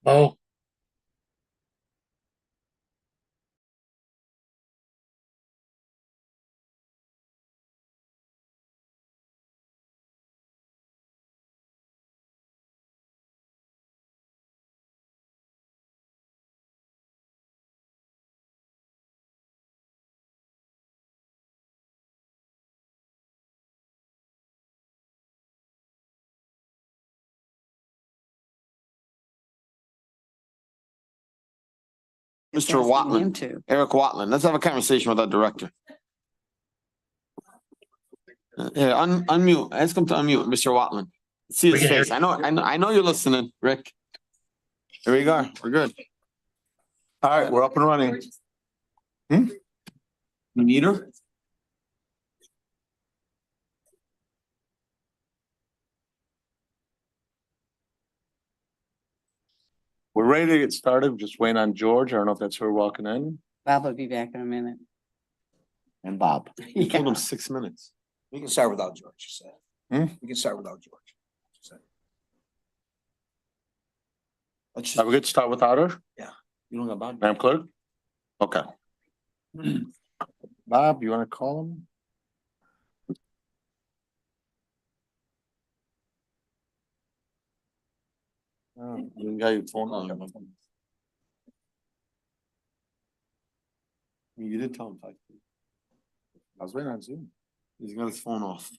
Oh, Mr. Watland, Eric Watland. Let's have a conversation with our director. Unmute. Ask him to unmute, Mr. Watland. See his We can face. hear I know you're listening, Rick. Here we go. We're good. All right, we're up and running. You need her? We're ready to get started. We're just waiting on George. I don't know if that's her walking in. Bob will be back in a minute. And Bob. You told Yeah. him 6 minutes. We can start without George, you said. Hmm? We can start without George. you said. Let's Are just, we good to start without her? You don't got Bob? Madam Clerk? Okay. Bob, you want to call him? You got your phone on. You did tell him 5. I was waiting on Zoom. He's got his phone off. Is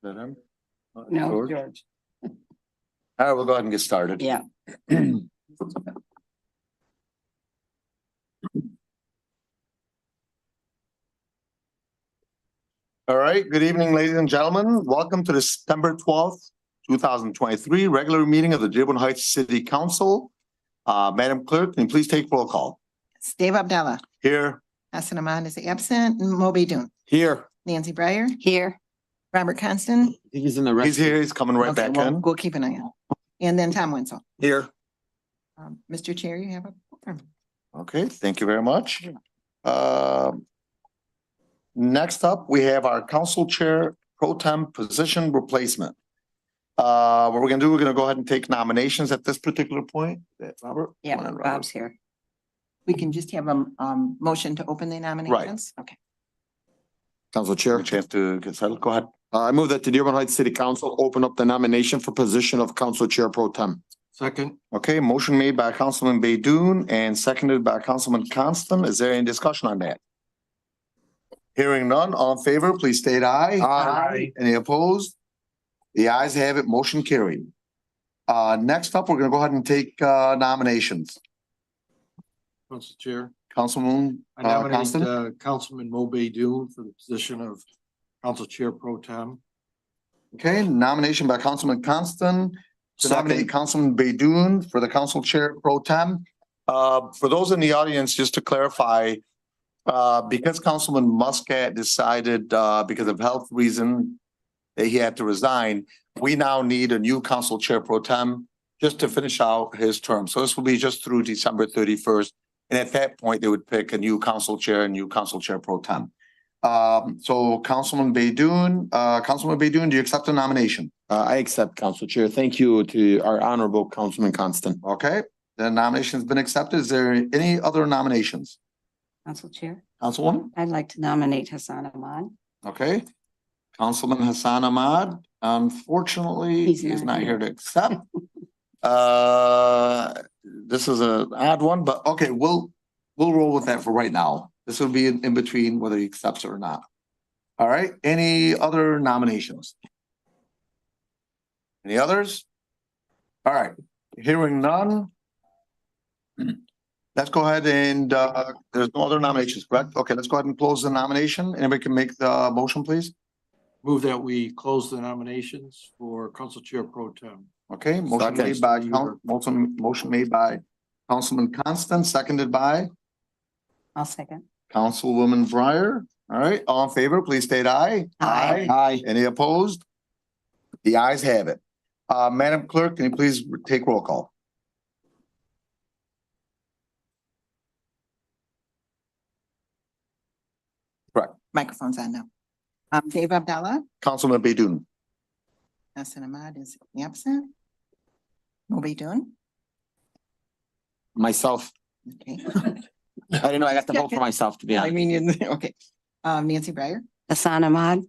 that him? No, George? George. All right, we'll go ahead and get started. Yeah. All right, good evening, ladies and gentlemen. Welcome to the September 12th, 2023 regular meeting of the Dearborn Heights City Council. Madam Clerk, can you please take roll call? Dave Abdallah, Here. Hassan Ahmad is absent, and Moby Dun, Here. Nancy Breyer, Here. Robert Constant. I think he's in the rest. He's here. He's coming right Okay, back well, in. we'll keep an eye on. And then Tom Wenzel. Here. Mr. Chair, you have a program. Okay, thank you very much. Next up, we have our council chair pro tem position replacement. What we're gonna do, we're gonna go ahead and take nominations at this particular point. Robert? Yeah, Come on, Robert. Bob's here. We can just have a motion to open the nominations. Okay. Council Chair, Chair. a chance to get settled. Go ahead. I move that the Dearborn Heights City Council open up the nomination for position of Council Chair Pro Tem. second. Okay, motion made by Councilman Baydoun and seconded by Councilman Constant. Is there any discussion on that? Hearing none, all in favor, please state aye. Aye. Any opposed? The ayes have it, motion carried. Next up, we're gonna go ahead and take nominations. Council Chair. Councilman I nominate Constant. Councilman Mo Baydoun for the position of Council Chair Pro Tem. Okay, nomination by Councilman Constant. To nominate Second. Councilman Baydoun for the council chair pro tem. For those in the audience, just to clarify, because Councilman Muscat decided, because of health reason, that he had to resign, we now need a new council chair pro tem just to finish out his term. So this will be just through December 31st. And at that point, they would pick a new council chair and new council chair pro tem. So Councilman Baydoun, do you accept the nomination? I accept, Council Chair. Thank you to our honorable Councilman Constant. Okay, the nomination's been accepted. Is there any other nominations? Council Chair, Councilwoman? I'd like to nominate Hassan Ahmad. Okay. Councilman Hassan Ahmad, unfortunately, He's he's not not here. here to accept. This is an odd one, but okay, we'll roll with that for right now. This will be in between whether he accepts it or not. All right, any other nominations? Any others? All right, hearing none. Let's go ahead and, there's no other nominations, correct? Okay, let's go ahead and close the nomination. Anybody can make the motion, please? Move that we close the nominations for Council Chair Pro Tem. Okay, motion Second. made by, motion made by Councilman Constant, seconded by I'll second. Councilwoman Breyer. All right, all in favor, please state aye. Aye. Aye. Any opposed? The ayes have it. Madam Clerk, can you please take roll call? Microphone's on now. Dave Abdallah, Councilman Baydoun. Hassan Ahmad is absent. Moby Dun, Myself. Okay. I didn't know I got to vote for myself, to be I honest. mean, okay. Nancy Breyer, Hassan Ahmad,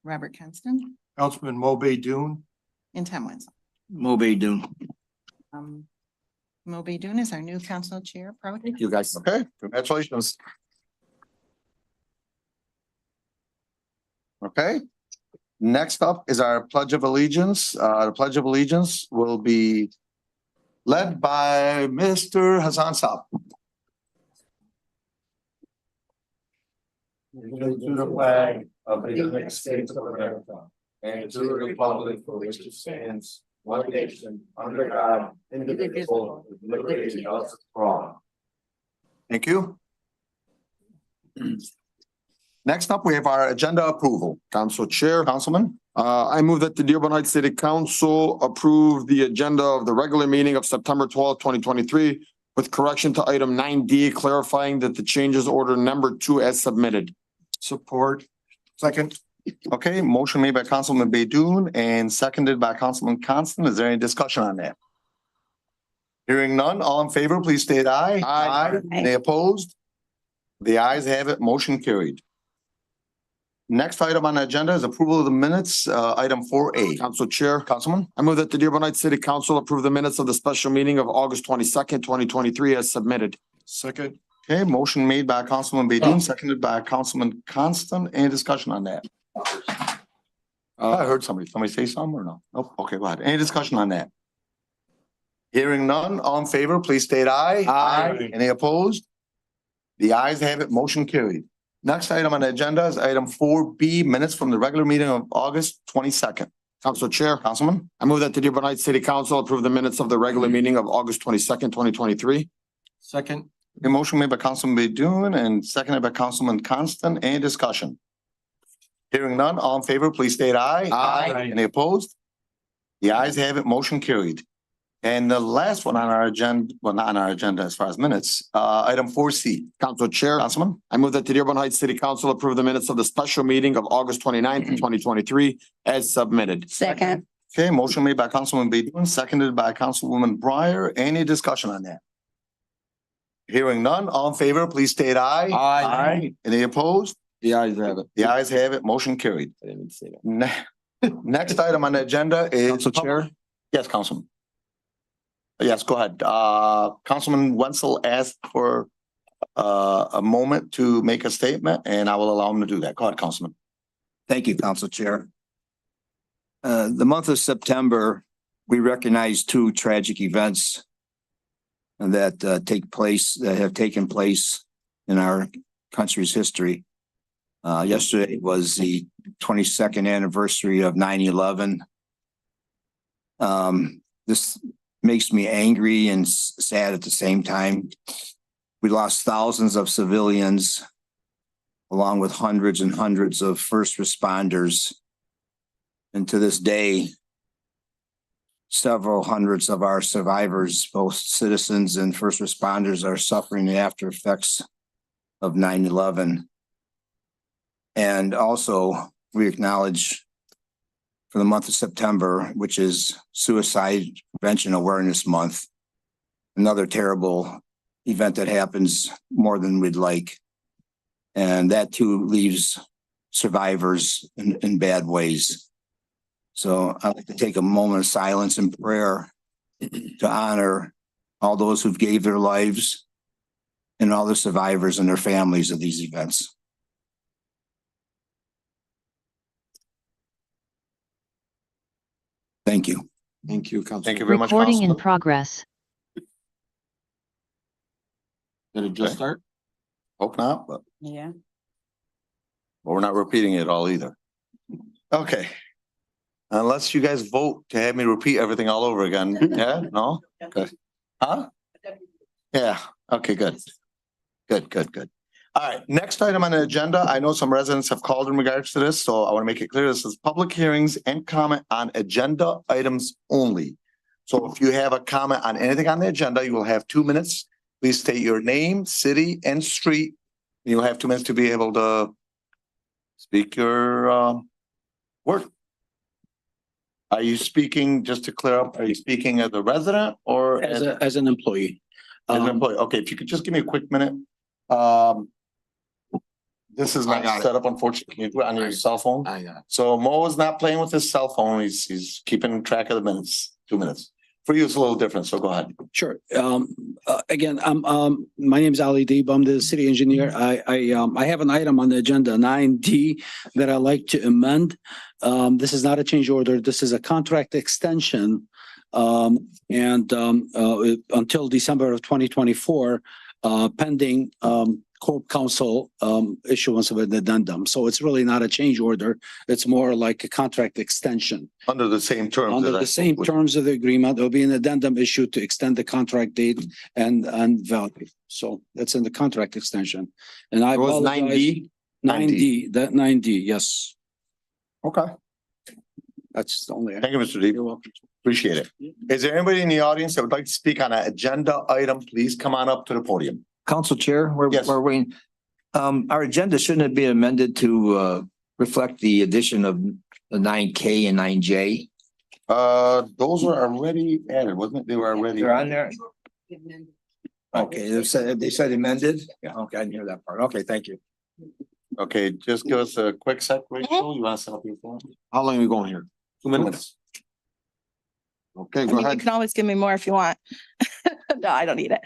Robert Constant, Councilman Moby Dune. and Tom Wenzel. Moby Dune. Mo Bidun is our new council chair. Pro tem. Thank you, guys. Okay, congratulations. Okay. Next up is our Pledge of Allegiance. The Pledge of Allegiance will be led by Mr. Hassan Saab. To the flag of the United States of America and to the republic for which it stands, one nation, under God, indivisible, with liberty and justice for all. Thank you. Next up, we have our agenda approval. Council Chair. Councilman, I move that the Dearborn Heights City Council approve the agenda of the regular meeting of September 2023 with correction to item 9D, clarifying that the changes order number 2 as submitted. Support. Second. okay, motion made by Councilman Baydun and seconded by Councilman Constant. Is there any discussion on that? Hearing none, all in favor, please state aye. Aye. Any opposed? The ayes have it, motion carried. Next item on the agenda is approval of the minutes, item 4A. Council Chair. Councilman, I move that the Dearborn Heights City Council approve the minutes of the special meeting of August 22nd, 2023 as submitted. Second. okay, motion made by Councilman Baydun, seconded by Councilman Constant. Any discussion on that? I heard somebody say something or no? Nope, okay, go ahead. Any discussion on that? Hearing none, all in favor, please state aye. Aye. Any opposed? The ayes have it, motion carried. Next item on the agenda is item 4B, minutes from the regular meeting of August 22nd. Council Chair. Councilman, I move that the Dearborn Heights City Council approve the minutes of the regular meeting of August 22nd, 2023. Second. a motion made by Councilman Baydun and seconded by Councilman Constant. Any discussion? Hearing none, all in favor, please state aye. Aye. Any opposed? The ayes have it, motion carried. And the last one on our agenda, well, not on our agenda as far as minutes, item 4C. Council Chair. Councilman, I move that the Dearborn Heights City Council approve the minutes of the special meeting of August 29th, 2023 as submitted. second, okay, motion made by Councilman Baydun, seconded by Councilwoman Breyer. Any discussion on that? Hearing none, all in favor, please state aye. Aye. Any opposed? The ayes have it. The ayes have it, motion carried. I didn't say that. Next item on the agenda is. Council Chair. Yes, Councilman. Yes, go ahead. Councilman Wenzel asked for a moment to make a statement and I will allow him to do that. Go ahead, Councilman. Thank you, Council Chair. The month of September, we recognize two tragic events that have taken place in our country's history. Yesterday was the 22nd anniversary of 9/11. This makes me angry and sad at the same time. We lost thousands of civilians, along with hundreds and hundreds of first responders. And to this day, several hundreds of our survivors, both citizens and first responders, are suffering the after effects of 9/11. And also, we acknowledge for the month of September, which is Suicide Prevention Awareness Month, another terrible event that happens more than we'd like. And that too leaves survivors in bad ways. So I'd like to take a moment of silence and prayer to honor all those who've gave their lives and all the survivors and their families of these events. Thank you. Thank you, Council. Thank you very much, Recording in Councilman. progress. Did it just start? Hope not, but yeah. we're not repeating it all either. Okay. Unless you guys vote to have me repeat everything all over again. Yeah, no? Okay. Huh? Yeah, okay, good. Good. All right, next item on the agenda. I know some residents have called in regards to this, so I want to make it clear. This is public hearings and comment on agenda items only. So if you have a comment on anything on the agenda, you will have 2 minutes. Please state your name, city, and street. You'll have 2 minutes to be able to speak your word. Are you speaking, just to clear up, are you speaking as a resident or as as an employee. an employee? Okay, if you could just give me a quick minute. This is I not got it. set up, unfortunately. Can you do it on your cell phone? I got it. So Mo is not playing with his cell phone. He's keeping track of the minutes, 2 minutes. For you, it's a little different, so go ahead. Sure. Again, my name is Ali Deeb. I'm the city engineer. I have an item on the agenda, 9D, that I'd like to amend. This is not a change order. This is a contract extension. Until December of 2024, pending, Corp Council, issuance of an addendum. So it's really not a change order. It's more like a contract extension. Under the same terms. Under that I the same spoke with. terms of the agreement, there'll be an addendum issued to extend the contract date and value. So that's in the contract extension. And I It was apologize. 9D? 9D, that 9D, yes. Okay. That's the only. Thank you, Mr. Deeb. You're welcome. Appreciate it. Is there anybody in the audience that would like to speak on an agenda item? Please come on up to the podium. Council Chair, Yes. we're waiting. Our agenda shouldn't it be amended to reflect the addition of the 9K and 9J? Those were already added, wasn't it? They were already. They're on there? Okay, they said amended? Yeah, okay, I didn't hear that part. Okay, thank you. Okay, just give us a quick sec, Rachel. You want to set up your phone? How long are we going here? 2 minutes? Okay, I go mean, you ahead. can always give me more if you want. No, I don't need it.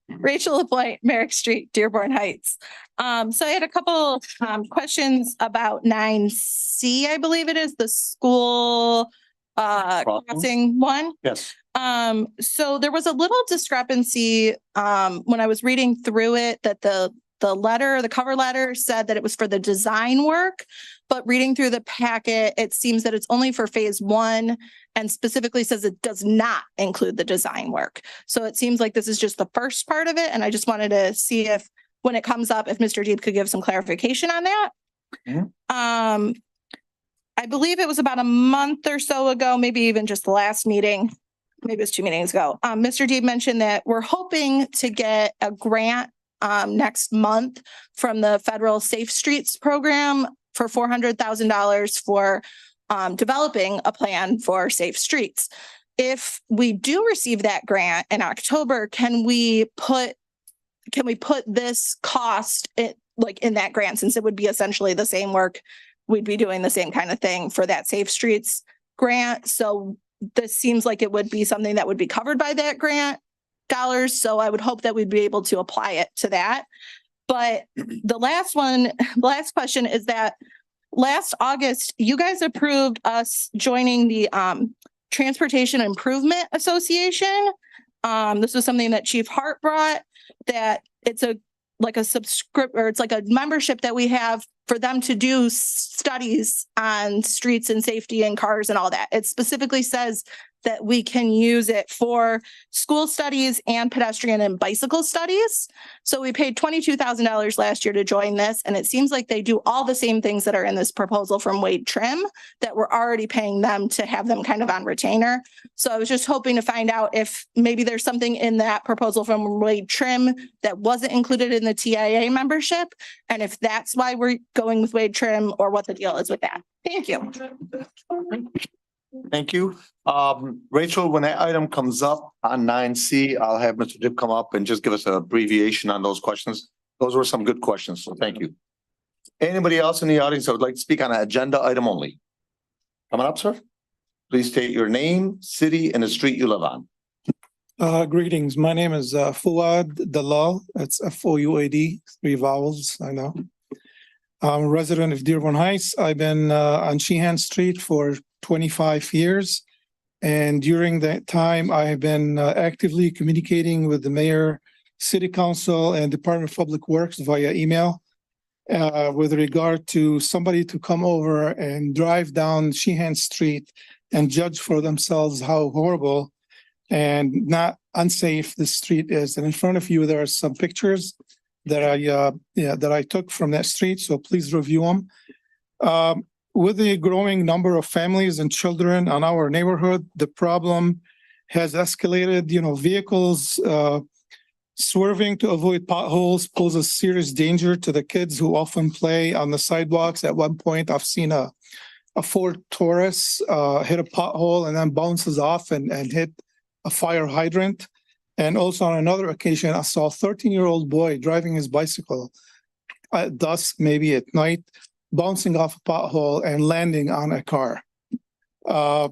Rachel LaPointe, Merrick Street, Dearborn Heights. So I had a couple questions about 9C, I believe it is, the school crossing one. Yes. So there was a little discrepancy when I was reading through it that the cover letter said that it was for the design work, but reading through the packet, it seems that it's only for phase 1 and specifically says it does not include the design work. So it seems like this is just the first part of it. And I just wanted to see if, when it comes up, if Mr. Deeb could give some clarification on that. Mhm. I believe it was about a month or so ago, maybe even just the last meeting, maybe it was 2 meetings ago. Mr. Deeb mentioned that we're hoping to get a grant next month from the federal Safe Streets program for $400,000 for developing a plan for safe streets. If we do receive that grant in October, can we put this cost in that grant, since it would be essentially the same work? We'd be doing the same kind of thing for that Safe Streets grant. So this seems like it would be something that would be covered by that grant dollars. So I would hope that we'd be able to apply it to that. But the last question is that last August, you guys approved us joining the Transportation Improvement Association. This was something that Chief Hart brought, that it's a membership that we have for them to do studies on streets and safety and cars and all that. It specifically says that we can use it for school studies and pedestrian and bicycle studies. So we paid $22,000 last year to join this. And it seems like they do all the same things that are in this proposal from Wade Trim that we're already paying them to have them kind of on retainer. So I was just hoping to find out if maybe there's something in that proposal from Wade Trim that wasn't included in the TIA membership. And if that's why we're going with Wade Trim, or what the deal is with that. Thank you. Thank you. Rachel, when that item comes up on 9C, I'll have Mr. Dip come up and just give us an abbreviation on those questions. Those were some good questions, so thank you. Anybody else in the audience that would like to speak on an agenda item only? Coming up, sir? Please state your name, city, and the street you live on. Greetings. My name is Fuad Dalal. It's Fouad, 3 vowels, I know. I'm a resident of Dearborn Heights. I've been on Sheehan Street for 25 years. And during that time, I have been actively communicating with the mayor, city council, and Department of Public Works via email with regard to somebody to come over and drive down Sheehan Street and judge for themselves how horrible and not unsafe the street is. And in front of you, there are some pictures that I took from that street. So please review them. With the growing number of families and children on our neighborhood, the problem has escalated. Vehicles swerving to avoid potholes poses serious danger to the kids who often play on the sidewalks. At one point, I've seen a a Ford Taurus, hit a pothole and then bounces off and hit a fire hydrant. And also on another occasion, I saw a 13-year-old boy driving his bicycle at dusk, maybe at night, bouncing off a pothole and landing on a car. I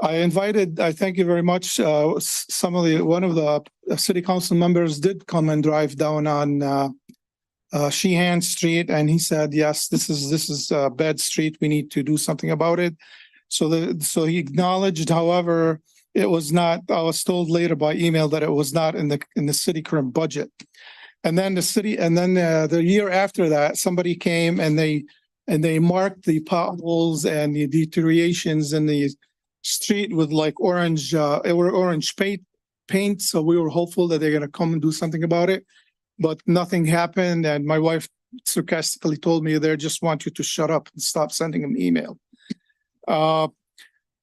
thank you very much. One of the city council members did come and drive down on Sheehan Street, and he said, yes, this is a bad street. We need to do something about it. So he acknowledged, however, it was not, I was told later by email that it was not in the city current budget. And then the year after that, somebody came and they marked the potholes and the deteriorations in the street with like orange paint. So we were hopeful that they're gonna come and do something about it, but nothing happened. And my wife sarcastically told me they just want you to shut up and stop sending them email.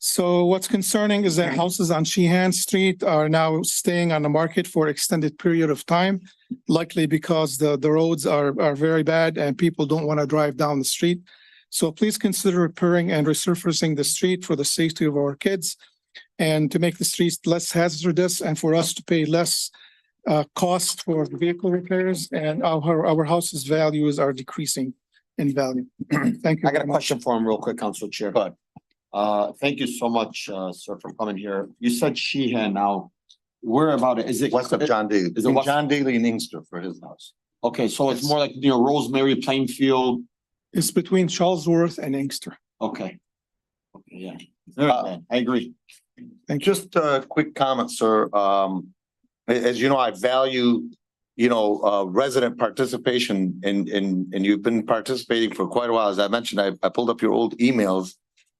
So what's concerning is that houses on Sheehan Street are now staying on the market for an extended period of time, likely because the roads are very bad and people don't want to drive down the street. So please consider repairing and resurfacing the street for the safety of our kids and to make the streets less hazardous and for us to pay less cost for vehicle repairs, and our house's values are decreasing in value. Thank you. I got a question for him real quick, Council Chair. Go ahead. Thank you so much, sir, for coming here. You said Sheehan now. Where about it? Is it? West of John Daly. Is it west- John Daly and Inkster for his house. Okay, so it's Yes. more like, Rosemary, Plainfield. It's between Charlesworth and Inkster. Okay. Okay, yeah. Very bad. I agree. Thank you. Just a quick comment, sir. As you know, I value, resident participation and you've been participating for quite a while. As I mentioned, I pulled up your old emails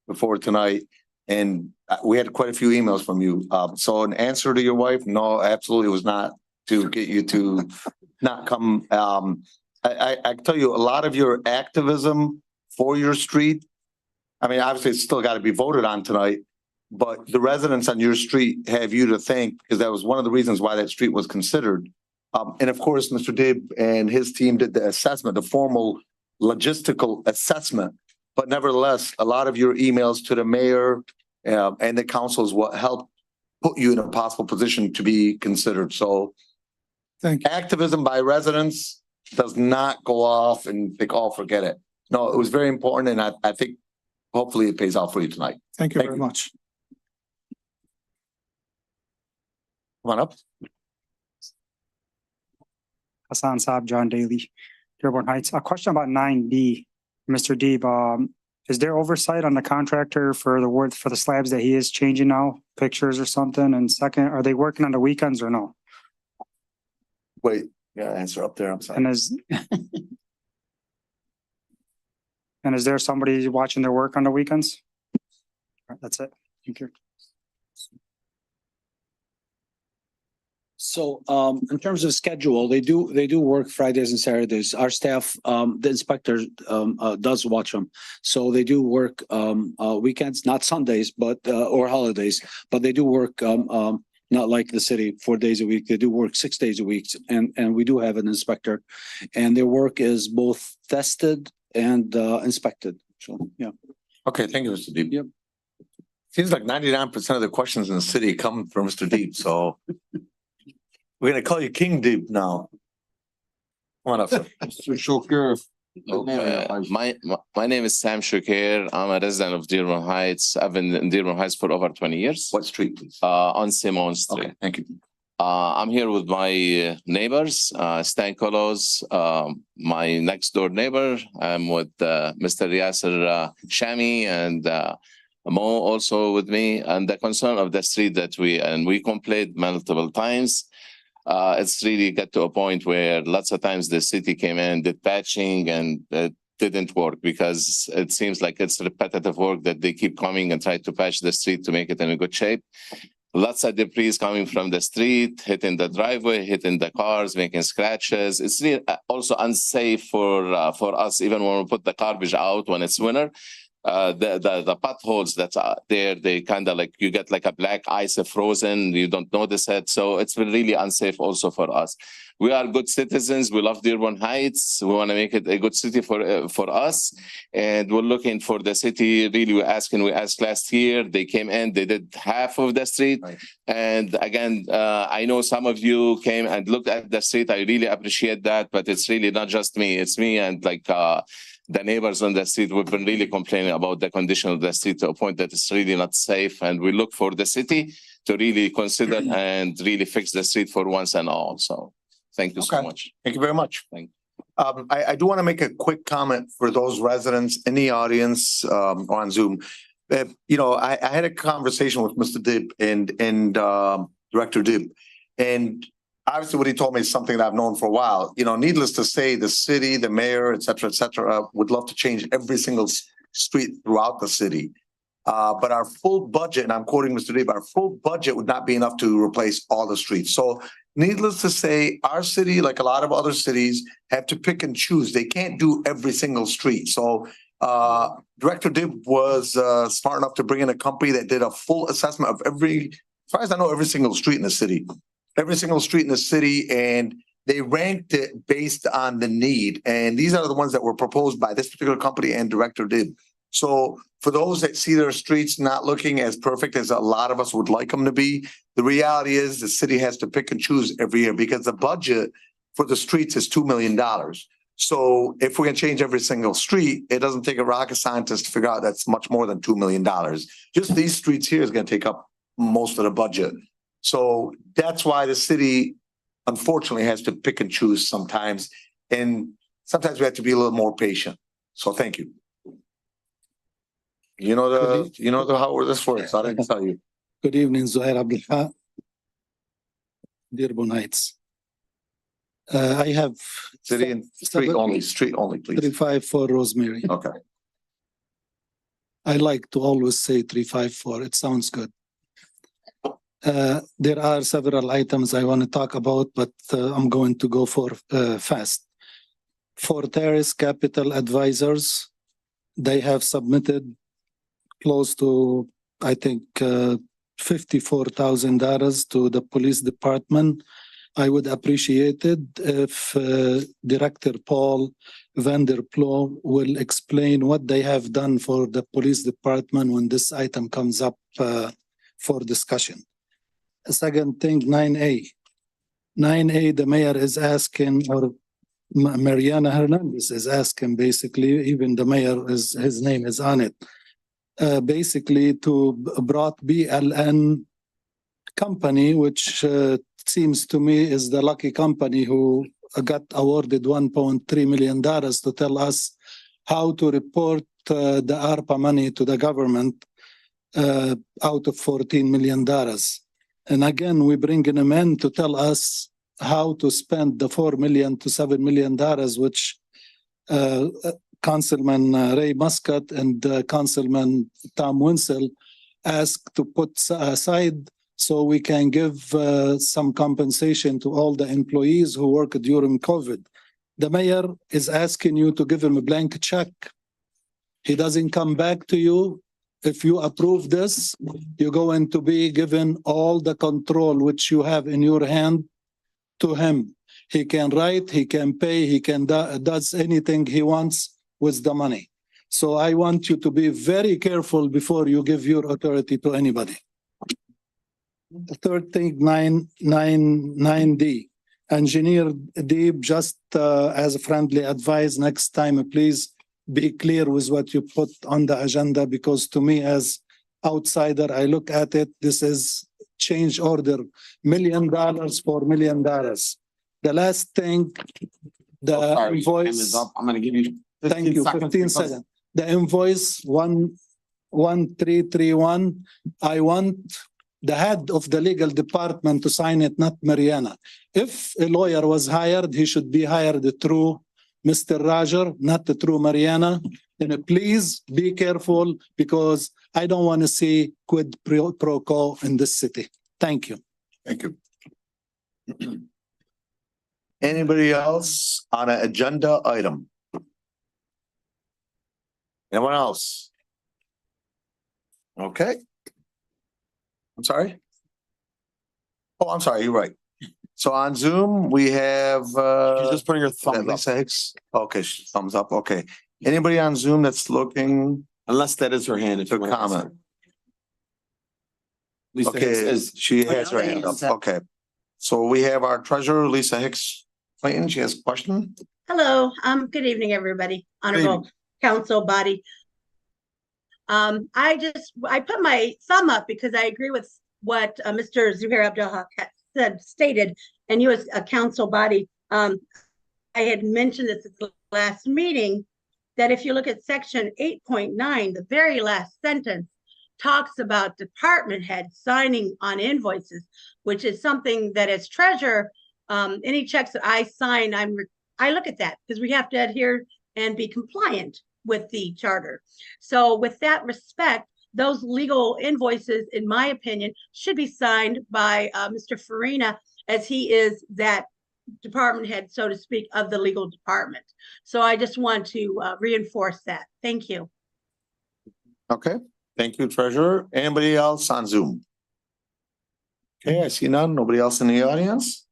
before tonight and we had quite a few emails from you. So an answer to your wife, no, absolutely was not to get you to not come. I tell you, a lot of your activism for your street, I mean, obviously it's still got to be voted on tonight, but the residents on your street have you to thank because that was one of the reasons why that street was considered. And of course, Mr. Dib and his team did the assessment, the formal logistical assessment. But nevertheless, a lot of your emails to the mayor and the council is what helped put you in a possible position to be considered. So Thank you. activism by residents does not go off and think, oh, forget it. No, it was very important. And I think hopefully it pays off for you tonight. Thank you Thank very you. much. Come on up. Hassan Saab, John Daly, Dearborn Heights. A question about 9D, Mr. Deeb. Is there oversight on the contractor for the work for the slabs that he is changing now, pictures or something? And second, are they working on the weekends or no? Wait, yeah, answer up there. I'm sorry. And is there somebody watching their work on the weekends? All right, that's it. Thank you. So in terms of schedule, they do work Fridays and Saturdays. Our staff, the inspector does watch them. So they do work weekends, not Sundays, but or holidays, but they do work not like the city 4 days a week. They do work 6 days a week. And we do have an inspector. And their work is both tested and inspected. So yeah. Okay, thank you, Mr. Deep. Yep. Seems like 99% of the questions in the city come from Mr. Deep, so we're gonna call you King Deep now. Come on up, sir. Mr. Shoker. My name is Sam Shukir. I'm a resident of Dearborn Heights. I've been in Dearborn Heights for over 20 years. What street, please? On Simon Street. Okay, thank you. I'm here with my neighbors, Stan Kolos, my next door neighbor. I'm with Mr. Yasser Shami and Mo also with me. And the concern of the street that we complained multiple times. It's really got to a point where lots of times the city came in, did patching, and it didn't work because it seems like it's repetitive work that they keep coming and try to patch the street to make it in a good shape. Lots of debris coming from the street, hitting the driveway, hitting the cars, making scratches. It's really also unsafe for us, even when we put the garbage out when it's winter. the potholes that's there, they kind of like, you get like a black ice frozen, you don't notice it. So it's been really unsafe also for us. We are good citizens. We love Dearborn Heights. We want to make it a good city for us. And we're looking for the city. Really, we asked last year. They came in, they did half of the street. Right. And again, I know some of you came and looked at the street. I really appreciate that. But it's really not just me. It's me and like the neighbors on the street. We've been really complaining about the condition of the street to a point that it's really not safe. And we look for the city to really consider and really fix the street for once and all. So thank you so Okay. much. Thank you very much. Thank I do want to make a quick comment for those residents in the audience, or on Zoom. I had a conversation with Mr. Dib and Director Dib. And obviously what he told me is something that I've known for a while. Needless to say, the city, the mayor, et cetera, would love to change every single street throughout the city. But our full budget, and I'm quoting Mr. Dib, our full budget would not be enough to replace all the streets. So needless to say, our city, like a lot of other cities, have to pick and choose. They can't do every single street. So Director Dib was smart enough to bring in a company that did a full assessment of as far as I know, every single street in the city. Every single street in the city, and they ranked it based on the need. And these are the ones that were proposed by this particular company and Director Dib. So for those that see their streets not looking as perfect as a lot of us would like them to be, the reality is the city has to pick and choose every year because the budget for the streets is $2 million. So if we're gonna change every single street, it doesn't take a rocket scientist to figure out that's much more than $2 million. Just these streets here is gonna take up most of the budget. So that's why the city unfortunately has to pick and choose sometimes. And sometimes we have to be a little more patient. So thank you. You know how this works. I didn't tell you. Good evening, Zuhair Abdulha, Dearborn Heights. I have City and street only, please. 354 Rosemary. Okay. I like to always say 354. It sounds good. There are several items I want to talk about, but I'm going to go for fast. For Terrace Capital Advisors, they have submitted close to, I think, $54,000 to the police department. I would appreciate it if Director Paul Vanderplo will explain what they have done for the police department when this item comes up for discussion. Second thing, 9A. 9A, the mayor is asking, or Mariana Hernandez is asking, basically, even the mayor his name is on it. Basically to brought BLN company, which seems to me is the lucky company who got awarded $1.3 million to tell us how to report the ARPA money to the government out of $14 million. And again, we bring in a man to tell us how to spend the $4 million to $7 million, which Councilman Ray Muscat and Councilman Tom Winsel asked to put aside so we can give some compensation to all the employees who worked during COVID. The mayor is asking you to give him a blank check. He doesn't come back to you. If you approve this, you're going to be given all the control which you have in your hand to him. He can write, he can pay, he can does anything he wants with the money. So I want you to be very careful before you give your authority to anybody. The third thing, 9D. Engineer Deep, just as a friendly advice, next time, please be clear with what you put on the agenda, because to me as outsider, I look at it, this is change order, $1 million for $1 million. The last thing, the invoice. I'm gonna give you. Thank you, 15 seconds. The invoice 1331, I want the head of the legal department to sign it, not Mariana. If a lawyer was hired, he should be hired through Mr. Roger, not through Mariana. And please be careful, because I don't want to see quid pro quo in this city. Thank you. Thank you. Anybody else on an agenda item? Anyone else? Okay. I'm sorry? Oh, I'm sorry, you're right. So on Zoom, we have, She's just putting her is that thumbs up, Lisa Hicks? Okay, thumbs up, okay. Anybody on Zoom that's looking unless that is her hand. If to you want to comment? Lisa Hicks Okay, is, she has her hand up, okay. So we have our treasurer, Lisa Hicks Clayton, she has a question. Hello, good evening, everybody, honorable council body. I put my thumb up because I agree with what Mr. Zuhair Abdul stated, and you as a council body. I had mentioned this at the last meeting, that if you look at section 8.9, the very last sentence talks about department heads signing on invoices, which is something that as treasurer, any checks that I sign, I look at that because we have to adhere and be compliant with the charter. So with that respect, those legal invoices, in my opinion, should be signed by Mr. Farina, as he is that department head, so to speak, of the legal department. So I just want to reinforce that. Thank you. Okay, thank you, treasurer. Anybody else on Zoom? Okay, I see none. Nobody else in the audience?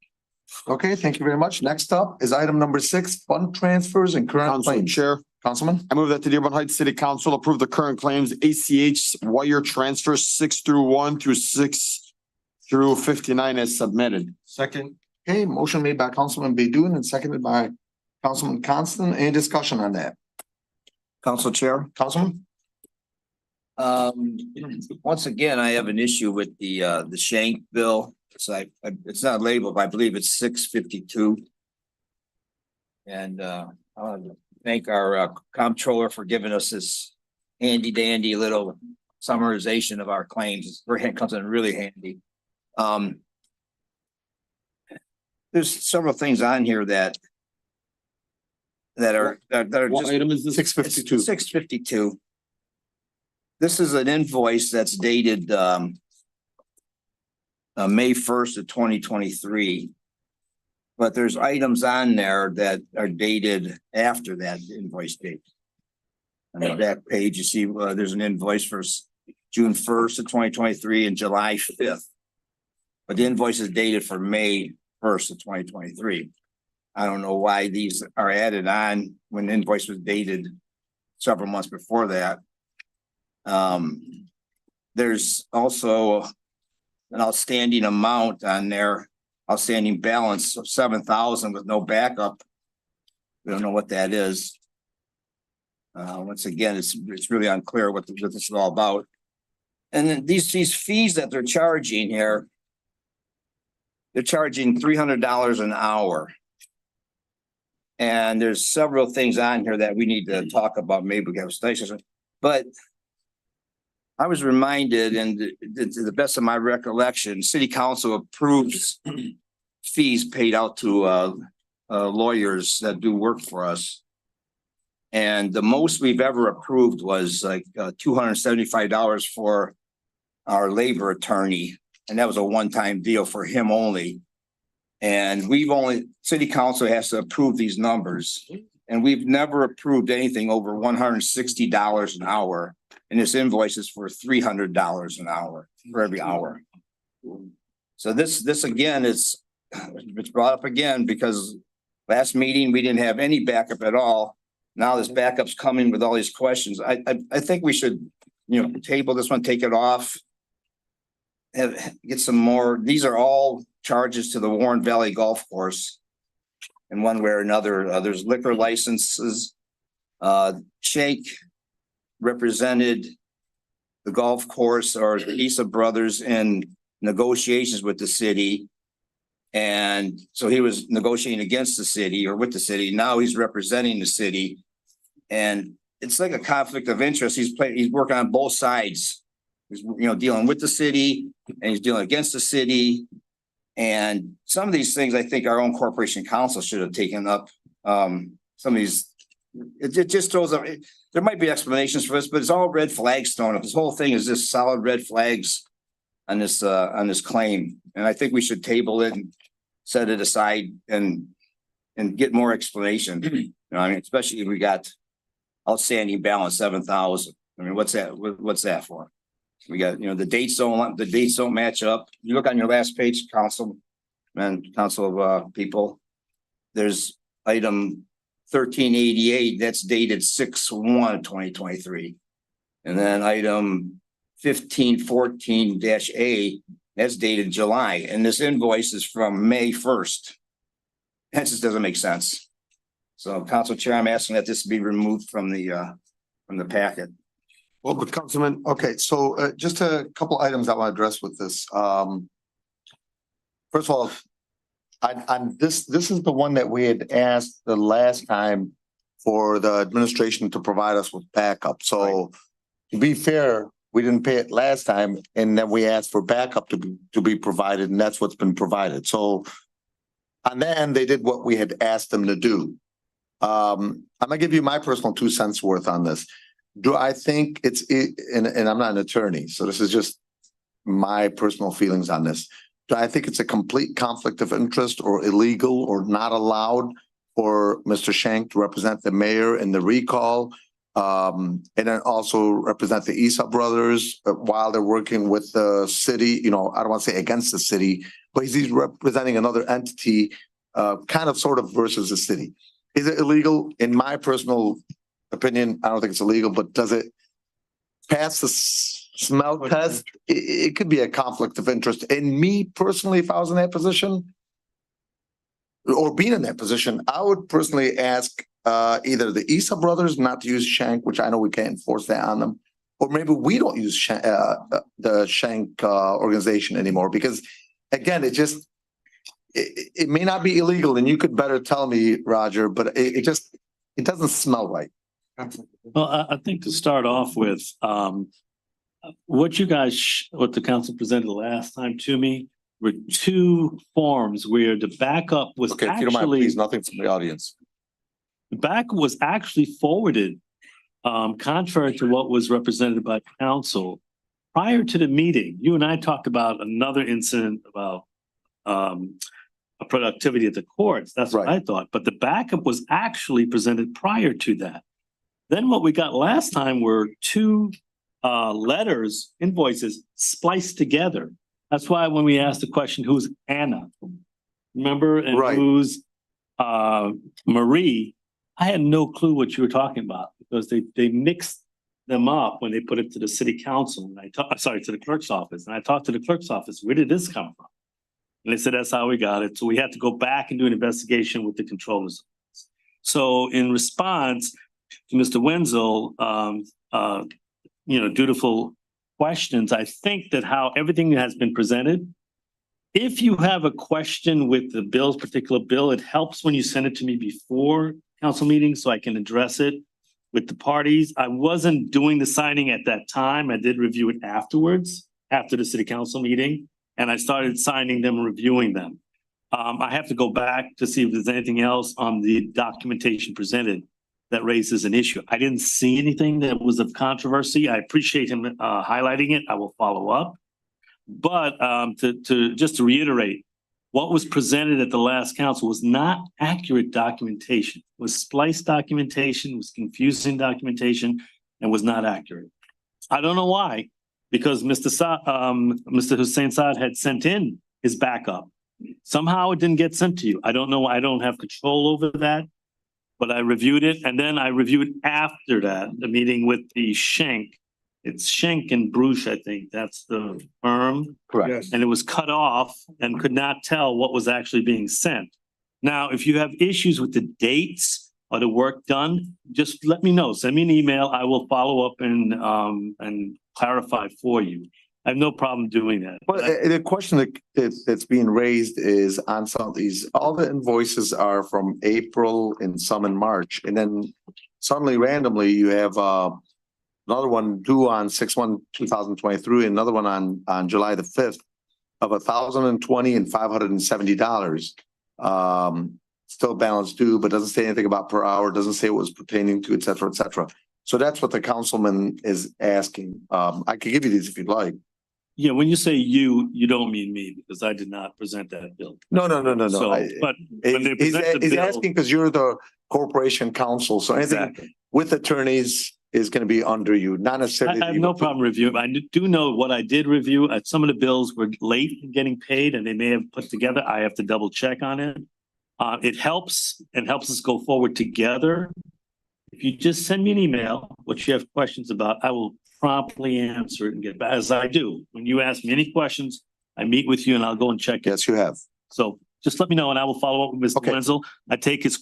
Okay, thank you very much. Next up is item number 6, fund transfers and current Council claims. Chair. Councilman? I move that the Dearborn Heights City Council approve the current claims ACH wire transfers 6-1 through 6-59 as submitted. Second. Okay, motion made by Councilman Baydun and seconded by Councilman Constant. Any discussion on that? Council Chair. Councilman? Once again, I have an issue with the Shank bill. It's not labeled, but I believe it's 652. And I want to thank our comptroller for giving us this handy dandy little summarization of our claims. It comes in really handy. There's several things on here that are What just item is this? 652. 652. This is an invoice that's dated May 1st of 2023. But there's items on there that are dated after that invoice date. On the back page, you see there's an invoice for June 1st of 2023 and July 5th. But the invoice is dated for May 1st of 2023. I don't know why these are added on when the invoice was dated several months before that. There's also an outstanding amount on there, outstanding balance of 7,000 with no backup. We don't know what that is. Once again, it's really unclear what this is all about. And then these fees that they're charging here, they're charging $300 an hour. And there's several things on here that we need to talk about. Maybe we have stations, but I was reminded, and to the best of my recollection, City Council approves fees paid out to lawyers that do work for us. And the most we've ever approved was like $275 for our labor attorney. And that was a one-time deal for him only. And City Council has to approve these numbers. And we've never approved anything over $160 an hour. And this invoice is for $300 an hour for every hour. So this again it's brought up again because last meeting we didn't have any backup at all. Now this backup's coming with all these questions. I think we should, table this one, take it off. Get some more. These are all charges to the Warren Valley Golf Course in one way or another. There's liquor licenses. Shake represented the golf course or the Issa brothers in negotiations with the city. And so he was negotiating against the city or with the city. Now he's representing the city. And it's like a conflict of interest. He's working on both sides. He's, dealing with the city and he's dealing against the city. And some of these things, I think our own corporation council should have taken up. Some of these, it just throws up. There might be explanations for this, but it's all red flags thrown up. This whole thing is just solid red flags on this claim. And I think we should table it and set it aside and get more explanation. Especially if we got outstanding balance 7,000. What's that for? We got, the dates don't match up. You look on your last page, council people. There's item 1388, that's dated 6/1/2023. And then item 1514-A, that's dated July, and this invoice is from May 1st. That just doesn't make sense. So, Council Chair, I'm asking that this be removed from the packet. Well, but Councilman, okay, so just a couple items I want to address with this. First of all, this is the one that we had asked the last time for the administration to provide us with backup. So to be fair, we didn't pay it last time, and then we asked for backup to be provided, and that's what's been provided. So on that end, they did what we had asked them to do. I'm gonna give you my personal 2 cents worth on this. Do I think and I'm not an attorney, so this is just my personal feelings on this. Do I think it's a complete conflict of interest or illegal or not allowed for Mr. Shank to represent the mayor in the recall? And then also represent the Issa brothers while they're working with the city, I don't want to say against the city, but he's representing another entity, kind of sort of versus the city. Is it illegal? In my personal opinion, I don't think it's illegal, but does it pass the smell test? It could be a conflict of interest. And me personally, if I was in that position or being in that position, I would personally ask either the Issa brothers not to use Shank, which I know we can't enforce that on them, or maybe we don't use the Shank organization anymore, because again, it may not be illegal, and you could better tell me, Roger, but it doesn't smell right. Well, I think to start off with, what the council presented last time to me were 2 forms where the backup was Okay, if you don't mind, actually, please, nothing from the audience. the backup was actually forwarded, contrary to what was represented by council. Prior to the meeting, you and I talked about another incident about a productivity at the courts. That's what I thought, but the backup was actually presented prior to that. Then what we got last time were 2 letters, invoices spliced together. That's why when we asked the question, who's Anna? Remember? And who's Marie? I had no clue what you were talking about, because they mixed them up when they put it to the city council. And to the clerk's office. And I talked to the clerk's office, where did this come from? And they said, that's how we got it. So we had to go back and do an investigation with the controllers. So in response to Mr. Wenzel, dutiful questions, I think that how everything has been presented, if you have a question with the particular bill, it helps when you send it to me before council meetings so I can address it with the parties. I wasn't doing the signing at that time. I did review it afterwards, after the city council meeting, and I started signing them and reviewing them. I have to go back to see if there's anything else on the documentation presented that raises an issue. I didn't see anything that was of controversy. I appreciate him highlighting it. I will follow up. But to reiterate, what was presented at the last council was not accurate documentation. It was spliced documentation, was confusing documentation, and was not accurate. I don't know why, because Mr. Hussein Saad had sent in his backup. Somehow it didn't get sent to you. I don't know. I don't have control over that. But I reviewed it, and then I reviewed after that, the meeting with the Schenk. It's Schenk and Bruce, I think, that's the firm. Correct. Yes. And it was cut off and could not tell what was actually being sent. Now, if you have issues with the dates or the work done, just let me know. Send me an email. I will follow up and clarify for you. I have no problem doing that. Well, the question that's being raised is on some of these, all the invoices are from April and some in March. And then suddenly randomly you have another one due on 6/1/2023, another one on July the 5th of $1,020 and $570. Still balance due, but doesn't say anything about per hour, doesn't say what it was pertaining to, et cetera, et cetera. So that's what the councilman is asking. I could give you these if you'd like. Yeah, when you say you don't mean me, because I did not present that bill. No. So, but when they present the He's bill, asking because you're the corporation counsel, so anything Exactly. with attorneys, is gonna be under you, not necessarily. I have no problem reviewing. I do know what I did review. Some of the bills were late in getting paid and they may have put together. I have to double check on it. It helps us go forward together. If you just send me an email, what you have questions about, I will promptly answer it and get back, as I do. When you ask me any questions, I meet with you and I'll go and check it. Yes, you have. So just let me know and I will follow up with Mr. Okay. Wenzel. I take his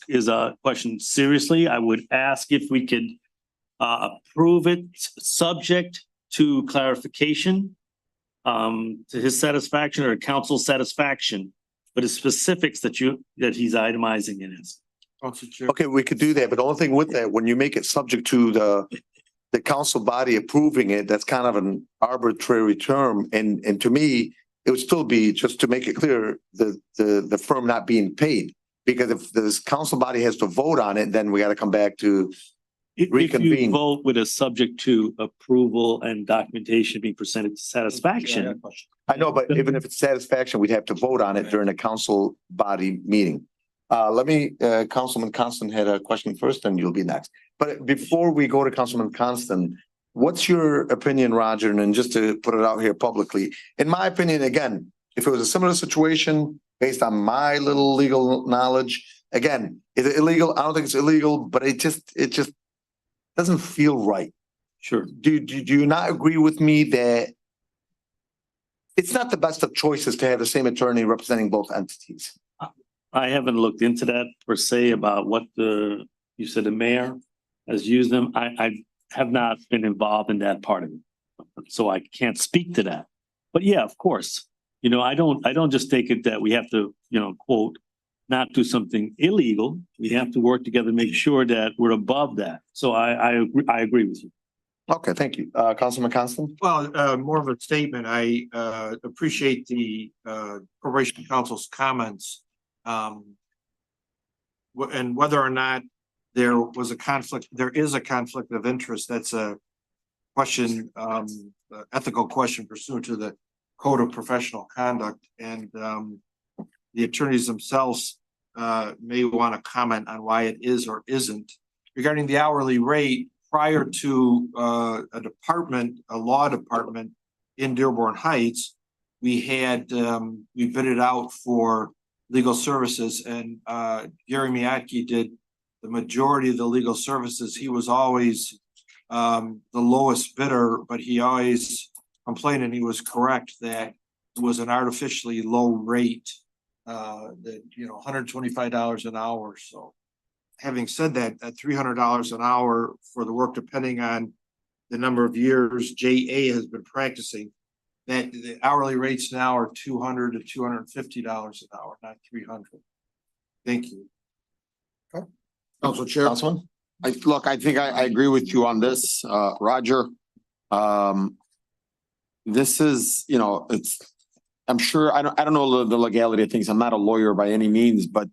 question seriously. I would ask if we could approve it subject to clarification to his satisfaction or council's satisfaction, but the specifics that he's itemizing in his. Council Chair. Okay, we could do that, but the only thing with that, when you make it subject to the council body approving it, that's kind of an arbitrary term. And to me, it would still be, just to make it clear, the firm not being paid. Because if this council body has to vote on it, then we got to come back to If you reconvene. vote with a subject to approval and documentation being presented to satisfaction. I know, but even if it's satisfaction, we'd have to vote on it during a council body meeting. Let me, Councilman Constant had a question first, and you'll be next. But before we go to Councilman Constant, what's your opinion, Roger? And then just to put it out here publicly, in my opinion, again, if it was a similar situation based on my little legal knowledge, again, is it illegal? I don't think it's illegal, but it just doesn't feel right. Sure. Do you not agree with me that it's not the best of choices to have the same attorney representing both entities? I haven't looked into that per se about what you said the mayor has used them. I have not been involved in that part of it. So I can't speak to that. But yeah, of course, I don't just take it that we have to, quote, not do something illegal. We have to work together to make sure that we're above that. So I agree with you. Okay, thank you. Councilman Constant? Well, more of a statement. I appreciate the Corporation Council's comments. And whether or not there was a conflict, there is a conflict of interest. That's a question, ethical question pursuant to the Code of Professional Conduct. And the attorneys themselves may want to comment on why it is or isn't. Regarding the hourly rate, prior to a law department in Dearborn Heights, we bid it out for legal services, and Gary Miyake did the majority of the legal services. He was always the lowest bidder, but he always complained, and he was correct, that it was an artificially low rate, that $125 an hour. So having said that, at $300 an hour for the work, depending on the number of years JA has been practicing, that the hourly rates now are $200 to $250 an hour, not $300. Thank you. Council Chair. Councilman? I think I agree with you on this, Roger. This is, I'm sure, I don't know the legality of things. I'm not a lawyer by any means, but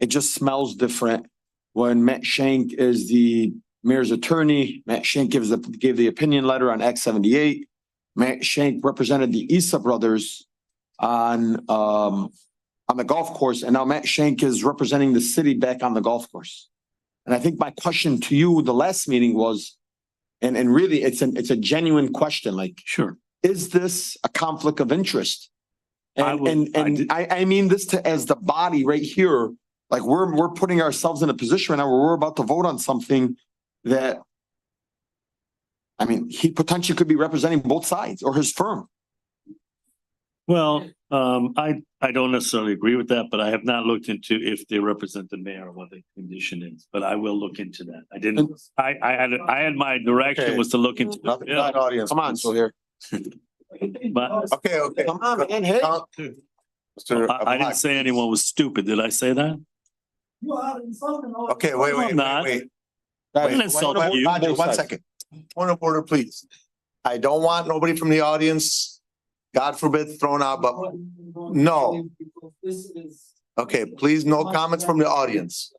it just smells different when Matt Shank is the mayor's attorney. Matt Shank gave the opinion letter on Act 78. Matt Shank represented the Issa brothers on the golf course, and now Matt Shank is representing the city back on the golf course. And I think my question to you, the last meeting was, and really it's a genuine question, like, Sure. is this a conflict of interest? I mean this as the body right here, like we're putting ourselves in a position right now where we're about to vote on something that, I mean, he potentially could be representing both sides or his firm. Well, I don't necessarily agree with that, but I have not looked into if they represent the mayor or what the condition is, but I will look into that. I didn't, I had my direction Okay. was to look into. Nothing, it. not audience. Come on, so here. But Okay. Come on, man, hey. Mr. I didn't say anyone was stupid. Did I say that? Okay, wait. I'm not. Wait. I didn't insult you. Roger, Both one sides. second. Point of order, please. I don't want nobody from the audience, God forbid, thrown out, but no. Okay, please, no comments from the audience.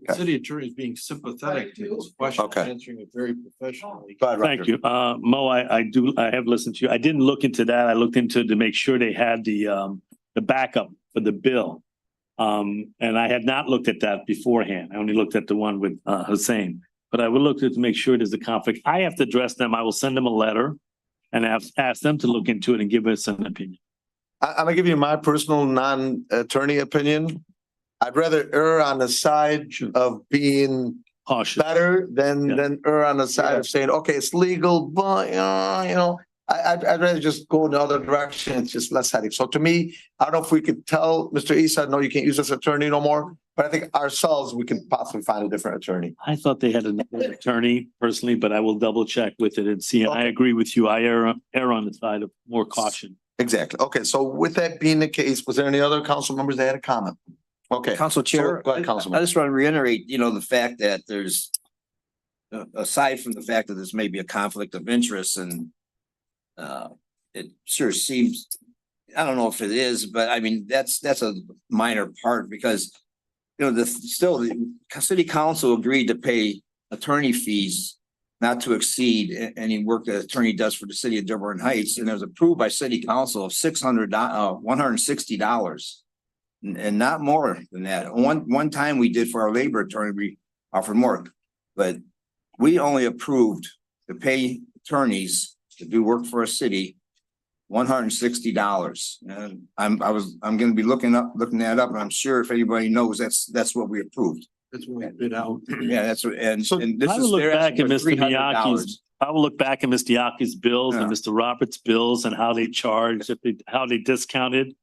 The city attorney is being sympathetic to his question, Okay. answering it very professionally. Go ahead, Roger. Thank you. Mo, I have listened to you. I didn't look into that. I looked into it to make sure they had the backup for the bill. And I had not looked at that beforehand. I only looked at the one with Hussein. But I will look to make sure there's a conflict. I have to address them. I will send them a letter and ask them to look into it and give us an opinion. I'm gonna give you my personal non-attorney opinion. I'd rather err on the side of being Cautious. better than Yeah. err on the side of saying, okay, it's legal, but I'd rather just go in the other direction. It's just less headache. So to me, I don't know if we could tell Mr. Issa, no, you can't use this attorney no more, but I think ourselves, we can possibly find a different attorney. I thought they had another attorney personally, but I will double check with it and see. And I Okay. agree with you. I err on the side of more caution. Exactly. Okay, so with that being the case, was there any other council members that had a comment? Okay. Council Chair, So, go ahead, I Councilman. just want to reiterate, the fact that there's, aside from the fact that there's maybe a conflict of interest and it sure seems, I don't know if it is, but I mean, that's a minor part because, the city council agreed to pay attorney fees not to exceed any work that attorney does for the city of Dearborn Heights, and it was approved by city council of $160. And not more than that. One time we did for our labor attorney, we offered more, but we only approved to pay attorneys to do work for a city, $160. And I'm gonna be looking that up, and I'm sure if anybody knows, that's what we approved. That's what we bid out. Yeah, that's what, and this I will is, look they're back asking at for Mr. $300. Miyake's. I will look back at Mr. Miyake's bills and Yeah. Mr. Roberts' bills and how they charged, how they discounted.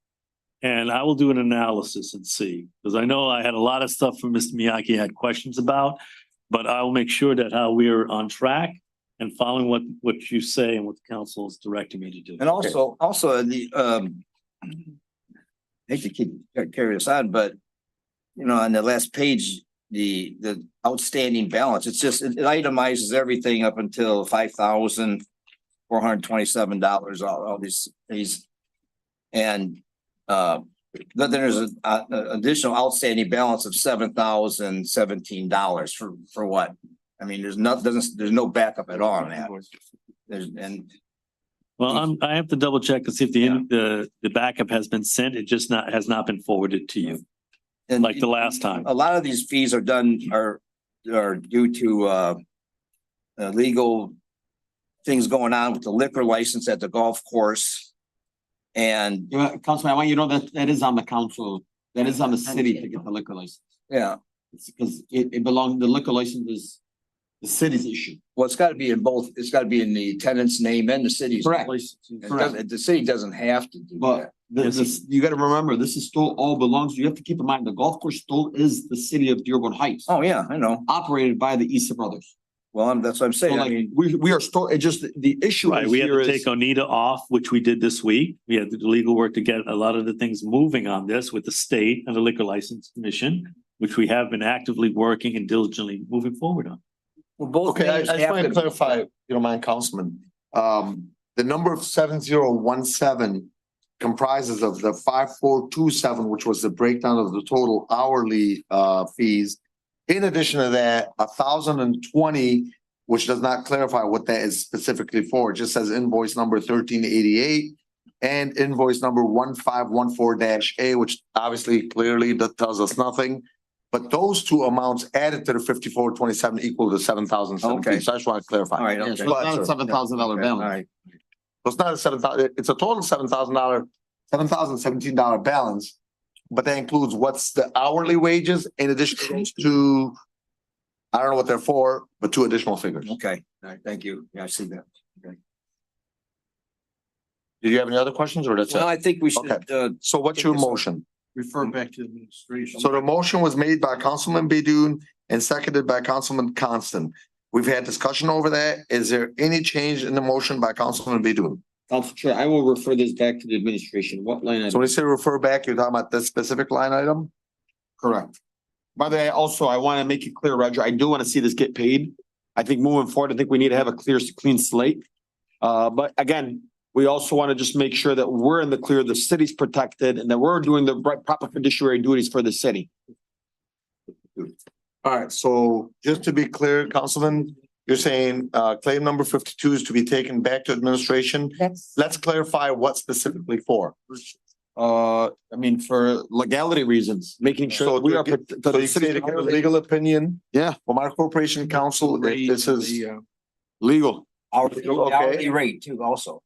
And I will do an analysis and see, because I know I had a lot of stuff from Mr. Miyake I had questions about, but I will make sure that how we're on track and following what you say and what the council is directing me to do. And also the, hate to keep carry this on, but on the last page, the outstanding balance, it itemizes everything up until $5,427, all these fees. And but then there's an additional outstanding balance of $7,017 for what? I mean, there's no backup at all on that. Well, I have to double check to see if the backup has been sent. It just has not been forwarded to you, And like the last time. a lot of these fees are due to legal things going on with the liquor license at the golf course. And Councilman, I want you to know that is on the council, that is on the city to get the liquor license. yeah, It's because it belongs, the liquor license is the city's issue. well, it's gotta be in both, it's gotta be in the tenant's name and the city's. Correct. The city doesn't have to do that. But you gotta remember, this is still all belongs, you have to keep in mind, the golf course still is the city of Dearborn Heights, Oh, yeah, I know. operated by the Issa brothers. Well, that's what I'm So saying. I like, mean, we are still, it just, the issue Right, is we had here to is. take Onita off, which we did this week. We had to do legal work to get a lot of the things moving on this with the state and the liquor license commission, which we have been actively working and diligently moving forward on. well, both Okay, I names just have want to to- clarify, if you don't mind, Councilman. The number of 7017 comprises of the 5427, which was the breakdown of the total hourly fees. In addition to that, 1,020, which does not clarify what that is specifically for. It just says invoice number 1388 and invoice number 1514-A, which obviously clearly that tells us nothing. But those two amounts added to the 5427 equal to 7,017. Okay. So I just want to clarify. All right, Yeah, okay. so it's not a $7,000 All balance. right. So it's not a it's a total $7,017 balance. But that includes what's the hourly wages in addition to those two. I don't know what they're for, but two additional figures. Okay, all right, thank you. Yeah, I see that. Do you have any other questions or that's Well, it? I think we should, So what's your motion? Refer back to administration. So the motion was made by Councilman Baydun and seconded by Councilman Constant. We've had discussion over that. Is there any change in the motion by Councilman Baydun? Council Chair, I will refer this back to the administration. What line? So item? when you say refer back, you're talking about this specific line item? Correct. By the way, also, I want to make it clear, Roger, I do want to see this get paid. I think moving forward, I think we need to have a clean slate. But again, we also want to just make sure that we're in the clear, the city's protected, and that we're doing the right proper fiduciary duties for the city. All right, so just to be clear, Councilman, you're saying claim number 52 is to be taken back to administration. That's, Let's clarify what specifically for. I mean, for legality reasons, making sure So that we are. so you say to get a legal opinion Yeah, from our corporation counsel, if this is legal, okay, rate too also.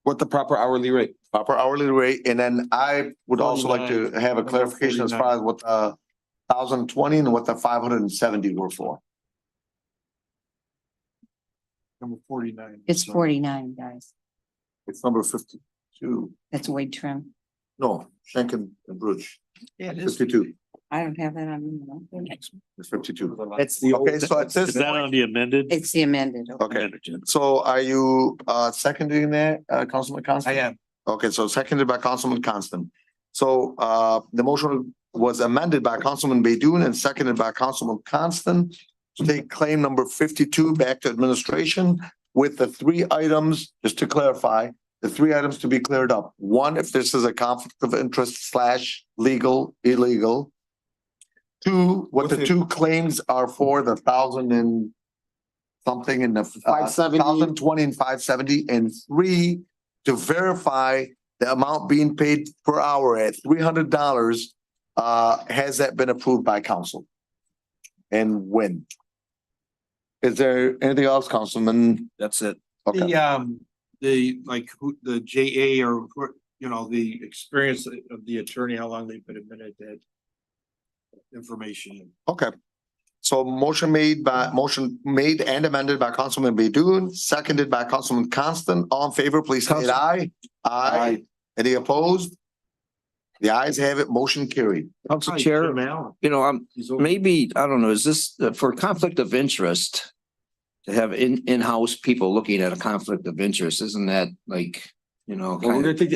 what the proper hourly rate. proper hourly rate, and then I would also like to have a clarification as far as what 1,020 and what the 570 were for. Number 49. It's So 49, guys. It's number 52. That's Wade Trim. No, Schenken and Bruce. Yeah, it is. 52. I don't have that on me. It's 52. That's the. Okay, so at Is this that on point, the amended? It's the amended. okay, so are you seconding that, Councilman Constant? I am. Okay, so seconded by Councilman Constant. So the motion was amended by Councilman Baydun and seconded by Councilman Constant to take claim number 52 back to administration with the three items, just to clarify, the three items to be cleared up. One, if this is a conflict of interest / legal, illegal. Two, what the two claims are for, the 1,000 and something in the 570. 1,020 and 570, and three, to verify the amount being paid per hour at $300. Has that been approved by council? And when? Is there anything else, Councilman? That's it. Okay, The JA or, you know, the experience of the attorney, how long they've been admitted that information. okay. So motion made and amended by Councilman Baydun, seconded by Councilman Constant. All in favor, please say aye. Aye. Any opposed? The ayes have it. Motion carried. Council Hi, Chair, Jim Allen. you know, He's over. maybe, I don't know, is this for conflict of interest? To have in-house people looking at a conflict of interest, isn't that like, you know? Well, we're gonna take,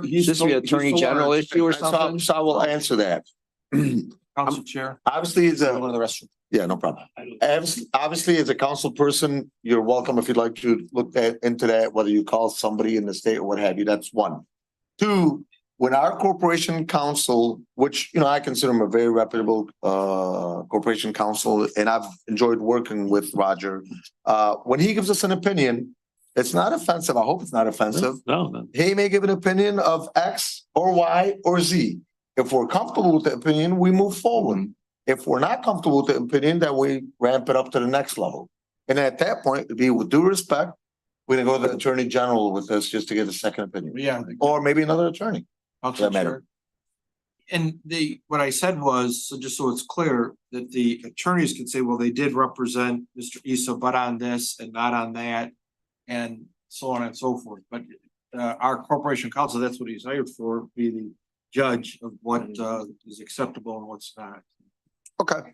he's. This be Attorney General issue or So something? so I will answer that. Council Chair. Obviously, it's a, to the restroom. yeah, no problem. Obviously, as a council person, you're welcome if you'd like to look into that, whether you call somebody in the state or what have you, that's one. Two, when our corporation counsel, which, you know, I consider him a very reputable corporation counsel, and I've enjoyed working with Roger. When he gives us an opinion, it's not offensive. I hope it's not offensive. No. He may give an opinion of X or Y or Z. If we're comfortable with the opinion, we move forward. If we're not comfortable with the opinion, then we ramp it up to the next level. And at that point, it'd be with due respect, we're gonna go to the Attorney General with this just to get a second opinion, Yeah. or maybe another attorney. Council that matter. Chair. And what I said was, so just so it's clear, that the attorneys could say, well, they did represent Mr. Issa, but on this and not on that. And so on and so forth, but our corporation counsel, that's what he's hired for, be the judge of what is acceptable and what's not. Okay.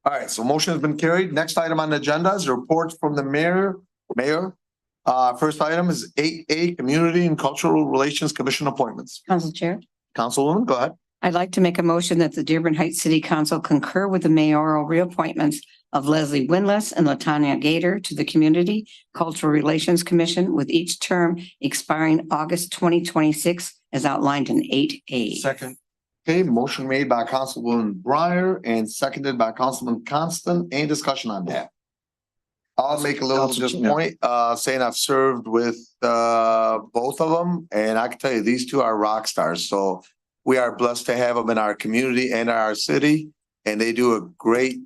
All right, so motion has been carried. Next item on the agenda is reports from the mayor. First item is 8A, Community and Cultural Relations Commission appointments. Council Chair, Councilwoman, go ahead. I'd like to make a motion that the Dearborn Heights City Council concur with the mayoral reappointments of Leslie Windless and Latanya Gator to the Community Cultural Relations Commission, with each term expiring August 2026 as outlined in 8A. Second. Okay, motion made by Councilwoman Breyer and seconded by Councilman Constant. Any discussion on that? I'll make a little just point, saying I've served with both of them, and I can tell you, these two are rock stars. So we are blessed to have them in our community and our city, and they do a great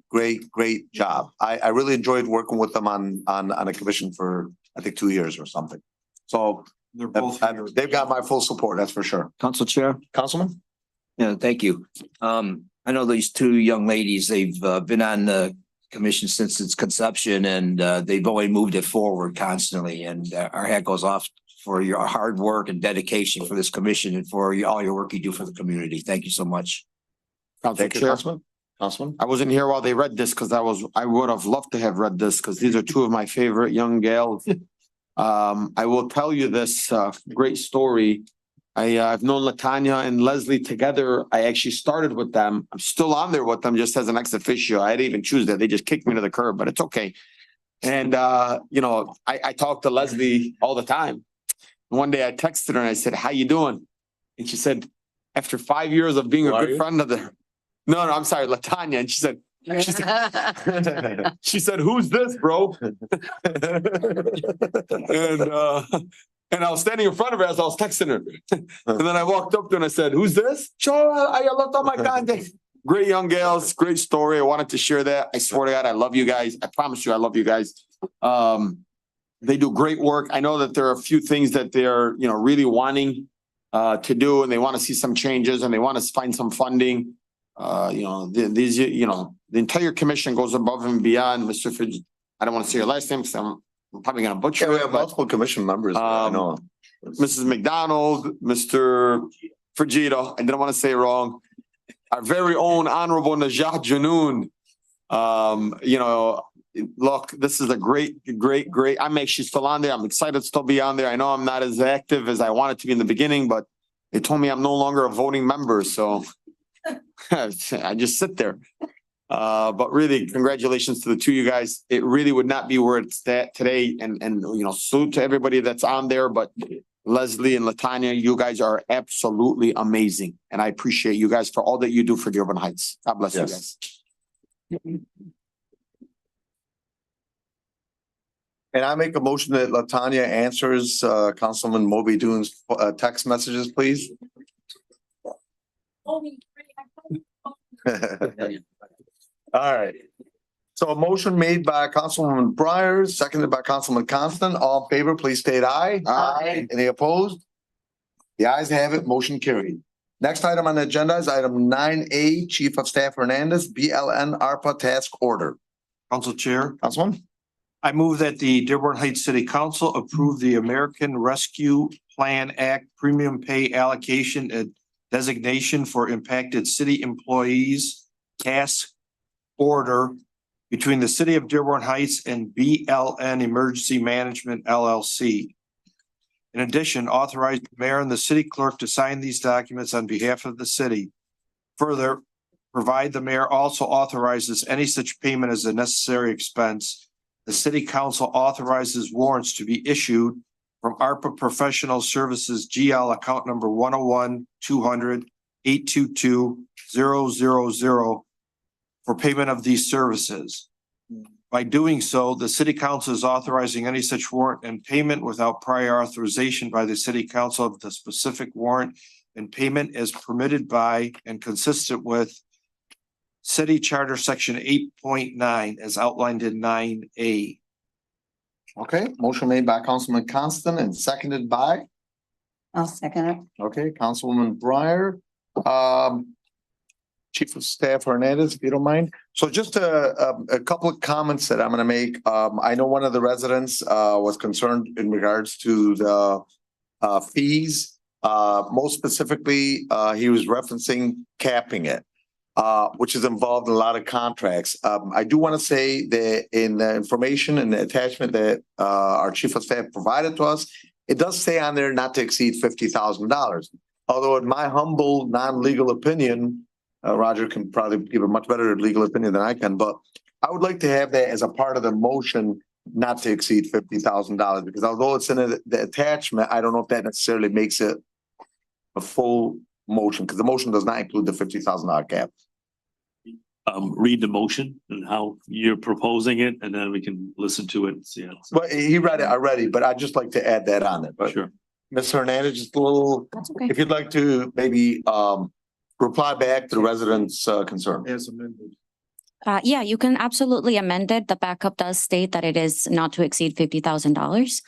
job. I really enjoyed working with them on a commission for, I think, 2 years or something. So They're both. they've got my full support, that's for sure. Council Chair? Councilman? Yeah, thank you. I know these two young ladies, they've been on the commission since its conception, and they've only moved it forward constantly, and our hat goes off for your hard work and dedication for this commission and for all your work you do for the community. Thank you so much. Council Thank you, Chair, Councilman. I wasn't here while they read this because I would have loved to have read this because these are two of my favorite young gals. I will tell you this great story. I've known Latanya and Leslie together. I actually started with them. I'm still on there with them just as an ex officio. I didn't even choose that. They just kicked me to the curb, but it's okay. And you know, I talk to Leslie all the time. One day I texted her and I said, "How you doing?" And she said, after 5 years of being a good friend of the, no, I'm sorry, Latanya. And she said, she said, "Who's this, bro?" And And I was standing in front of her as I was texting her. And then I walked up to her and I said, "Who's this?" Sure, I left all my contact. Great young gals, great story. I wanted to share that. I swear to God, I love you guys. I promise you, I love you guys. They do great work. I know that there are a few things that they're, really wanting to do, and they want to see some changes and they want to find some funding. The entire commission goes above and beyond. Mr. Fidge, I don't want to say your last name because I'm probably going to butcher Yeah, we it, have but multiple commission members. I know. Mrs. McDonald, Mr. Frigida, I didn't want to say it wrong. Our very own Honorable Najat Janoon. Look, this is a great. I'm actually still on there. I'm excited to still be on there. I know I'm not as active as I wanted to be in the beginning, but they told me I'm no longer a voting member, so I just sit there. But really, congratulations to the two of you guys. It really would not be where it's at today. And salute to everybody that's on there. But Leslie and Latanya, you guys are absolutely amazing. And I appreciate you guys for all that you do for Dearborn Heights. God bless you guys. And I make a motion that Latanya answers Councilman Moby Dune's text messages, please. All right. So a motion made by Councilwoman Breyer, seconded by Councilman Constant. All in favor, please state aye. Aye. Any opposed? The ayes have it. Motion carried. Next item on the agenda is item 9A, Chief of Staff Hernandez, BLN ARPA Task Order. Council Chair, Councilman? I move that the Dearborn Heights City Council approve the American Rescue Plan Act premium pay allocation and designation for impacted city employees task order between the City of Dearborn Heights and BLN Emergency Management LLC. In addition, authorize the mayor and the city clerk to sign these documents on behalf of the city. Further, provide the mayor also authorizes any such payment as a necessary expense. The city council authorizes warrants to be issued from ARPA Professional Services GL account number 101-200-822-000 for payment of these services. By doing so, the city council is authorizing any such warrant and payment without prior authorization by the city council of the specific warrant and payment as permitted by and consistent with City Charter Section 8.9 as outlined in 9A. Okay, motion made by Councilman Constant and seconded by, I'll second it. okay, Councilwoman Breyer. Chief of Staff Hernandez, if you don't mind. So just a couple of comments that I'm gonna make. I know one of the residents was concerned in regards to the fees. Most specifically, he was referencing capping it, which is involved in a lot of contracts. I do want to say that in the information and the attachment that our Chief of Staff provided to us, it does say on there not to exceed $50,000. Although in my humble, non-legal opinion, Roger can probably give a much better legal opinion than I can, but I would like to have that as a part of the motion not to exceed $50,000, because although it's in the attachment, I don't know if that necessarily makes it a full motion, because the motion does not include the $50,000 cap. Read the motion and how you're proposing it, and then we can listen to it and see it. Well, he read it already, but I'd just like to add that on it. But Sure. Ms. Hernandez, just a little, That's okay. if you'd like to maybe reply back to the residents' concern. As amended. Yeah, you can absolutely amend it. The backup does state that it is not to exceed $50,000.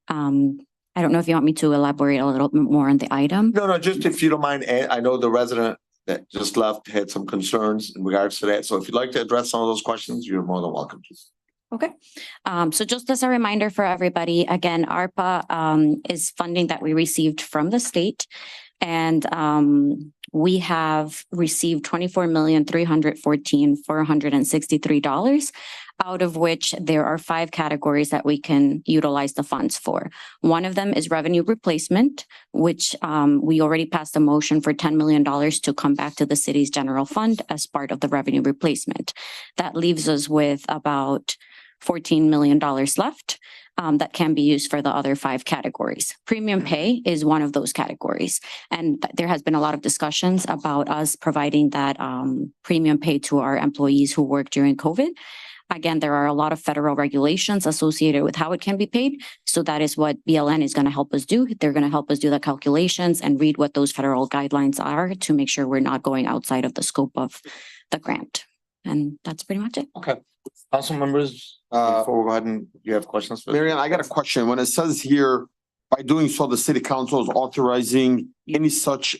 I don't know if you want me to elaborate a little bit more on the item. No, just if you don't mind, I know the resident that just left had some concerns in regards to that. So if you'd like to address some of those questions, you're more than welcome to. Okay. So just as a reminder for everybody, again, ARPA is funding that we received from the state. And we have received $24,314,463, out of which there are 5 categories that we can utilize the funds for. One of them is revenue replacement, which we already passed a motion for $10 million to come back to the city's general fund as part of the revenue replacement. That leaves us with about $14 million left. That can be used for the other 5 categories. Premium pay is one of those categories. And there has been a lot of discussions about us providing that premium pay to our employees who work during COVID. Again, there are a lot of federal regulations associated with how it can be paid. So that is what BLN is going to help us do. They're going to help us do the calculations and read what those federal guidelines are to make sure we're not going outside of the scope of the grant. And that's pretty much it. Okay. Council members, before we go ahead and you have questions? for- Marianne, I got a question. When it says here, by doing so, the city council is authorizing any such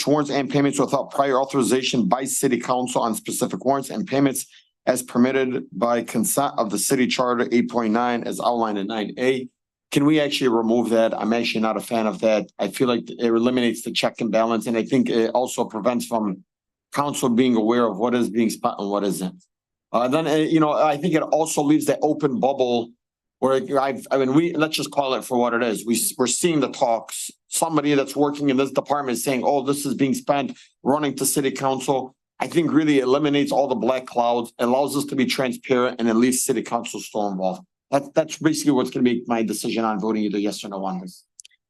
warrants and payments without prior authorization by city council on specific warrants and payments as permitted by consent of the city charter 8.9 as outlined in 9A. Can we actually remove that? I'm actually not a fan of that. I feel like it eliminates the check and balance, and I think it also prevents from council being aware of what is being spent and what isn't. Then, I think it also leaves that open bubble where let's just call it for what it is. We're seeing the talks. Somebody that's working in this department is saying, oh, this is being spent, running to city council. I think really eliminates all the black clouds, allows us to be transparent, and at least city council still involved. That's basically what's going to be my decision on voting either yes or no on this.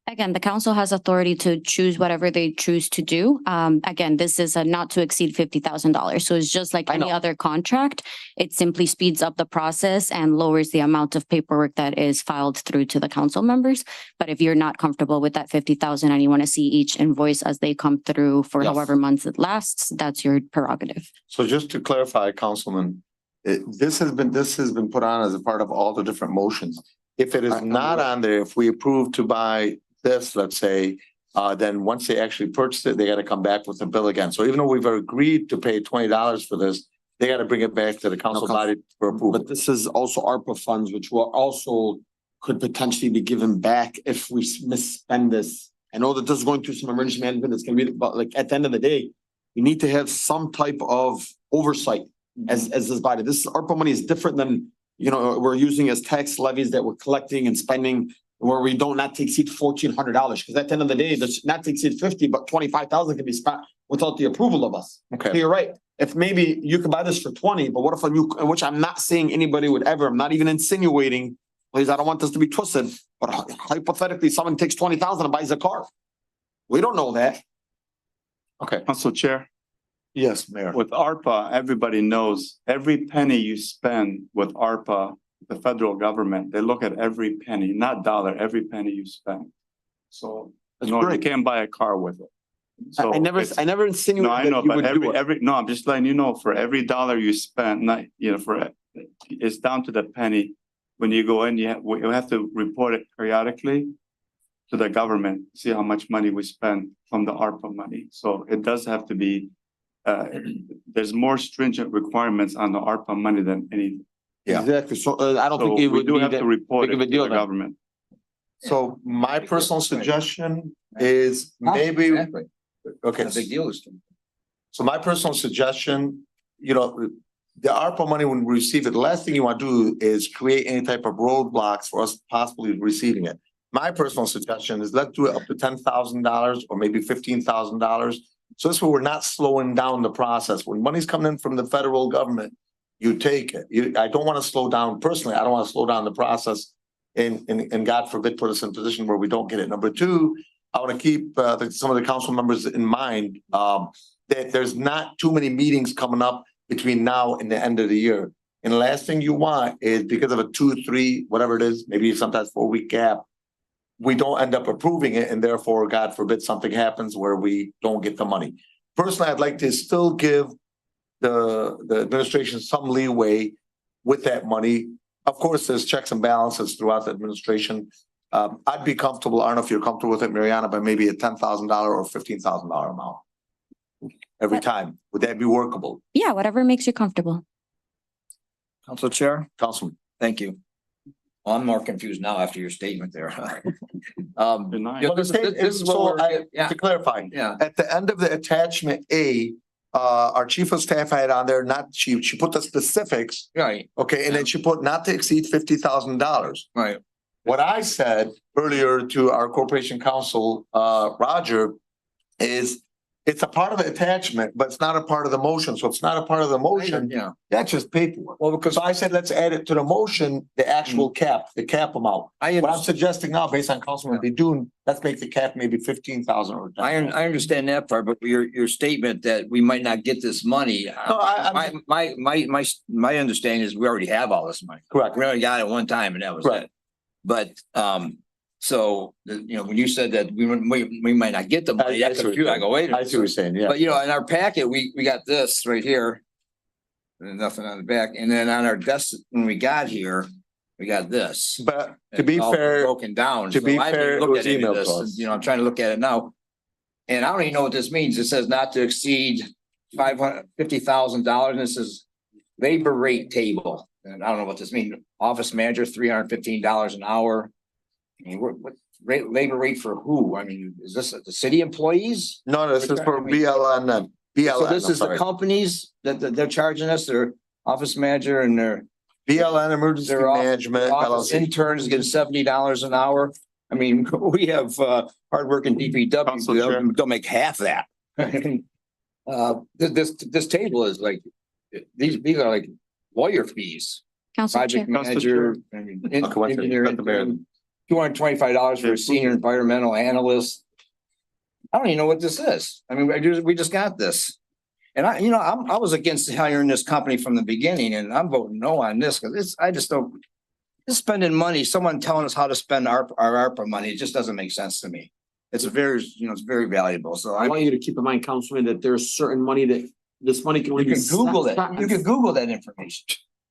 Again, the council has authority to choose whatever they choose to do. Again, this is a not to exceed $50,000. So it's just like any other contract. It simply speeds up the process and lowers the amount of paperwork that is filed through to the council members. But if you're not comfortable with that 50,000 and you want to see each invoice as they come through for however months it lasts, that's your prerogative. So just to clarify, Councilman, this has been put on as a part of all the different motions. If it is not on there, if we approve to buy this, let's say, then once they actually purchase it, they got to come back with the bill again. So even though we've agreed to pay $20 for this, they got to bring it back to the council body for approval. But this is also ARPA funds, which will also could potentially be given back if we misspend this. I know that this is going through some emergency management. It's going to be, but like at the end of the day, we need to have some type of oversight as this body. This ARPA money is different than, we're using as tax levies that we're collecting and spending, where we don't not to exceed $1,400. Because at the end of the day, that's not to exceed 50, but 25,000 can be spent without the approval of us. Okay. So you're right. If maybe you could buy this for 20, but what if which I'm not saying anybody would ever, I'm not even insinuating, please, I don't want this to be twisted, but hypothetically, someone takes 20,000 and buys a car. We don't know that. Okay. Council Chair, Yes, Mayor. with ARPA, everybody knows every penny you spend with ARPA, the federal government, they look at every penny, not dollar, every penny you spend. So, you can't buy a car with it. So I never insinuated no, I know, that you but would do it. no, I'm just letting you know, for every dollar you spend, not, it's down to the penny. When you go in, you have to report it periodically to the government, see how much money we spend from the ARPA money. So it does have to be, there's more stringent requirements on the ARPA money than anything. Yeah. Exactly. So I don't think So it we would do be have that to report big it of a to deal the then. government. So my personal suggestion is maybe, okay. Big deal is. So my personal suggestion, the ARPA money, when we receive it, the last thing you want to do is create any type of roadblocks for us possibly receiving it. My personal suggestion is let's do it up to $10,000 or maybe $15,000. So this way we're not slowing down the process. When money's coming in from the federal government, you take it. I don't want to slow down personally. I don't want to slow down the process and God forbid put us in a position where we don't get it. Number two, I want to keep some of the council members in mind that there's not too many meetings coming up between now and the end of the year. And the last thing you want is because of a 2, 3, whatever it is, maybe sometimes 4-week gap, we don't end up approving it. And therefore, God forbid something happens where we don't get the money. Personally, I'd like to still give the administration some leeway with that money. Of course, there's checks and balances throughout the administration. I'd be comfortable. I don't know if you're comfortable with it, Mariana, but maybe a $10,000 or $15,000 amount every time. Would that be workable? Yeah, whatever makes you comfortable. Council Chair, Councilman. thank you. Well, I'm more confused now after your statement there. Denied. Well, this is what to clarify. Yeah. At the end of the attachment A, our chief of staff had on there, she put the specifics. Right, Okay, and then she put not to exceed $50,000. right. What I said earlier to our corporation counsel, Roger, is It's a part of the attachment, but it's not a part of the motion. So it's not a part of the motion. Yeah. That's just paperwork. Well, because So I said, let's add it to the motion, the actual cap, the cap amount. I, What I'm suggesting now, based on Councilman Bedun, let's make the cap maybe 15,000 or. I understand that part, but your statement that we might not get this money. My understanding is we already have all this money. Correct. We already got it one time and that was Right. it. But, so, you know, when you said that we might not get the money, that's confusing. I go, wait. I see what you're saying, yeah. But you know, in our packet, we got this right here. And nothing on the back. And then on our desk, when we got here, we got this. But to And be it's all fair, broken down. to be So I haven't fair, it looked was at any of emailed to this, us. and, you know, I'm trying to look at it now. And I don't even know what this means. It says not to exceed $550,000 and this is labor rate table. And I don't know what this means. Office manager, $315 an hour. I mean, what labor rate for who? I mean, is this the city employees? no, this is for BLN. So this is the companies that they're charging us, their office manager and their BLN Emergency their Management office LLC. interns getting $70 an hour. I mean, we have hardworking Council Chair. DPW, don't make half that. This table is like, these are like lawyer fees. Council Chair. Project manager, I mean, Okay, one second. engineer, Let the mayor- $225 for a senior environmental analyst. I don't even know what this is. I mean, we just got this. And I was against hiring this company from the beginning and I'm voting no on this because I just don't. Just spending money, someone telling us how to spend our ARPA money, it just doesn't make sense to me. It's it's very valuable. So I want you to keep in mind, Councilman, that there's certain money that this money can only you be. can Google it. You can Google that information.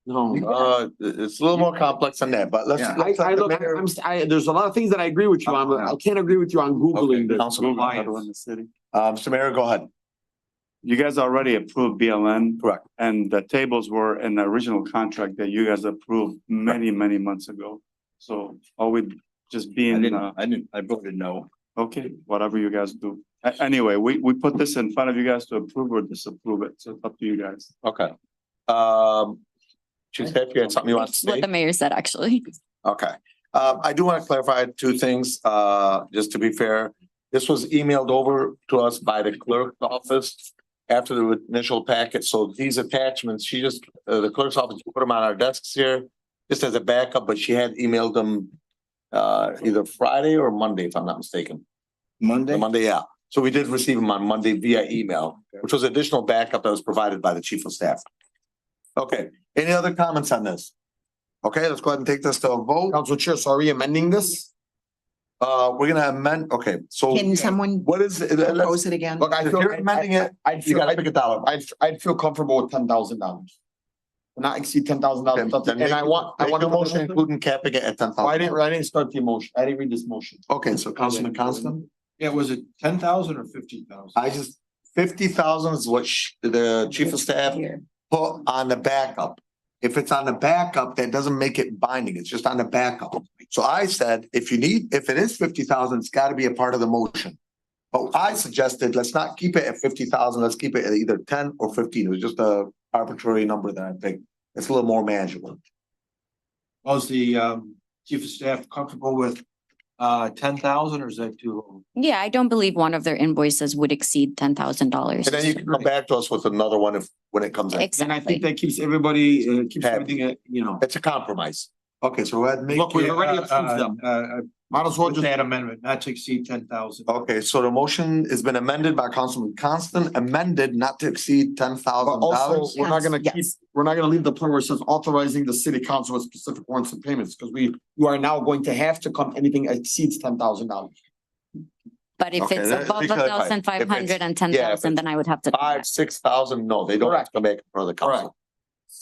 No. It's a little more complex than that, but let's. Yeah. let's I let the look, mayor- there's a lot of things that I agree with you on, but I can't agree with you on Googling this. Councilman, Mr. Mayor, go ahead. You guys already approved BLN. Correct. And the tables were in the original contract that you guys approved many, many months ago. So are we just being, I voted no. okay, whatever you guys do. Anyway, we put this in front of you guys to approve or disapprove it. So it's up to you guys. Okay. Chief Staff, you had something you want to That's what say? the mayor said, actually. Okay. I do want to clarify two things, just to be fair. This was emailed over to us by the clerk's office after the initial packet. So these attachments, she just, the clerk's office put them on our desks here just as a backup, but she had emailed them either Friday or Monday, if I'm not mistaken. Monday? Monday, yeah. So we did receive them on Monday via email, which was additional backup that was provided by the chief of staff. Okay, any other comments on this? Okay, let's go ahead and take this to a vote. Council Chair, so are we amending this? We're gonna amend, okay, so Can someone what is it? propose it again? Look, I If feel, you're amending it, I'd you feel, gotta pick a dollar. I'd feel comfortable with $10,000. Not exceed $10,000. Then And I want a motion including capping it at 10,000. I didn't start the motion. I didn't read this motion. Okay, so Councilman Constant, Yeah, was it 10,000 or 15,000? I just, 50,000 is what the chief of staff put on the backup. If it's on the backup, that doesn't make it binding. It's just on the backup. So I said, if it is 50,000, it's gotta be a part of the motion. But I suggested, let's not keep it at 50,000. Let's keep it at either 10 or 15. It was just a arbitrary number that I picked. It's a little more manageable. Was the chief of staff comfortable with 10,000 or is that too low? Yeah, I don't believe one of their invoices would exceed $10,000. And then you can come back to us with another one when it comes in. And I think that keeps everybody, keeps Happy. everything, It's a compromise. Okay, so go ahead and make. Look, we already approved them. Might as well With just. that amendment, not to exceed 10,000. Okay, so the motion has been amended by Councilman Constant, amended not to exceed But $10,000. also, we're not gonna keep, Yes. we're not gonna leave the part where it says authorizing the city council with specific warrants and payments, because you are now going to have to come, anything exceeds $10,000. But if Okay, it's let above me clarify. 1,500 and If it's- 10,000, then I would have to. do $5,000, that. $6,000, no, they don't have to come back for the council.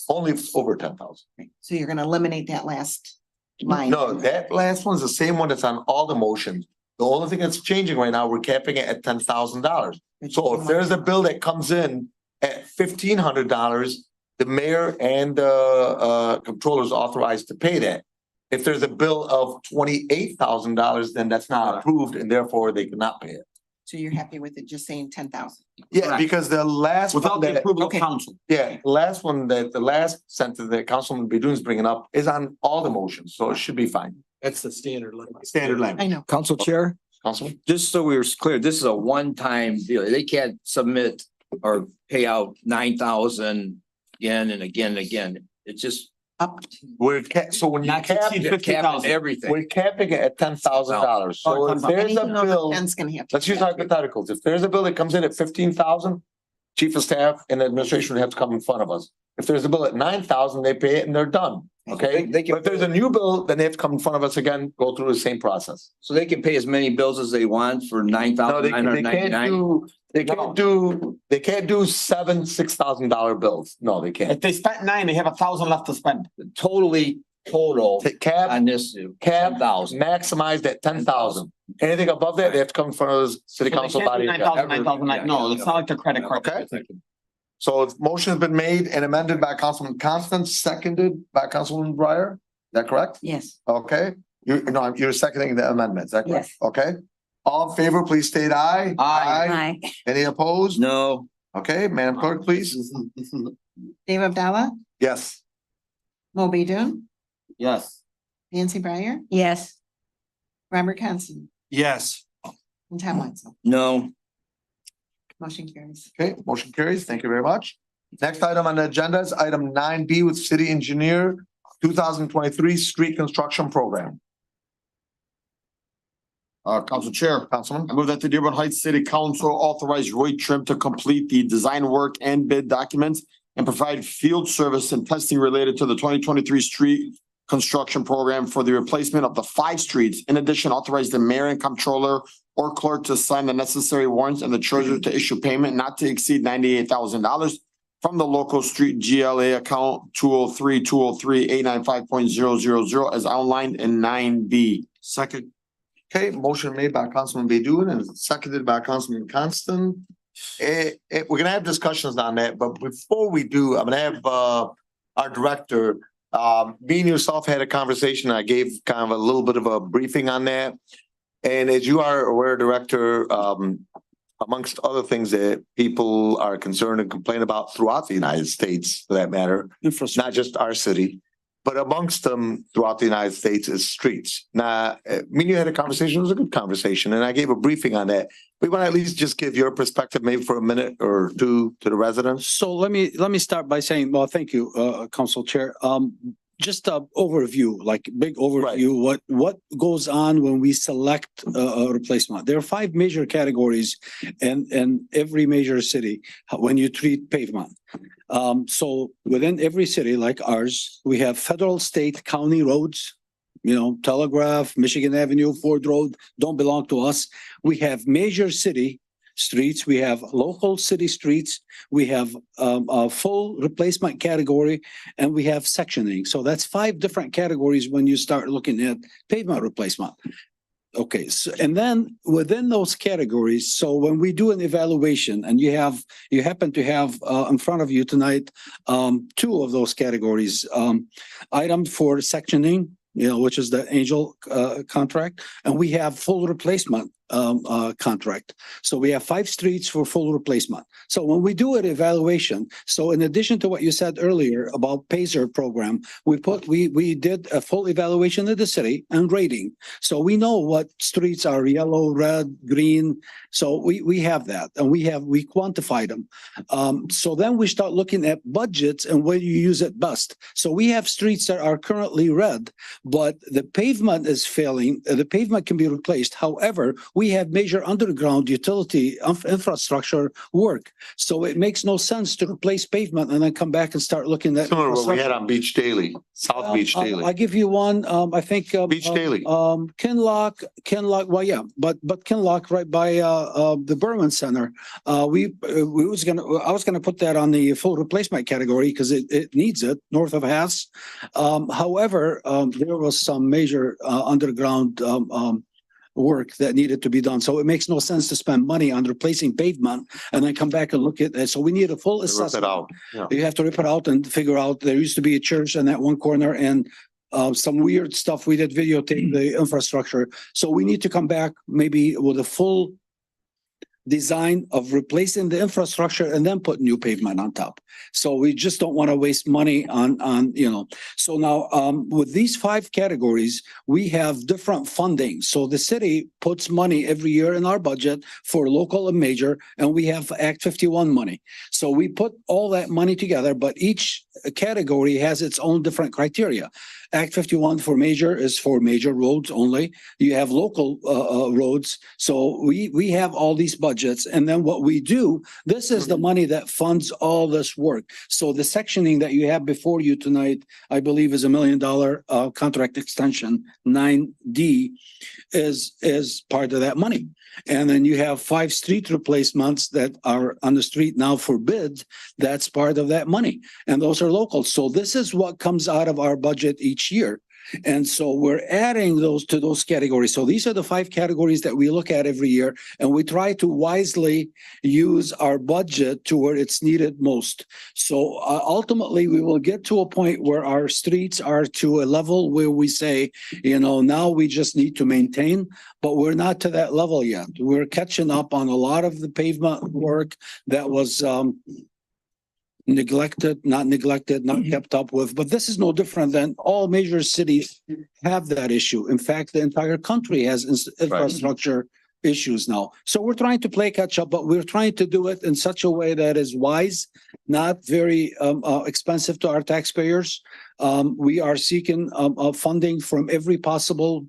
Only over 10,000. So you're gonna eliminate that last line? No, that last one's the same one that's on all the motions. The only thing that's changing right now, we're capping it at $10,000. So if there's a bill that comes in at $1,500, the mayor and the controller is authorized to pay that. If there's a bill of $28,000, then that's not approved and therefore they cannot pay it. So you're happy with it just saying 10,000? Yeah, because the last Without one the that, approval of Okay. council. yeah, last one that, the last sentence that Councilman Bedun is bringing up is on all the motions, so it should be fine. That's the standard limit. Standard language. I know. Council Chair, Councilman? Just so we're clear, this is a one-time deal. They can't submit or pay out 9,000 again and again and again. It's just So when you not cap, capping everything. we're capping it at $10,000. So if there's a Anything over bill, 10's gonna have to. let's use hypotheticals. If there's a bill that comes in at 15,000, chief of staff and administration would have to come in front of us. If there's a bill at 9,000, they pay it and they're done. Okay? They can- But if there's a new bill, then they have to come in front of us again, go through the same process. So they can pay as many bills as they want for No, they can't 9,999. do, they can't do seven $6,000 bills. No, they can't. If they spent 9, they have 1,000 left to spend. Total Cap, on this. cap, 10,000. maximized at 10,000. Anything above that, they have to come in front of the city council body. 9,000. No, it's not like the credit card. Okay. So the motion has been made and amended by Councilman Constant, seconded by Councilman Breyer. Is that correct? Yes. Okay, you're seconding the amendment, is that correct? Yes. Okay, all in favor, please state aye. Aye. Any opposed? No. Okay, Madam Clerk, please. Dave Abdallah, Yes. Mo Bidun, Yes. Nancy Breyer, Yes. Robert Constant, Yes. and Tom Wenzel. No. Motion carries. Okay, motion carries. Thank you very much. Next item on the agenda is item 9B with city engineer, 2023 street construction program. Council Chair. Councilman? I move that the Dearborn Heights City Council authorize Roy Trim to complete the design work and bid documents and provide field service and testing related to the 2023 street construction program for the replacement of the 5 streets. In addition, authorize the mayor and comptroller or clerk to sign the necessary warrants and the treasurer to issue payment not to exceed $98,000 from the local street GLA account 203-203-895.000 as outlined in 9B. Second. Okay, motion made by Councilman Baydun and seconded by Councilman Constant. We're gonna have discussions on that, but before we do, I'm gonna have our director, me and yourself had a conversation. I gave kind of a little bit of a briefing on that. And as you are aware, Director, amongst other things that people are concerned and complain about throughout the United States, for that matter, not just our city, but amongst them throughout the United States is streets. Now, me and you had a conversation, it was a good conversation, and I gave a briefing on that. We want to at least just give your perspective maybe for a minute or two to the residents. So let me start by saying, well, thank you, Council Chair. Just a overview, like big overview, what goes on when we select a replacement. There are 5 major categories in every major city when you treat pavement. So within every city like ours, we have federal, state, county roads, Telegraph, Michigan Avenue, Ford Road don't belong to us. We have major city streets, we have local city streets, we have a full replacement category, and we have sectioning. So that's 5 different categories when you start looking at pavement replacement. Okay, so, and then within those categories, so when we do an evaluation and you happen to have in front of you tonight 2 of those categories, item for sectioning, which is the Angel contract, and we have full replacement contract. So we have 5 streets for full replacement. So when we do an evaluation, so in addition to what you said earlier about PACER program, we did a full evaluation of the city and rating. So we know what streets are yellow, red, green. So we have that, and we quantified them. So then we start looking at budgets and where you use it best. So we have streets that are currently red, but the pavement is failing. The pavement can be replaced. However, we have major underground utility infrastructure work. So it makes no sense to replace pavement and then come back and start looking at. Similar to what we had on Beach Daily, South Beach Daily. I'll give you one, I think. Beach Daily. Kinlock, well, yeah, but Kinlock right by the Berman Center. I was gonna put that on the full replacement category because it needs it north of Haas. However, there was some major underground work that needed to be done. So it makes no sense to spend money on replacing pavement and then come back and look at it. So we need a full assessment. You have to rip it out and figure out, there used to be a church in that one corner and some weird stuff. We did videotape the infrastructure. So we need to come back maybe with a full design of replacing the infrastructure and then put new pavement on top. So we just don't want to waste money on, you know. So now, with these 5 categories, we have different funding. So the city puts money every year in our budget for local and major, and we have Act 51 money. So we put all that money together, but each category has its own different criteria. Act 51 for major is for major roads only. You have local roads. So we have all these budgets. And then what we do, this is the money that funds all this work. So the sectioning that you have before you tonight, I believe is $1 million contract extension, 9D is part of that money. And then you have 5 street replacements that are on the street now for bid. That's part of that money. And those are local. So this is what comes out of our budget each year. And so we're adding those to those categories. So these are the 5 categories that we look at every year, and we try to wisely use our budget to where it's needed most. So ultimately, we will get to a point where our streets are to a level where we say, you know, now we just need to maintain, but we're not to that level yet. We're catching up on a lot of the pavement work that was neglected, not kept up with. But this is no different than all major cities have that issue. In fact, the entire country has infrastructure issues now. So we're trying to play catch up, but we're trying to do it in such a way that is wise, not very expensive to our taxpayers. We are seeking funding from every possible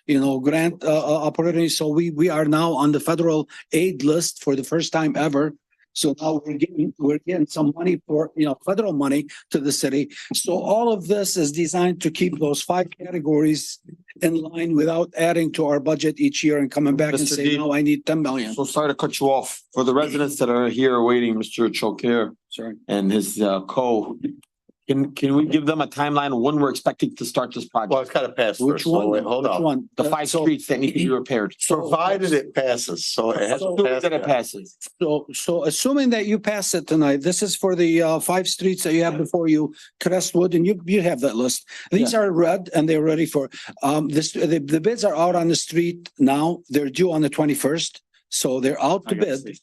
grant opportunity. So we are now on the federal aid list for the first time ever. So now we're getting some money for, federal money to the city. So all of this is designed to keep those 5 categories in line without adding to our budget each year and coming back and Mr. saying, Dean. no, I need 10 million. So sorry to cut you off. For the residents that are here waiting, Mr. Choker Sorry. and his can we give them a timeline of when we're expecting to start this project? Well, it's got to pass Which first. So one? wait, hold Which on. one? The 5 streets that need to be repaired. Provided it passes, so it has to Assuming pass. that it passes. So assuming that you pass it tonight, this is for the 5 streets that you have before you, Crestwood, and you have that list. These are red and they're ready for the bids are out on the street now. They're due on the 21st. So they're out to bid.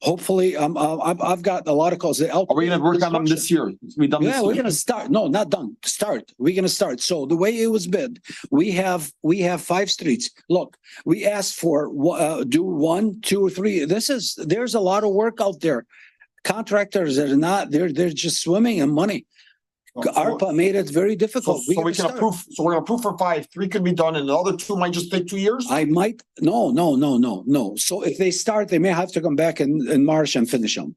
Hopefully, I've got a lot of calls. Are we gonna work on them this year? We done this Yeah, we're year? gonna start. No, not done. Start. We're gonna start. So the way it was bid, we have 5 streets. Look, we asked for do 1, 2, or 3. There's a lot of work out there. Contractors are not. They're just swimming in money. ARPA made it very difficult. So we can approve. So we're gonna approve for 5. 3 could be done, and the other 2 might just take 2 years. No. So if they start, they may have to come back in March and finish them.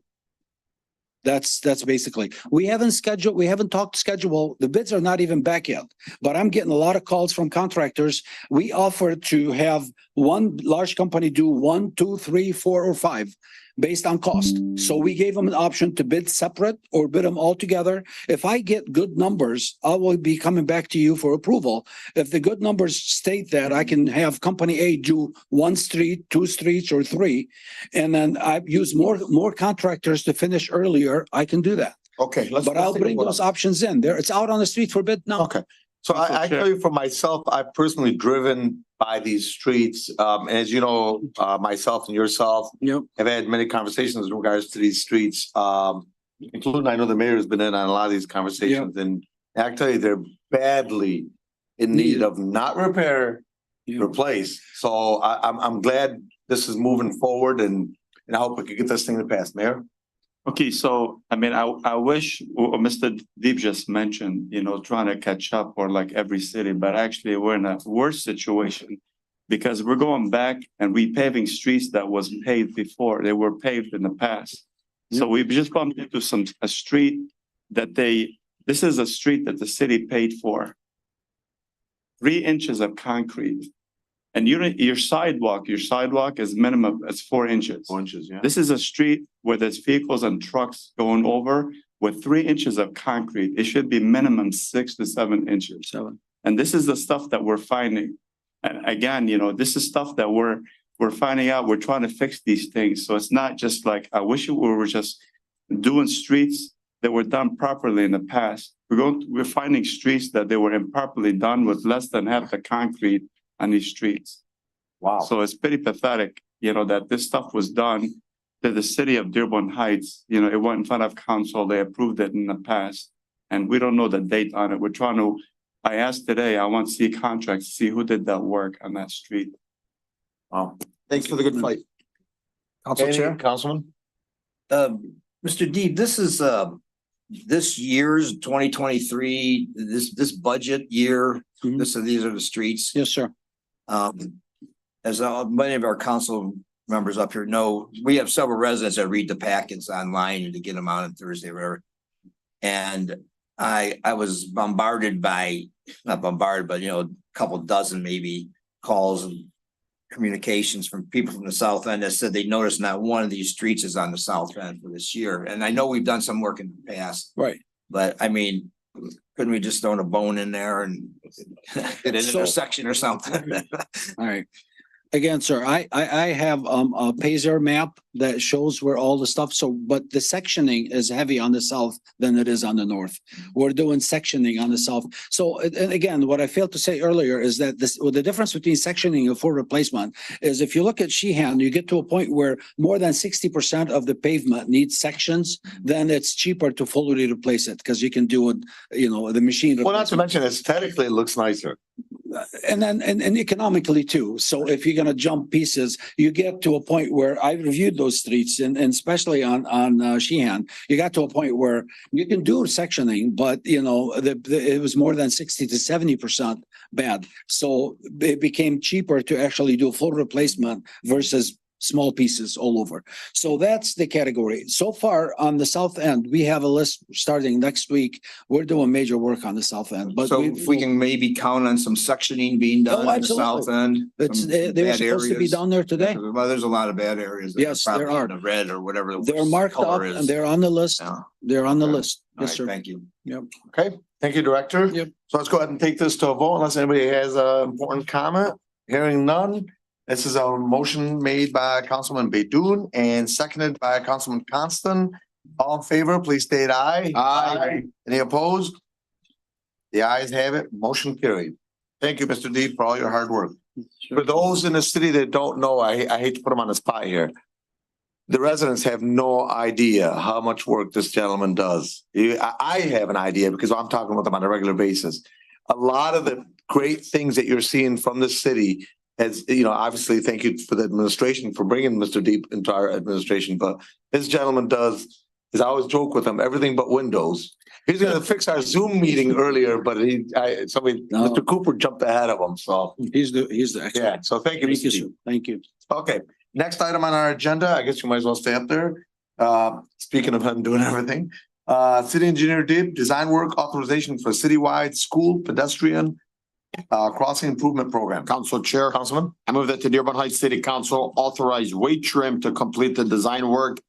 That's basically. We haven't talked schedule. The bids are not even back yet, but I'm getting a lot of calls from contractors. We offered to have one large company do 1, 2, 3, 4, or 5 based on cost. So we gave them an option to bid separate or bid them all together. If I get good numbers, I will be coming back to you for approval. If the good numbers state that I can have company A do 1 street, 2 streets, or 3, and then I use more contractors to finish earlier, I can do that. Okay, But I'll bring those options in there. It's out on the street for bid now. Okay. So I tell you for myself, I've personally driven by these streets. As you know, myself and yourself have had many conversations in regards to these streets. Including, I know the mayor has been in on a lot of these conversations, and I can tell you they're badly in need of not repair, replace. So I'm glad this is moving forward, and I hope we can get this thing to pass, Mayor. Okay, so I mean, I wish what Mr. Deep just mentioned, trying to catch up or like every city, but actually we're in a worse situation because we're going back and repaving streets that was paved before. They were paved in the past. So we've just bumped into a street that this is a street that the city paid for. 3 inches of concrete. And your sidewalk is minimum, it's 4 inches. 4 inches, yeah. This is a street where there's vehicles and trucks going over with 3 inches of concrete. It should be minimum 6 to 7 inches. And this is the stuff that we're finding. And again, this is stuff that we're finding out. We're trying to fix these things. So it's not just like, I wish we were just doing streets that were done properly in the past. We're finding streets that they were improperly done with less than half the concrete on these streets. Wow. So it's pretty pathetic. that this stuff was done to the city of Dearborn Heights. It went in front of council. They approved it in the past. And we don't know the date on it. I asked today, I want to see contracts, see who did that work on that street. Wow. Thanks for the good fight. Council Chair. Councilman? Mr. Deeb, this is this year's 2023, this budget year. Mhm. These are the streets. Yes, sir. As many of our council members up here know, we have several residents that read the packets online and to get them out on Thursday, whatever. And I was bombarded by, not bombarded, but a couple dozen maybe calls and communications from people from the south end that said they noticed not one of these streets is on the south end for this year. And I know we've done some work in the past. Right. But I mean, couldn't we just throw a bone in there and get an So- intersection or something? All right. Again, sir, I have a Pazer map that shows where all the stuff, but the sectioning is heavy on the south than it is on the north. We're doing sectioning on the south. So, and again, what I failed to say earlier is that the difference between sectioning and full replacement is if you look at Sheehan, you get to a point where more than 60% of the pavement needs sections, then it's cheaper to fully replace it because you can do it, the machine. Well, not to mention aesthetically, it looks nicer. And then, and economically too. So if you're gonna jump pieces, you get to a point where I reviewed those streets and especially on Sheehan, you got to a point where you can do sectioning, but it was more than 60 to 70% bad. So it became cheaper to actually do full replacement versus small pieces all over. So that's the category. So far on the south end, we have a list starting next week. We're doing major work on the south end, but So if we can maybe count on some sectioning being done on the south end. It's, some they were bad supposed to be areas. down there today. Well, there's a lot of bad areas. that Yes, there probably are. in the red or whatever. the They're marked up color is. and they're on the list. Yeah. They're on the Okay. list. All Yes, right, sir. thank you. Yep. Okay, thank you, Director. Yep. So let's go ahead and take this to a vote unless anybody has an important comment. Hearing none. This is a motion made by Councilman Baidoon and seconded by Councilman Constant. All in favor, please state aye. Aye. Any opposed? The ayes have it. Motion carried. Thank you, Mr. Deeb, for all your hard work. For those in the city that don't know, I hate to put them on the spot here. The residents have no idea how much work this gentleman does. I have an idea because I'm talking with them on a regular basis. A lot of the great things that you're seeing from the city has, obviously, thank you for the administration for bringing Mr. Deeb into our administration, but this gentleman does, as I always joke with him, everything but windows. He's gonna fix our Zoom meeting earlier, but No. Mr. Cooper jumped ahead of him, so. He's the expert. Yeah, so thank you, Thank you, Mr. sir. Deeb. Thank you. Okay, next item on our agenda, I guess you might as well stay up there. Speaking of him doing everything, City Engineer Deeb, design work authorization for citywide school pedestrian crossing improvement program. Council Chair. Councilman? I move that the Dearborn Heights City Council authorize Wade Trim to complete the design work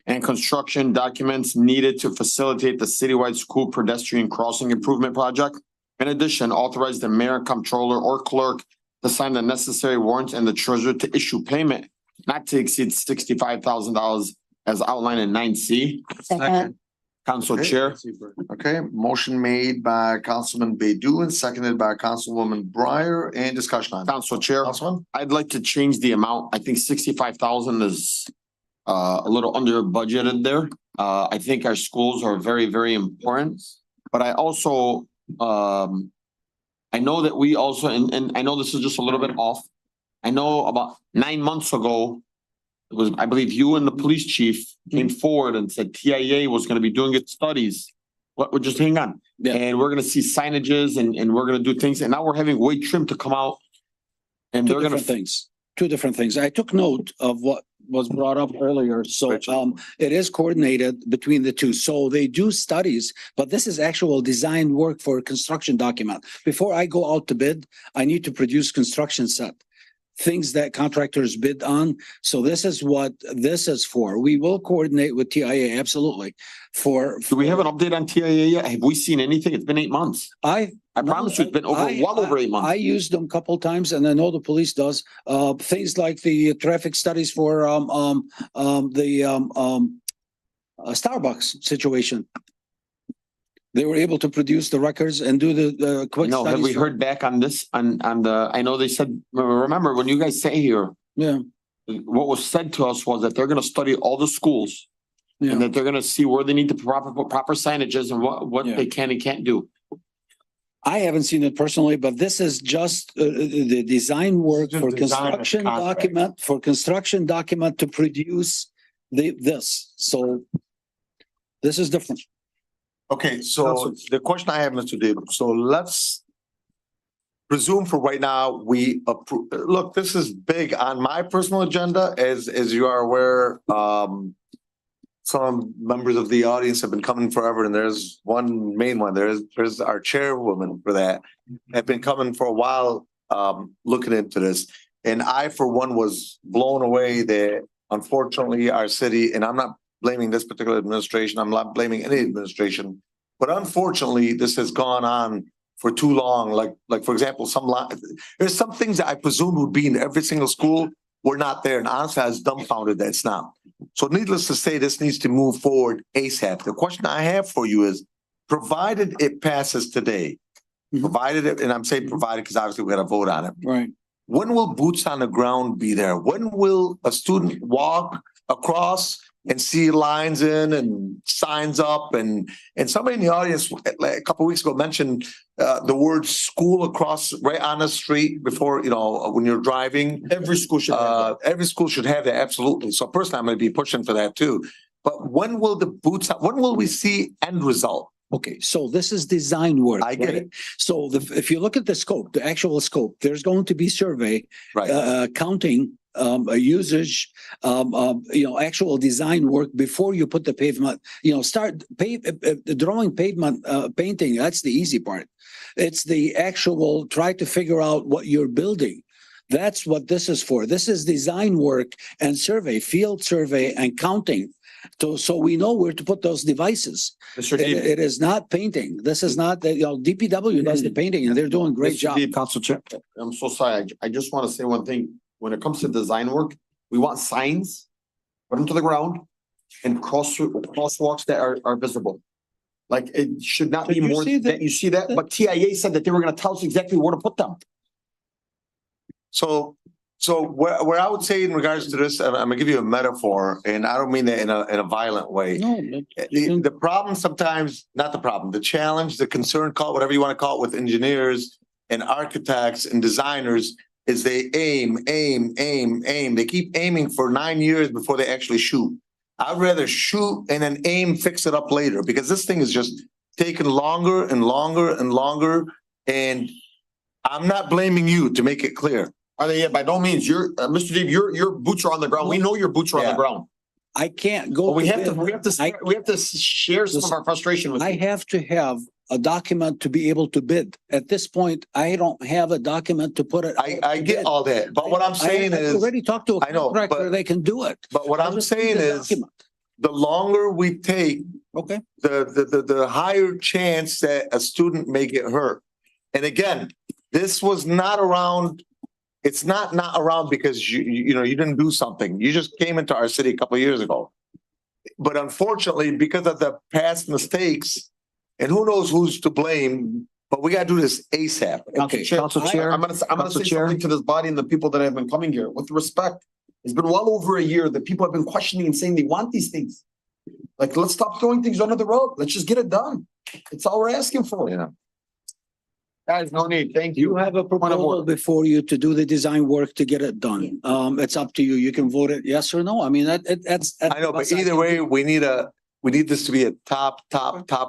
and construction documents needed to facilitate the citywide school pedestrian crossing improvement project. In addition, authorize the mayor, comptroller, or clerk to sign the necessary warrants and the treasurer to issue payment not to exceed $65,000 as outlined in 9C. Second. Council Okay. Chair. Okay, motion made by Councilman Baidoon, seconded by Councilwoman Breyer, and discussion on. Council Chair. Councilman? I'd like to change the amount. I think 65,000 is a little under budgeted there. I think our schools are very, very important. But I also I know that we also, and I know this is just a little bit off. I know about 9 months ago, it was, I believe you and the police chief came forward and said TIA was gonna be doing its studies. What, just hang on. Yeah. And we're gonna see signages and we're gonna do things. And now we're having Wade Trim to come out. And Two they're gonna, different things. Two different things. I took note of what was brought up earlier. So it is coordinated between the two. So they do studies, but this is actual design work for a construction document. Before I go out to bid, I need to produce construction set. Things that contractors bid on. So this is what this is for. We will coordinate with TIA, absolutely. do we have an update on TIA yet? Have we seen anything? It's been 8 months. I promise you, it's been well over 8 months. I used them a couple times and I know the police does, things like the traffic studies for, Starbucks situation. They were able to produce the records and do the quick No, have we studies. heard back on this, on the, I know they said, remember when you guys say here, Yeah. what was said to us was that they're gonna study all the schools. Yeah. And that they're gonna see where they need to put proper signages and what Yeah. they can and can't do. I haven't seen it personally, but this is just the design work Just for design of construction document to produce this. So this is different. Okay, so the question I have, Mr. David, so let's presume for right now, we approve, look, this is big on my personal agenda, as you are aware, some members of the audience have been coming forever, and there's one main one. There's our chairwoman for that. Have been coming for a while, looking into this. And I, for one, was blown away that unfortunately our city, and I'm not blaming this particular administration, I'm not blaming any administration, but unfortunately, this has gone on for too long. Like for example, there's some things that I presumed would be in every single school were not there. And honestly, I was dumbfounded that it's not. So needless to say, this needs to move forward ASAP. The question I have for you is, provided it passes today, provided it, and I'm saying provided because obviously we got to vote on it. Right. When will boots on the ground be there? When will a student walk across and see lines in and signs up? And somebody in the audience like a couple of weeks ago mentioned the word school across right on the street before, when you're driving. Every school should have that. Every school should have that, absolutely. So personally, I'm going to be pushing for that too. But when will when will we see end result? Okay, so this is design work. I get right? it. So if you look at the scope, the actual scope, there's going to be survey, Right. counting usage, actual design work before you put the pavement, start drawing pavement, painting. That's the easy part. It's the actual try to figure out what you're building. That's what this is for. This is design work and survey, field survey and counting. So we know where to put those devices. Mr. Deeb. It is not painting. This is not DPW does the painting and they're doing a great Mr. job. Deeb, Council Chair. I'm so sorry. I just want to say one thing. When it comes to design work, we want signs, put them to the ground, and crosswalks that are visible. Like it should not So be you more see that you see that, but TIA said that they were gonna tell us exactly where to put them. So where I would say in regards to this, I'm gonna give you a metaphor, and I don't mean that in a violent way. No, The problem sometimes, not the problem, the challenge, the concern, call it whatever you want to call it, with engineers and architects and designers is they aim. They keep aiming for 9 years before they actually shoot. I'd rather shoot and then aim, fix it up later, because this thing is just taking longer and longer and longer. And I'm not blaming you, to make it clear. By no means, Mr. Deeb, your boots are on the ground. We know your boots are on the Yeah. ground. I can't go. But we have bid. we have to share some of our frustration with I you. have to have a document to be able to bid. At this point, I don't have a document to put it. I get all that, but what I'm saying I've is, already talked to a I know, contractor, but- they can do it. but what I I'm just need saying the is, document. the longer we take, Okay. the higher chance that a student may get hurt. And again, this was not around, it's not around because you didn't do something. You just came into our city a couple of years ago. But unfortunately, because of the past mistakes, and who knows who's to blame, but we gotta do this ASAP. Okay. Council Chair, I'm gonna say something to this body and the people that have been coming here. With respect, it's been well over a year that people have been questioning and saying they want these things. Like, let's stop throwing things under the rug. Let's just get it done. It's all we're asking for. Yeah. Guys, no need. Thank You you. have a proposal before you to do the design work to get it done. It's up to you. You can vote it yes or no. I mean, that's. I know, but either way, we need this to be a top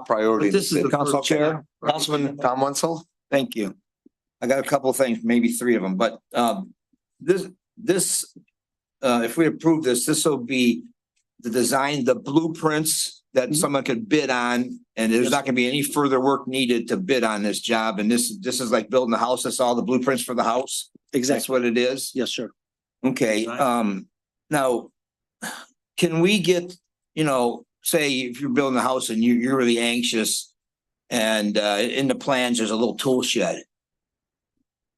priority. This is the Council Chair. Councilman Tom Wenzel. Thank you. I got a couple of things, maybe three of them, but if we approve this, this will be the design, the blueprints that someone could bid on, and there's not gonna be any further work needed to bid on this job. And this is like building a house. That's all the blueprints for the house. That's Exactly. what it is. Yes, sir. Okay, now, can we get, say if you're building a house and you're really anxious and in the plans, there's a little tool shed.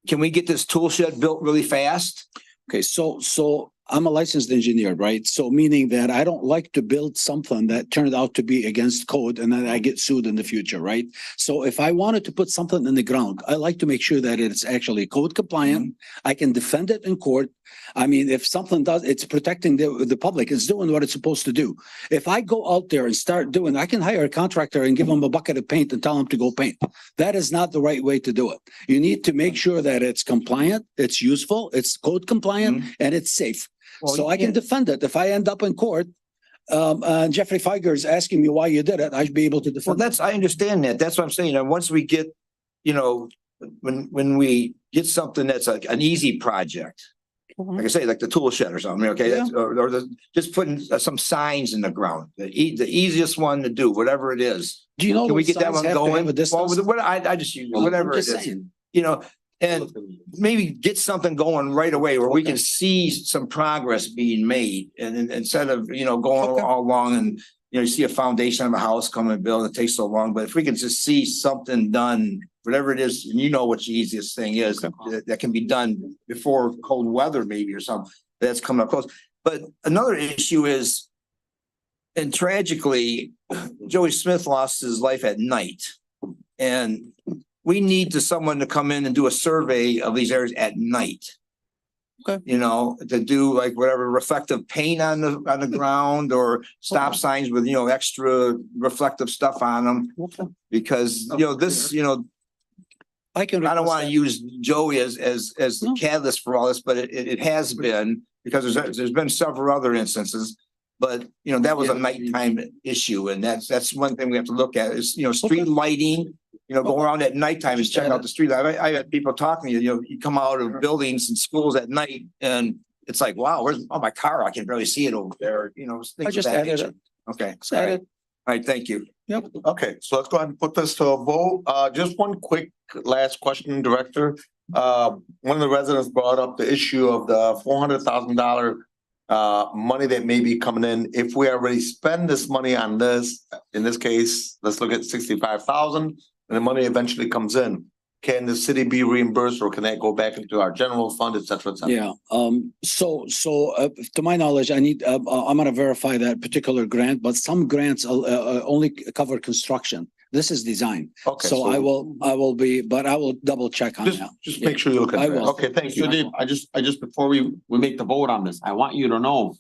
Can we get this tool shed built really fast? Okay, so I'm a licensed engineer, right? So meaning that I don't like to build something that turned out to be against code and then I get sued in the future, right? So if I wanted to put something in the ground, I like to make sure that it's actually code compliant. I can defend it in court I mean, if something does, it's protecting the public. It's doing what it's supposed to do. If I go out there and start doing, I can hire a contractor and give them a bucket of paint and tell them to go paint. That is not the right way to do it. You need to make sure that it's compliant, it's useful, it's code compliant, and it's safe. Well, So you I can can't- defend it. If I end up in court, Jeffrey Feiger is asking me why you did it, I should be able to Well, defend. I understand that. That's what I'm saying. And once we get, when we get something that's like an easy project, like I say, like the tool shed or something, okay, that's, or just putting some signs in the ground, the easiest one to do, whatever it is. Do you know Can we those get that signs one have to have going? a distance? Well, I just use I'm whatever it just is, saying. and maybe get something going right away where we Okay. can see some progress being made, and instead of, going Okay. all along and, you see a foundation of a house coming and build, it takes so long, but if we can just see something done, whatever it is, and what the easiest thing is, that can be done before cold weather maybe or something, that's coming up close. But another issue is, and tragically, Joey Smith lost his life at night. And we need someone to come in and do a survey of these areas at night. Okay. To do like whatever reflective paint on the ground or stop signs with, extra reflective stuff on them. Okay. Because, this, I can. I don't want to use Joey as the No. catalyst for all this, but it has been, because there's been several other instances. But, that was a nighttime issue, and that's one thing we have to look at is, street lighting, go around at nighttime and check out the street. I had people talking to you, you come out of buildings and schools at night and it's like, wow, where's my car? I can barely see it over there, things I of just that added nature. it. Okay. Just added. All right, thank you. Okay, so let's go ahead and put this to a vote. Just one quick last question, Director. One of the residents brought up the issue of the $400,000 money that may be coming in. If we already spend this money on this, in this case, let's look at 65,000, and the money eventually comes in. Can the city be reimbursed, or can that go back into our general fund, et cetera, et cetera? Yeah, so to my knowledge, I'm gonna verify that particular grant, but some grants only cover construction. This is design. Okay, So I will double check on that. Just make sure you look at I that. will. Okay, thank you. Mr. Deeb, I just, before we make the vote on this, I want you to know,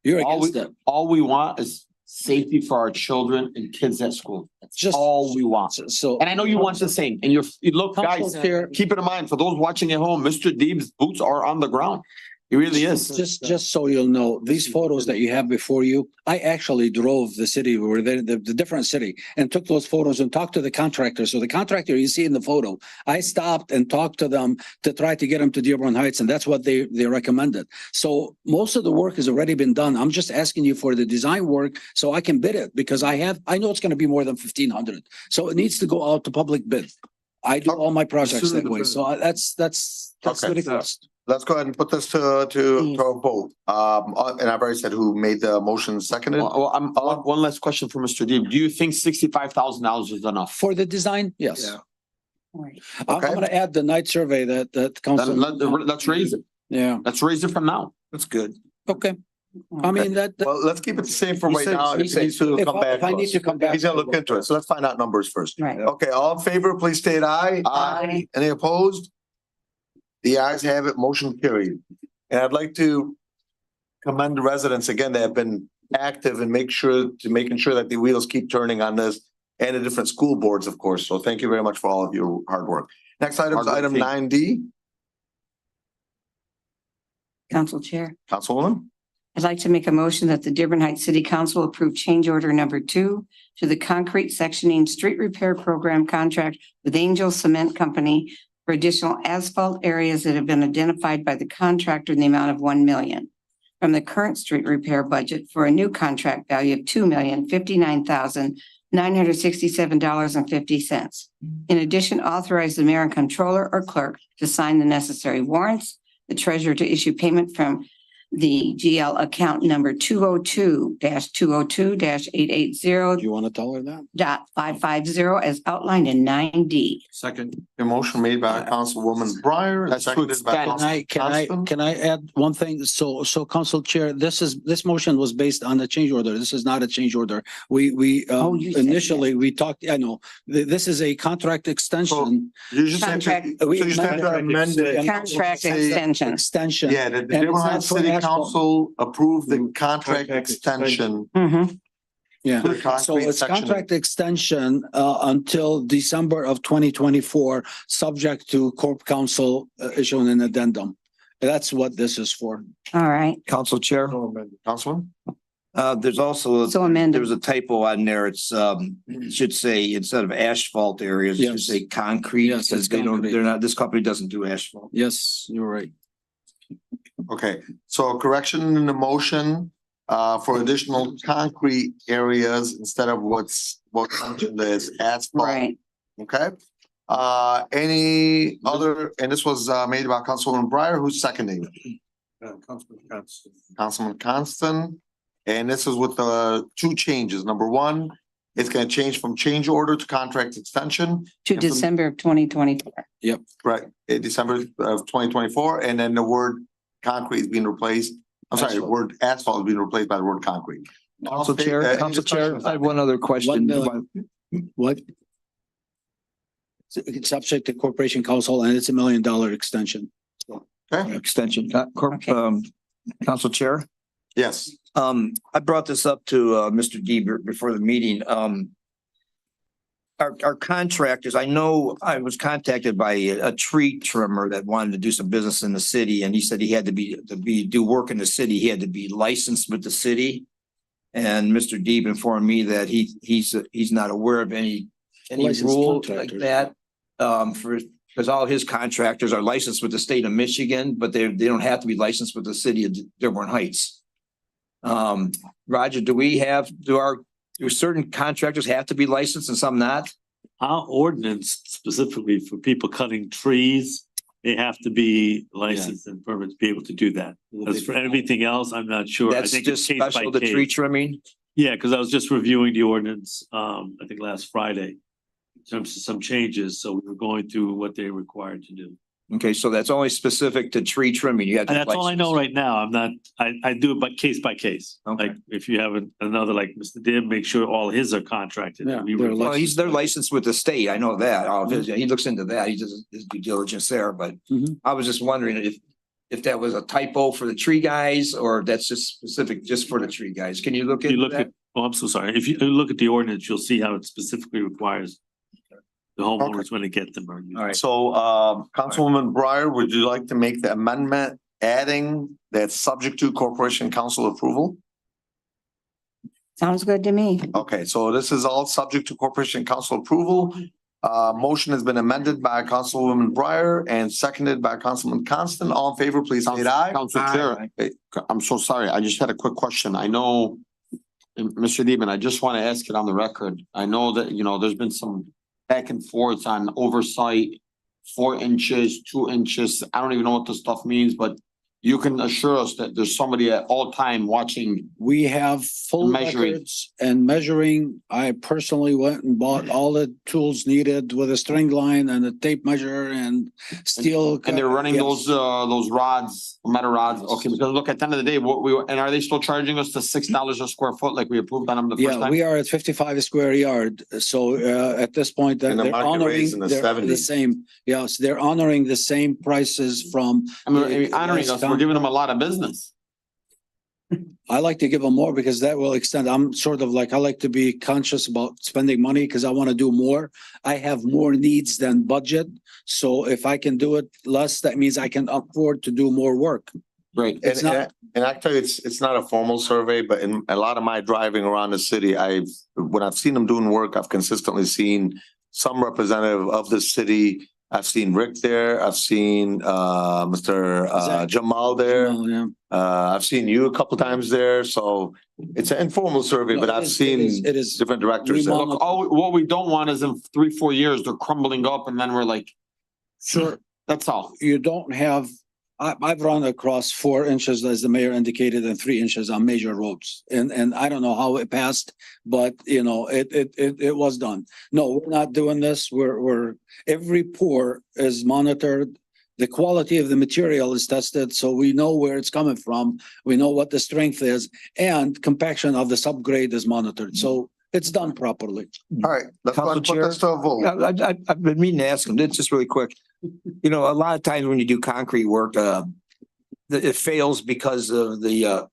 You're all against we, it. all we want is safety for our children and kids at school. That's Just- all we want. So. And I know you want the same, and you look, guys, Council Chair- keep it in mind, for those watching at home, Mr. Deeb's boots are on the ground. He really is. Just so you'll know, these photos that you have before you, I actually drove the city, we were there, the different city, and took those photos and talked to the contractor. So the contractor you see in the photo, I stopped and talked to them to try to get them to Dearborn Heights, and that's what they recommended. So most of the work has already been done. I'm just asking you for the design work so I can bid it, because I know it's gonna be more than 1,500. So it needs to go out to public bid. I do all my projects that way, so that's the Okay. request. Let's go ahead and put this to a vote. And I've already said who made the motion, seconded. One last question for Mr. Deeb. Do you think $65,000 is enough? For the design, yes. Yeah. I'm Okay. gonna add the night survey that council. Let's raise it. Yeah, Let's raise it from now. That's good. okay. I mean, that, Well, let's keep it the same for He right said- now. he If he needs to if come I- back. if I need us. to come back. He's gonna look into it. So let's find out numbers first. Right. Okay, all in favor, please state aye. Aye. Any opposed? The ayes have it, motion carried. And I'd like to commend the residents again that have been active and making sure that the wheels keep turning on this, and the different school boards, of course. So thank you very much for all of your hard work. Next item is Hard work item team. 9D. Council Chair. Councilwoman, I'd like to make a motion that the Dearborn Heights City Council approve change order number 2 to the concrete sectioning street repair program contract with Angel Cement Company for additional asphalt areas that have been identified by the contractor in the amount of 1 million from the current street repair budget for a new contract value of $2,059,967.50. In addition, authorize the mayor and controller or clerk to sign the necessary warrants, the treasurer to issue payment from the GL account number 202-202-880 Do you want to tell her that? dot 550 as outlined in 9D. Second. A motion made by Councilwoman Breyer, and That's to seconded by extend. Councilman Can Constant. I add one thing? So Council Chair, this motion was based on a change order. This is not a change order. We Oh, you said initially, we talked, I know, this is a contract extension. You just have to, Contract- so you just have to amend it. Contract Say- extension. Extension. Yeah, the And Dearborn it's not Heights for City asphalt. Council approved the contract Contract extension. Mhm. Yeah. to the So concrete it's section. contract extension until December of 2024, subject to Corp Council issuing an addendum. That's what this is for. All right. Council Chair, Councilman? there's also, So amended. there was a typo on there. It's, it should say, instead of asphalt areas, it should Yes. say concrete. Yes, Because it's they don't, concrete. they're not, this company doesn't do asphalt. Yes, you're right. Okay, so a correction in the motion for additional concrete areas instead of what's mentioned as asphalt. Right. Okay, any other, and this was made by Councilwoman Breyer, who's seconding it? Councilman Constant. Councilman Constant. And this is with the two changes. Number one, it's gonna change from change order to contract extension. To And from- December of 2024. Right, in December of 2024, and then the word concrete is being replaced. I'm sorry, the word asphalt is being replaced by the word concrete. Council Any Chair, Council Chair, discussion? I have one other question. What? It's subject to Corporation Council and it's $1 million extension. Okay, Extension, Okay. Council Chair. yes, I brought this up to Mr. Deeber before the meeting. Our contractors, I know I was contacted by a tree trimmer that wanted to do some business in the city, and he said he had to do work in the city, he had to be licensed with the city. And Mr. Deeb informed me that he's not aware of any Licensed rule like contractors. that. Because all his contractors are licensed with the state of Michigan, but they don't have to be licensed with the city of Dearborn Heights. Roger, do certain contractors have to be licensed and some not? Our ordinance specifically for people cutting trees, they have to be licensed and permit to be able to do that. As for everything else, I'm not sure. I That's think just it's case by special to tree case. trimming? Yeah, because I was just reviewing the ordinance, I think last Friday. In terms of some changes, so we were going through what they're required to do. Okay, so that's only specific to tree trimming. You have to And be that's all I know licensed. right now. I'm not, I do it by case. Okay. Like if you have another like Mr. Dib, make sure all his are contracted. Yeah, We they're were- Well, they're licensed with the state. I know that. All of his, he looks into that. He does his due diligence there, but Mhm. I was just wondering if that was a typo for the tree guys or that's just specific just for the tree guys. Can you look If you into look that? at, oh, I'm so sorry. If you look at the ordinance, you'll see how it specifically requires the homeowners when they get them. All right. so Councilwoman Breyer, would you like to make the amendment adding that subject to Corporation Council approval? Sounds good to me. Okay, so this is all subject to Corporation Council approval. Motion has been amended by Councilwoman Breyer and seconded by Councilman Constant. All in favor, please state aye. Council Chair, I'm so sorry. I just had a quick question. I know, Mr. Deeben, I just want to ask it on the record. I know that, there's been some back and forth on oversight, 4 inches, 2 inches. I don't even know what this stuff means, but you can assure us that there's somebody at all time watching. We have full Measuring. records and measuring. I personally went and bought all the tools needed with a string line and a tape measure and steel. And they're running Yes. those rods, metal rods. Okay, because look, at the end of the day, and are they still charging us the $6 a square foot like we approved on them the first Yeah, time? we are at 55 a square yard. So at this point, And the they're market honoring rate's in the the 70s. same. Yes, they're honoring the same prices from. I mean, honoring us, we're giving them a lot of business. I like to give them more because that will extend. I'm sort of like, I like to be conscious about spending money because I want to do more. I have more needs than budget. So if I can do it less, that means I can afford to do more work. Great. It's not- And actually, it's not a formal survey, but in a lot of my driving around the city, when I've seen them doing work, I've consistently seen some representative of the city. I've seen Rick there. I've seen Mr. Zach. Jamal there. Well, yeah. I've seen you a couple times there. So it's an informal survey, but No, I've it is- seen it is. different directors. We there. monitor- Look, what we don't want is in 3-4 years, they're crumbling up and then we're like, Sure. that's all. You don't have I've run across 4 inches, as the mayor indicated, and 3 inches on major roads. And I don't know how it passed, but you know, it was done. No, we're not doing this. We're, every pour is monitored. The quality of the material is tested, so we know where it's coming from. We know what the strength is, and compaction of the subgrade is monitored. So it's done properly. All right, let's go ahead and put this to a vote. Yeah, I've been meaning to ask him, this just really quick. You know, a lot of times when you do concrete work, it fails because of the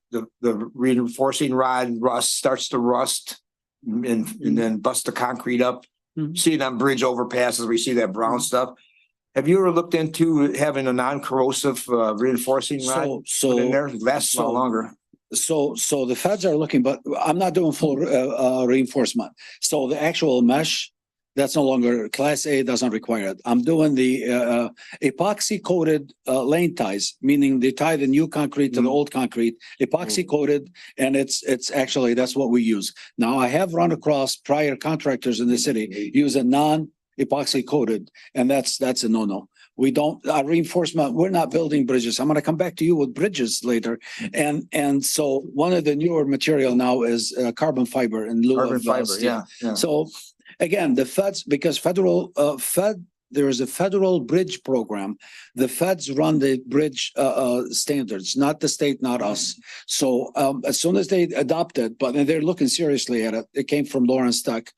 reinforcing rod starts to rust and then bust the concrete up. See it on bridge overpasses, we see that brown stuff. Have you ever looked into having a non-corrosive reinforcing rod put in there? It lasts a lot longer. So the feds are looking, but I'm not doing full reinforcement. So the actual mesh, that's no longer Class A, doesn't require it. I'm doing the epoxy coated lane ties, meaning they tie the new concrete to the old concrete, epoxy coated, and it's actually, that's what we use. Now, I have run across prior contractors in the city use a non-epoxy coated, and that's a no-no. We don't, reinforcement, we're not building bridges. I'm gonna come back to you with bridges later. And so one of the newer material now is carbon fiber in lieu of steel. So again, the feds, because there is a federal bridge program. The feds run the bridge standards, not the state, not us. So as soon as they adopt it, but they're looking seriously at it. It came from Lawrence Tech.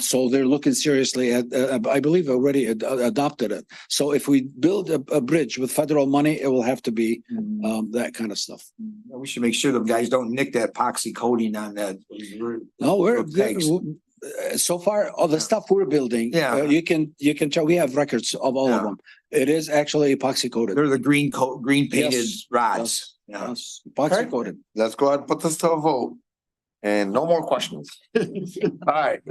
So they're looking seriously at, I believe already adopted it. So if we build a bridge with federal money, it will have to be that kind of stuff. We should make sure the guys don't nick that epoxy coating on that. No, we're so far all the stuff we're building. Yeah. You can tell we have records of all of them. It is actually epoxy coated. They're the green painted Yes. rods. Yes. Epoxy coated. Let's go ahead and put this to a vote. And no more questions. All right,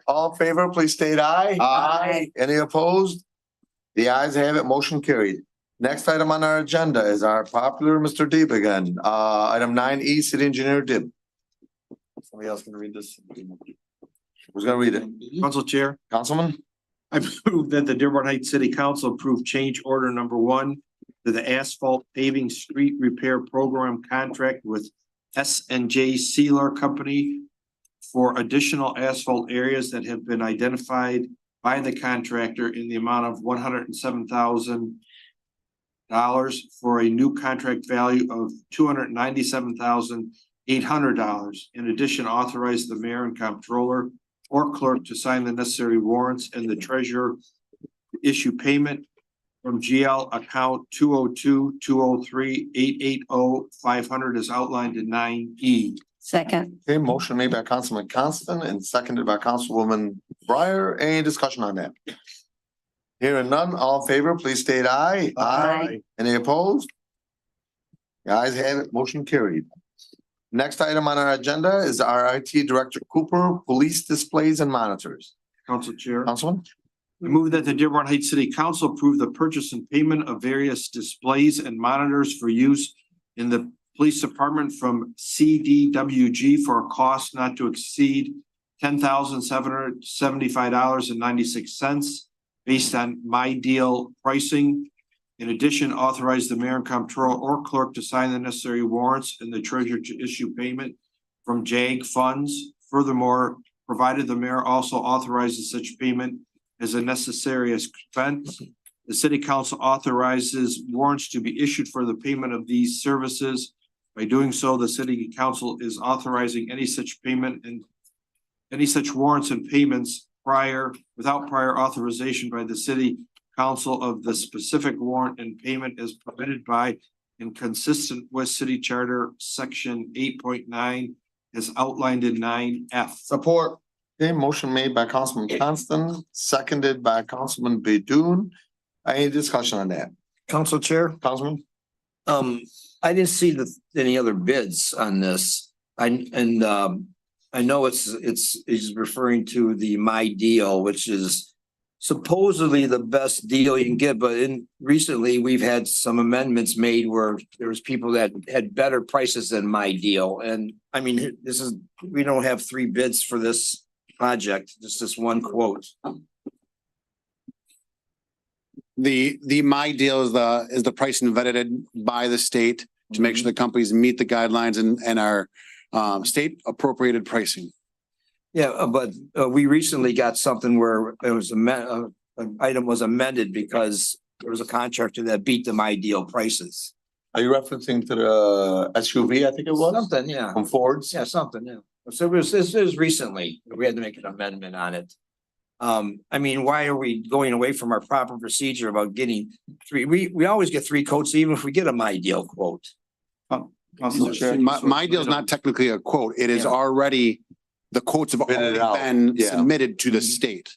all in favor, please state aye. Aye. Any opposed? The ayes have it, motion carried. Next item on our agenda is our popular Mr. Deeb again. Item 9E, City Engineer Dib. Somebody else can read this. Who's gonna read it? Council Chair, Councilman? I move that the Dearborn Heights City Council approve change order number 1 to the asphalt paving street repair program contract with S&J Sealer Company for additional asphalt areas that have been identified by the contractor in the amount of $107,000 for a new contract value of $297,800. In addition, authorize the mayor and comptroller or clerk to sign the necessary warrants and the treasurer to issue payment from GL account 202-203-880-500 as outlined in 9E. Second. Okay, motion made by Councilman Constant and seconded by Councilwoman Breyer. Any discussion on that? Hearing none, all in favor, please state aye. Aye. Any opposed? The ayes have it, motion carried. Next item on our agenda is our IT Director Cooper, Police Displays and Monitors. Council Chair. Councilman? I move that the Dearborn Heights City Council approve the purchase and payment of various displays and monitors for use in the police department from CDWG for a cost not to exceed $10,775.96 based on my deal pricing. In addition, authorize the mayor and comptroller or clerk to sign the necessary warrants and the treasurer to issue payment from JAG funds. Furthermore, provided the mayor also authorizes such payment as a necessary expense, the city council authorizes warrants to be issued for the payment of these services. By doing so, the city council is authorizing any such payment and any such warrants and payments without prior authorization by the city council of the specific warrant and payment as permitted by and consistent with city charter section 8.9 as outlined in 9F. Support. Okay, motion made by Councilman Constant, seconded by Councilman Baidoon. Any discussion on that? Council Chair, Councilman? I didn't see any other bids on this. I know he's referring to the My Deal, which is supposedly the best deal you can get, but recently we've had some amendments made where there was people that had better prices than My Deal. And I mean, we don't have 3 bids for this project, just this one quote. The my deal is the pricing vetted by the state to make sure the companies meet the guidelines and our state appropriated pricing. Yeah, but we recently got something where it was an item was amended because there was a contractor that beat them ideal prices. Are you referencing to the SUV, I think it was? Something, yeah. From Ford's? Yeah, something, yeah. So this is recently, we had to make an amendment on it. I mean, why are we going away from our proper procedure about getting three? We always get three quotes, even if we get a my deal quote. Council Chair. My deal is not technically a quote. It is already, the quotes have already been submitted to the state.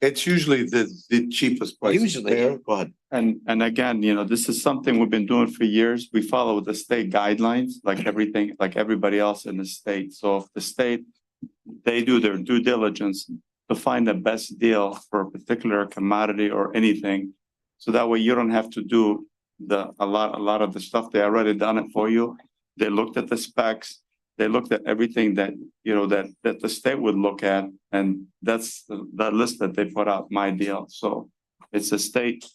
It's usually the cheapest price. Usually. Go ahead. And again, this is something we've been doing for years. We follow the state guidelines, like everything, like everybody else in the state. So if the state, they do their due diligence to find the best deal for a particular commodity or anything. So that way you don't have to do a lot of the stuff. They already done it for you. They looked at the specs. They looked at everything that, that the state would look at. And that's the list that they put out, my deal. So it's a state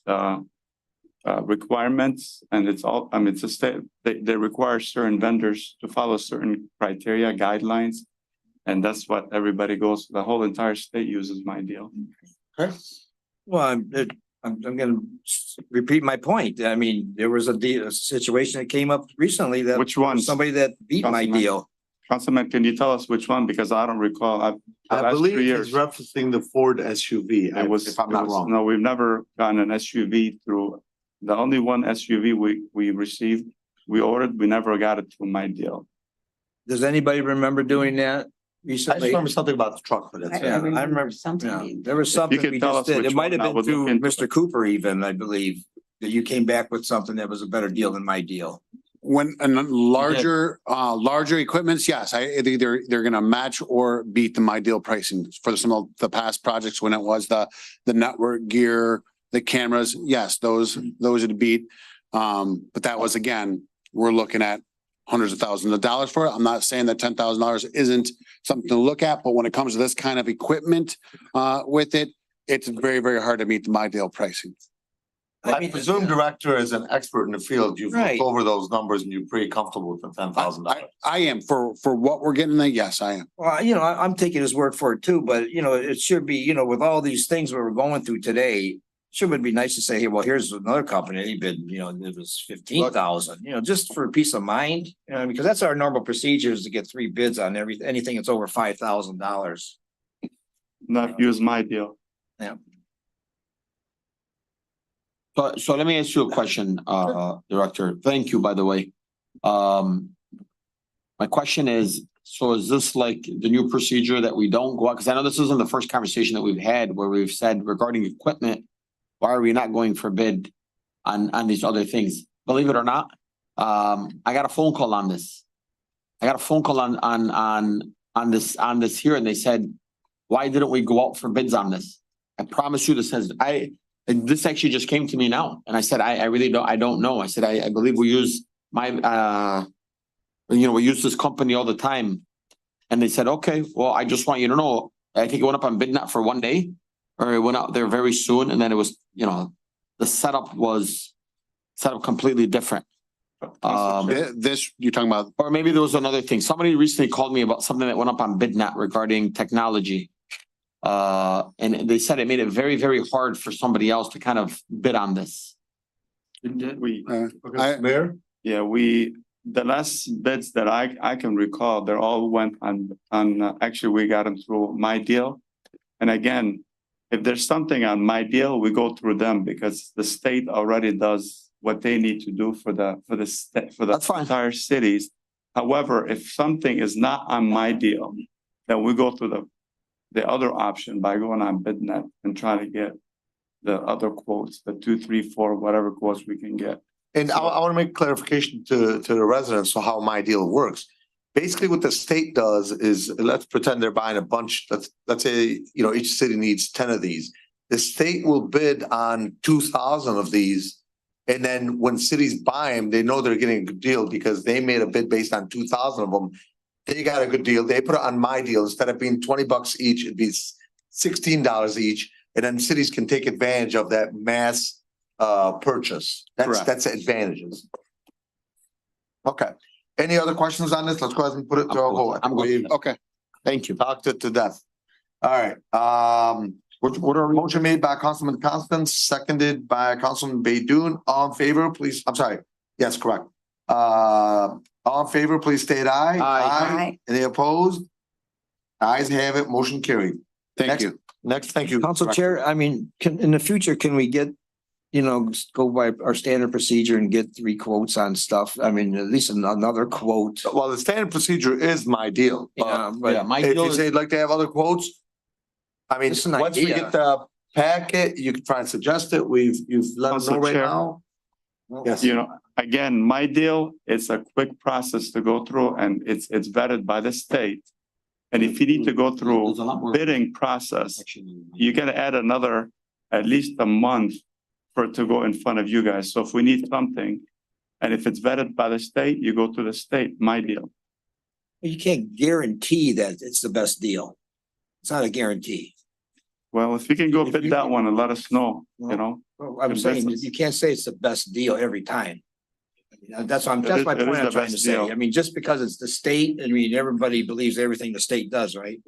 requirements, and it's all, it's a state, they require certain vendors to follow certain criteria, guidelines. And that's what everybody goes, the whole entire state uses my deal. Okay. Well, I'm gonna repeat my point. I mean, there was a situation that came up recently that. Which one? Somebody that beat my deal. Councilman, can you tell us which one? Because I don't recall. I believe he's referencing the Ford SUV. If I'm not wrong. No, we've never gotten an SUV through, the only one SUV we received, we ordered, we never got it through my deal. Does anybody remember doing that I just recently? remember something about the truck, but that's. Yeah, I remember something. Yeah, there was something could we tell just us did. It which might have one, I been would look through into Mr. Cooper even, I believe, that you came back with something that was a better deal than my deal. When larger equipments, yes, they're gonna match or beat the my deal pricing for some of the past projects when it was the network gear, the cameras. Yes, those would beat. But that was, again, we're looking at hundreds of thousands of dollars for it. I'm not saying that $10,000 isn't something to look at, but when it comes to this kind of equipment with it, it's very, very hard to meet the my deal pricing. I presume Director is an expert in the field. You've Right. looked over those numbers and you're pretty comfortable with the $10,000. I am for what we're getting there. Yes, I am. Well, I'm taking his word for it too, but it should be, with all these things we're going through today, sure would be nice to say, hey, well, here's another company, he bid, it was 15,000, just for peace of mind, because that's our normal procedure is to get three bids on anything that's over $5,000. Not use my deal. Yeah. So let me ask you a question, Director. Thank you, by the way. My question is, so is this like the new procedure that we don't go out? Because I know this isn't the first conversation that we've had where we've said regarding equipment, why are we not going for bid on these other things? Believe it or not, I got a phone call on this. I got a phone call on this here, and they said, why didn't we go out for bids on this? I promise you, this actually just came to me now. And I said, I really don't know. I said, I believe we use we use this company all the time. And they said, okay, well, I just want you to know, I think it went up on BidNet for one day, or it went out there very soon. And then it was, the setup was set up completely different. This you're talking about, or maybe there was another thing. Somebody recently called me about something that went up on BidNet regarding technology. And they said it made it very, very hard for somebody else to kind of bid on this. Mayor? Yeah, the last bids that I can recall, they all went on, actually, we got them through my deal. And again, if there's something on my deal, we go through them because the state already does what they need to do for the entire cities. However, if something is not on my deal, then we go through the other option by going on BidNet and trying to get the other quotes, the 2, 3, 4, whatever quotes we can get. And I want to make clarification to the residents on how my deal works. Basically, what the state does is, let's pretend they're buying a bunch. Let's say, each city needs 10 of these. The state will bid on 2,000 of these. And then when cities buy them, they know they're getting a good deal because they made a bid based on 2,000 of them. They got a good deal. They put it on my deal. Instead of being $20 each, it'd be $16 each. and then cities can take advantage of that mass purchase. Correct. That's the advantages. Okay. Any other questions on this? Let's go ahead and put it to a vote. I'm good. Okay, thank you. Talked it to death. All right, What are we? motion made by Councilman Constant, seconded by Councilman Baydoun. All in favor, please, I'm sorry. Yes, correct. All in favor, please state aye. Aye. Any opposed? Ayes have it, motion carried. Thank you. Next, thank you. Council Chair, I mean, in the future, can we get, go by our standard procedure and get 3 quotes on stuff? I mean, at least another quote. Well, the standard procedure is my deal. But my If deal you is- say you'd like to have other quotes, I mean, Just an once we idea. get the packet, you can try and suggest it. You've let us know Council right Chair. now. Yes. You know, again, my deal, it's a quick process to go through and it's vetted by the state. And if you need to go through There's a lot more- bidding process, you gotta add another, at least a month for it to go in front of you guys. So if we need something, and if it's vetted by the state, you go to the state, my deal. You can't guarantee that it's the best deal. It's not a guarantee. Well, if you can go If bid you- that one and let us know, you know? Well, I'm In saying, business. you can't say it's the best deal every time. I mean, that's my It point is I'm the trying to best say. deal. I mean, just because it's the state, I mean, everybody believes everything the state does, right?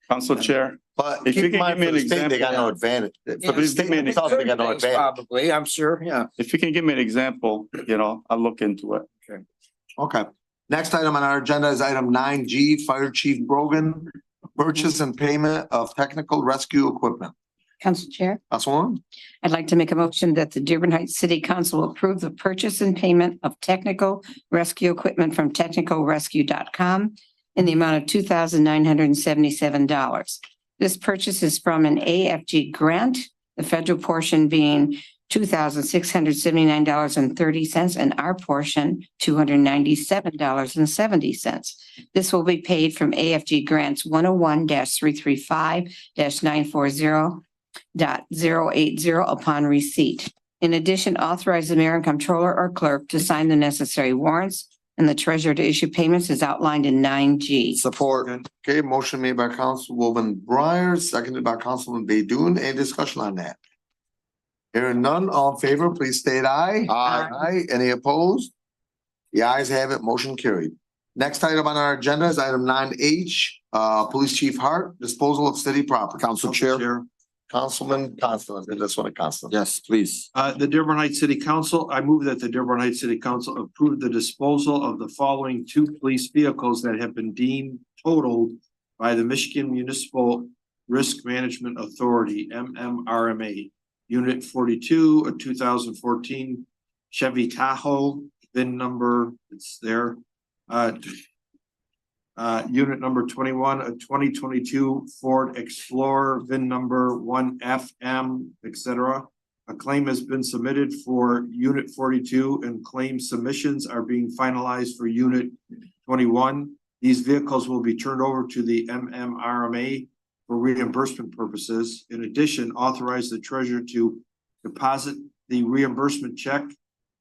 Council Chair, But If you keep in can mind, give me for an the state, they got no advantage. For the Please give me an state itself, they got no advantage. Probably, I'm sure, yeah. if you can give me an example, you know, I'll look into it. Okay. Next item on our agenda is item 9G, Fire Chief Brogan, purchase and payment of technical rescue equipment. Council Chair, Councilwoman? I'd like to make a motion that the Dearborn Heights City Council approve the purchase and payment of technical rescue equipment from technicalrescue.com in the amount of $2,977. This purchase is from an AFG grant, the federal portion being $2,679.30 and our portion $297.70. This will be paid from AFG grants 101-335-940.080 upon receipt. In addition, authorize the mayor and comptroller or clerk to sign the necessary warrants and the treasurer to issue payments as outlined in 9G. Support. Okay, motion made by Councilwoman Breyer, seconded by Councilman Baydoun. Any discussion on that? Hearing none, all in favor, please state aye. Aye. Any opposed? The ayes have it, motion carried. Next item on our agenda is item 9H, Police Chief Hart, disposal of city property. Council Chair. Councilman Constant, I just want to Constant. Yes, please. The Dearborn Heights City Council, I move that the Dearborn Heights City Council approve the disposal of the following 2 police vehicles that have been deemed totaled by the Michigan Municipal Risk Management Authority, MMRMA. Unit 42, a 2014 Chevy Tahoe, VIN number, it's there. Unit number 21, a 2022 Ford Explorer, VIN number 1FM, etc. A claim has been submitted for Unit 42 and claim submissions are being finalized for Unit 21. These vehicles will be turned over to the MMRMA for reimbursement purposes. In addition, authorize the treasurer to deposit the reimbursement check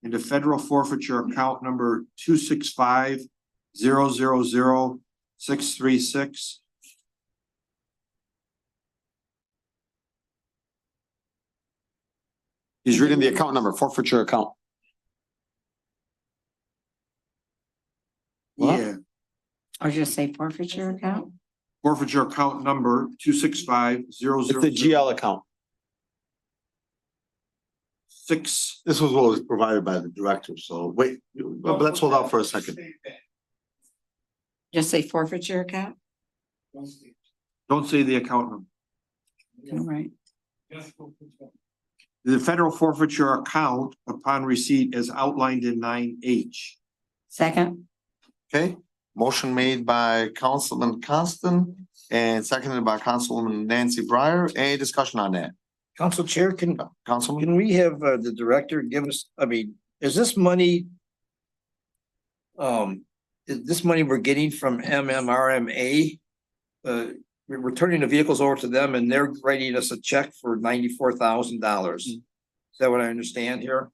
into federal forfeiture account number 265-000-636. He's reading the account number, forfeiture account. What? Yeah, Or just say forfeiture account? forfeiture account number 265-000. It's the GL account. 6. This was what was provided by the director, so wait, but let's hold out for a second. Just say forfeiture account? Don't say the account number. All right. The federal forfeiture account upon receipt as outlined in 9H. Second? Okay, motion made by Councilman Constant and seconded by Councilwoman Nancy Breyer. Any discussion on that? Council Chair, Councilman? can we have the director give us, I mean, is this money? Is this money we're getting from MMRMA? We're turning the vehicles over to them and they're writing us a check for $94,000. Is that what I understand here?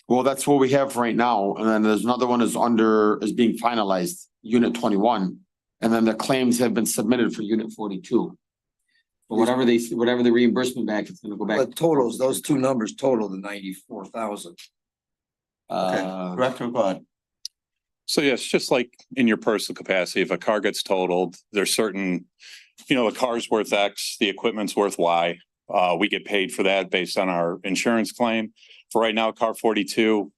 Well, that's what we have right now. And then there's another one is being finalized, Unit 21. And then the claims have been submitted for Unit 42. Whatever whatever the reimbursement back, it's gonna go back. But totals, those two numbers total the 94,000. Director, go ahead. So yes, just like in your personal capacity, if a car gets totaled, there's certain, the car's worth X, the equipment's worth Y. We get paid for that based on our insurance claim. For right now, car 42,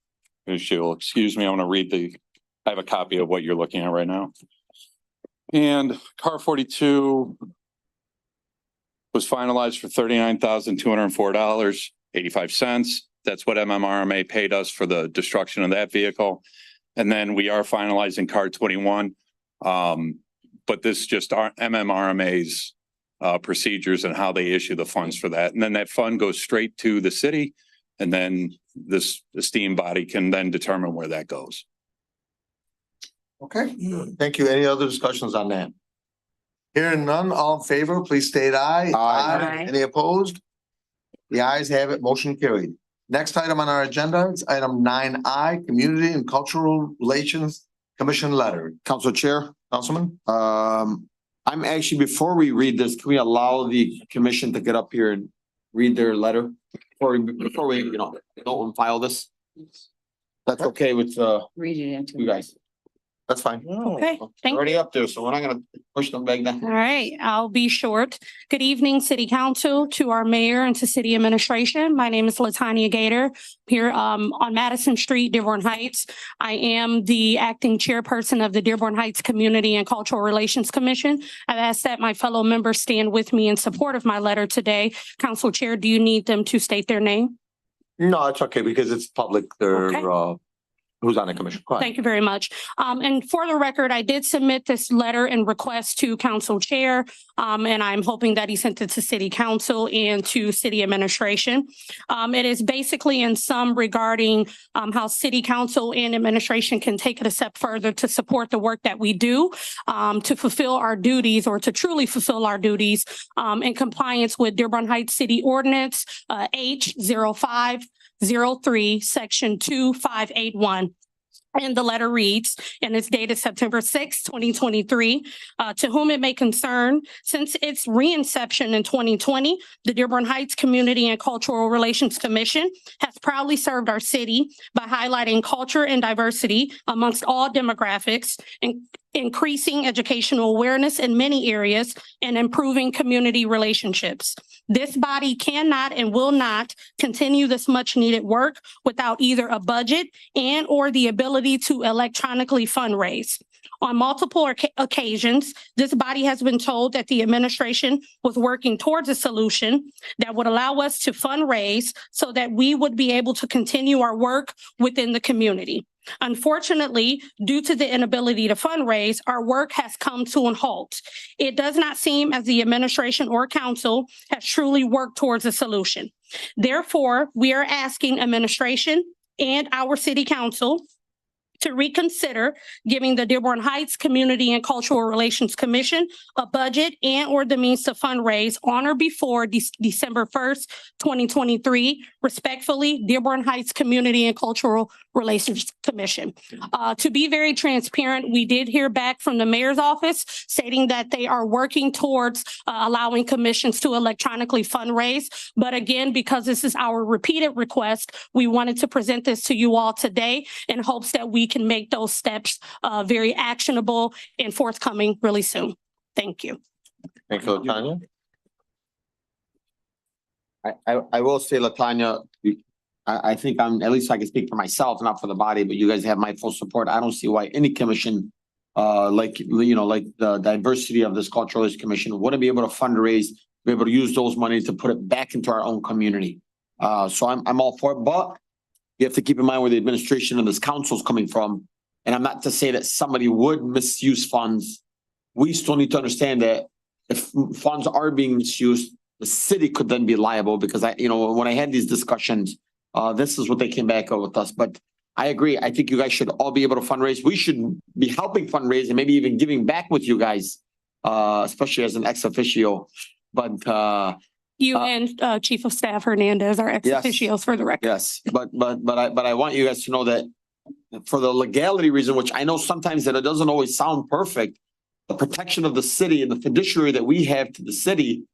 if you'll excuse me, I want to read I have a copy of what you're looking at right now. And car 42 was finalized for $39,204.85. That's what MMRMA paid us for the destruction of that vehicle. And then we are finalizing car 21. But this just our MMRMA's procedures and how they issue the funds for that. And then that fund goes straight to the city. And then this esteemed body can then determine where that goes. Okay, thank you. Any other discussions on that? Hearing none, all in favor, please state aye. Aye. Any opposed? The ayes have it, motion carried. Next item on our agenda is item 9I, Community and Cultural Relations Commission Letter. Council Chair, Councilman? I'm actually, before we read this, can we allow the commission to get up here and read their letter? Before we, don't file this? That's okay with, Read it into. you guys. That's fine. Okay, thank you. Already up there, so we're not gonna push them back down. All right, I'll be short. Good evening, City Council, to our mayor and to city administration. My name is Latanya Gator here on Madison Street, Dearborn Heights. I am the acting chairperson of the Dearborn Heights Community and Cultural Relations Commission. I've asked that my fellow members stand with me in support of my letter today. Council Chair, do you need them to state their name? No, it's okay because it's public. They're, Okay. Who's on the commission? Go ahead. Thank you very much. And for the record, I did submit this letter and request to council chair. And I'm hoping that he sent it to city council and to city administration. It is basically in sum regarding how city council and administration can take it a step further to support the work that we do, to fulfill our duties or to truly fulfill our duties in compliance with Dearborn Heights City Ordinance H0503, Section 2581. And the letter reads, and it's dated September 6, 2023, to whom it may concern, since its reinception in 2020, the Dearborn Heights Community and Cultural Relations Commission has proudly served our city by highlighting culture and diversity amongst all demographics and increasing educational awareness in many areas and improving community relationships. This body cannot and will not continue this much needed work without either a budget and or the ability to electronically fundraise. On multiple occasions, this body has been told that the administration was working towards a solution that would allow us to fundraise so that we would be able to continue our work within the community. Unfortunately, due to the inability to fundraise, our work has come to a halt. It does not seem as the administration or council has truly worked towards a solution. Therefore, we are asking administration and our city council to reconsider giving the Dearborn Heights Community and Cultural Relations Commission a budget and or the means to fundraise on or before December 1st, 2023. Respectfully, Dearborn Heights Community and Cultural Relations Commission. To be very transparent, we did hear back from the mayor's office stating that they are working towards allowing commissions to electronically fundraise. But again, because this is our repeated request, we wanted to present this to you all today in hopes that we can make those steps very actionable and forthcoming really soon. Thank you. Thank you, Tanya. I will say, Latanya, I think at least I can speak for myself, not for the body, but you guys have my full support. I don't see why any commission, like the diversity of this cultural commission wouldn't be able to fundraise, be able to use those money to put it back into our own community. So I'm all for it, but you have to keep in mind where the administration of this council is coming from. And I'm not to say that somebody would misuse funds. We still need to understand that if funds are being misused, the city could then be liable because when I had these discussions, this is what they came back with us. But I agree. I think you guys should all be able to fundraise. We should be helping fundraise and maybe even giving back with you guys, especially as an ex officio. But You and Chief of Staff Hernandez are ex officios for the record. yes, but I want you guys to know that for the legality reason, which I know sometimes that it doesn't always sound perfect, the protection of the city and the fiduciary that we have to the city,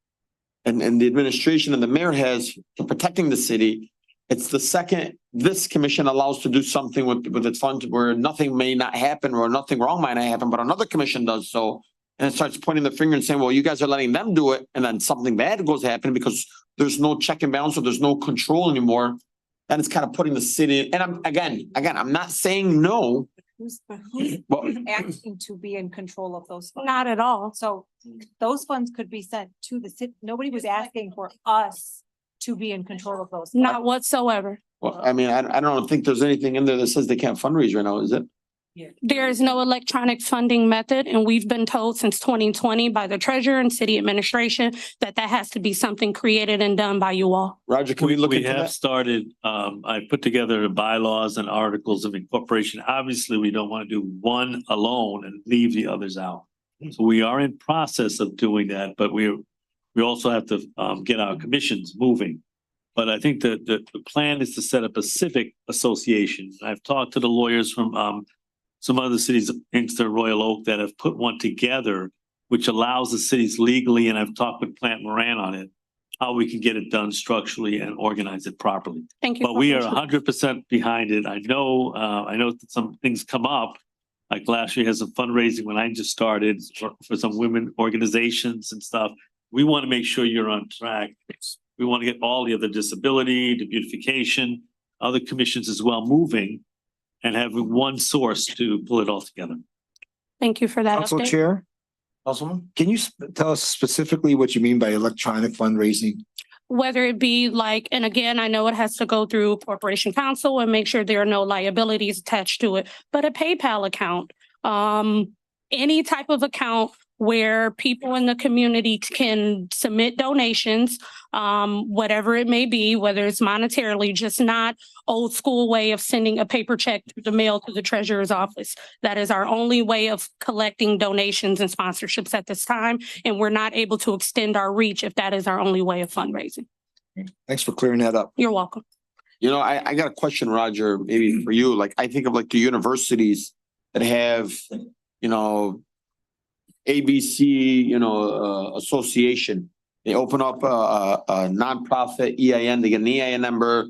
and the administration and the mayor has for protecting the city. It's the second this commission allows to do something with its funds where nothing may not happen or nothing wrong might not happen, but another commission does so. And it starts pointing the finger and saying, well, you guys are letting them do it. And then something bad goes happen because there's no check and balance or there's no control anymore. And it's kind of putting the city, and I'm not saying no. Who's Well- asking to be in control of those funds? Not at all. So those funds could be sent to the city. Nobody was asking for us to be in control of those. Not whatsoever. Well, I mean, I don't think there's anything in there that says they can't fundraise right now, is it? There is no electronic funding method, and we've been told since 2020 by the treasurer and city administration that has to be something created and done by you all. Roger, can we look We into have that? started, I put together the bylaws and articles of incorporation. Obviously, we don't want to do one alone and leave the others out. So we are in process of doing that, but we also have to get our commissions moving. But I think that the plan is to set up a civic association. I've talked to the lawyers from some other cities, Inkster, Royal Oak, that have put one together, which allows the cities legally, and I've talked with Plant Moran on it, how we can get it done structurally and organize it properly. Thank you. But we are 100% behind it. I know that some things come up, like last year has some fundraising when I just started for some women organizations and stuff. We want to make sure you're on track. We want to get all the other disability, the beautification, other commissions as well moving and having one source to pull it all together. Thank you for that Council update. Chair, Councilman? can you tell us specifically what you mean by electronic fundraising? Whether it be like, and again, I know it has to go through corporation counsel and make sure there are no liabilities attached to it, but a PayPal account, any type of account where people in the community can submit donations, whatever it may be, whether it's monetarily, just not old school way of sending a paper check through the mail to the treasurer's office. That is our only way of collecting donations and sponsorships at this time. And we're not able to extend our reach if that is our only way of fundraising. Thanks for clearing that up. You're welcome. You know, I got a question, Roger, maybe for you. Like, I think of like the universities that have, you know, ABC, association. They open up a nonprofit EIN, they get an EIN number.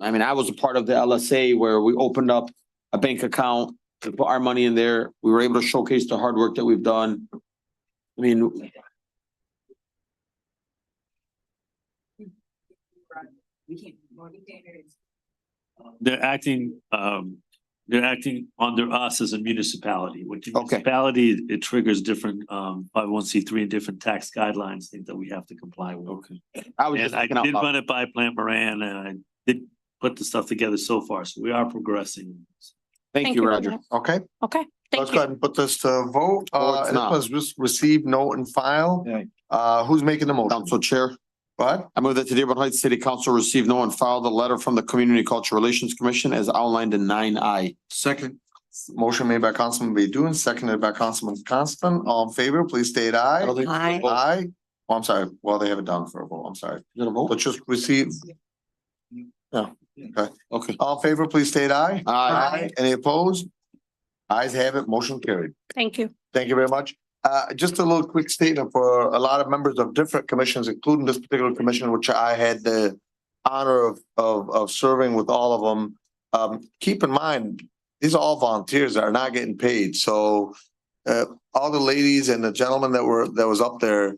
I mean, I was a part of the LSA where we opened up a bank account to put our money in there. We were able to showcase the hard work that we've done. I mean, They're acting under us as a municipality. With the municipality, it triggers different 501c3 and different tax guidelines, things that we have to comply with. Okay. I was And just I thinking out did loud. run it by Plant Moran and I did put the stuff together so far, so we are progressing. Thank you, Roger. Okay, Okay, let's thank go you. ahead and put this to vote. it's This not. was just received, note and file. Who's making the motion? Council Chair. What? I move that the Dearborn Heights City Council receive, know, and file the letter from the Community Cultural Relations Commission as outlined in 9I. Second. Motion made by Councilman Baydun, seconded by Councilman Constant. All in favor, please state aye. I don't think- Aye. Aye. Oh, I'm sorry. Well, they have it down for a vote. I'm sorry. Is it a vote? Let's just receive. Yeah, okay. Okay. All in favor, please state aye. Aye. Any opposed? Ayes have it, motion carried. Thank you. Thank you very much. Just a little quick statement for a lot of members of different commissions, including this particular commission, which I had the honor of serving with all of them. Keep in mind, these are all volunteers that are not getting paid. So all the ladies and the gentlemen that was up there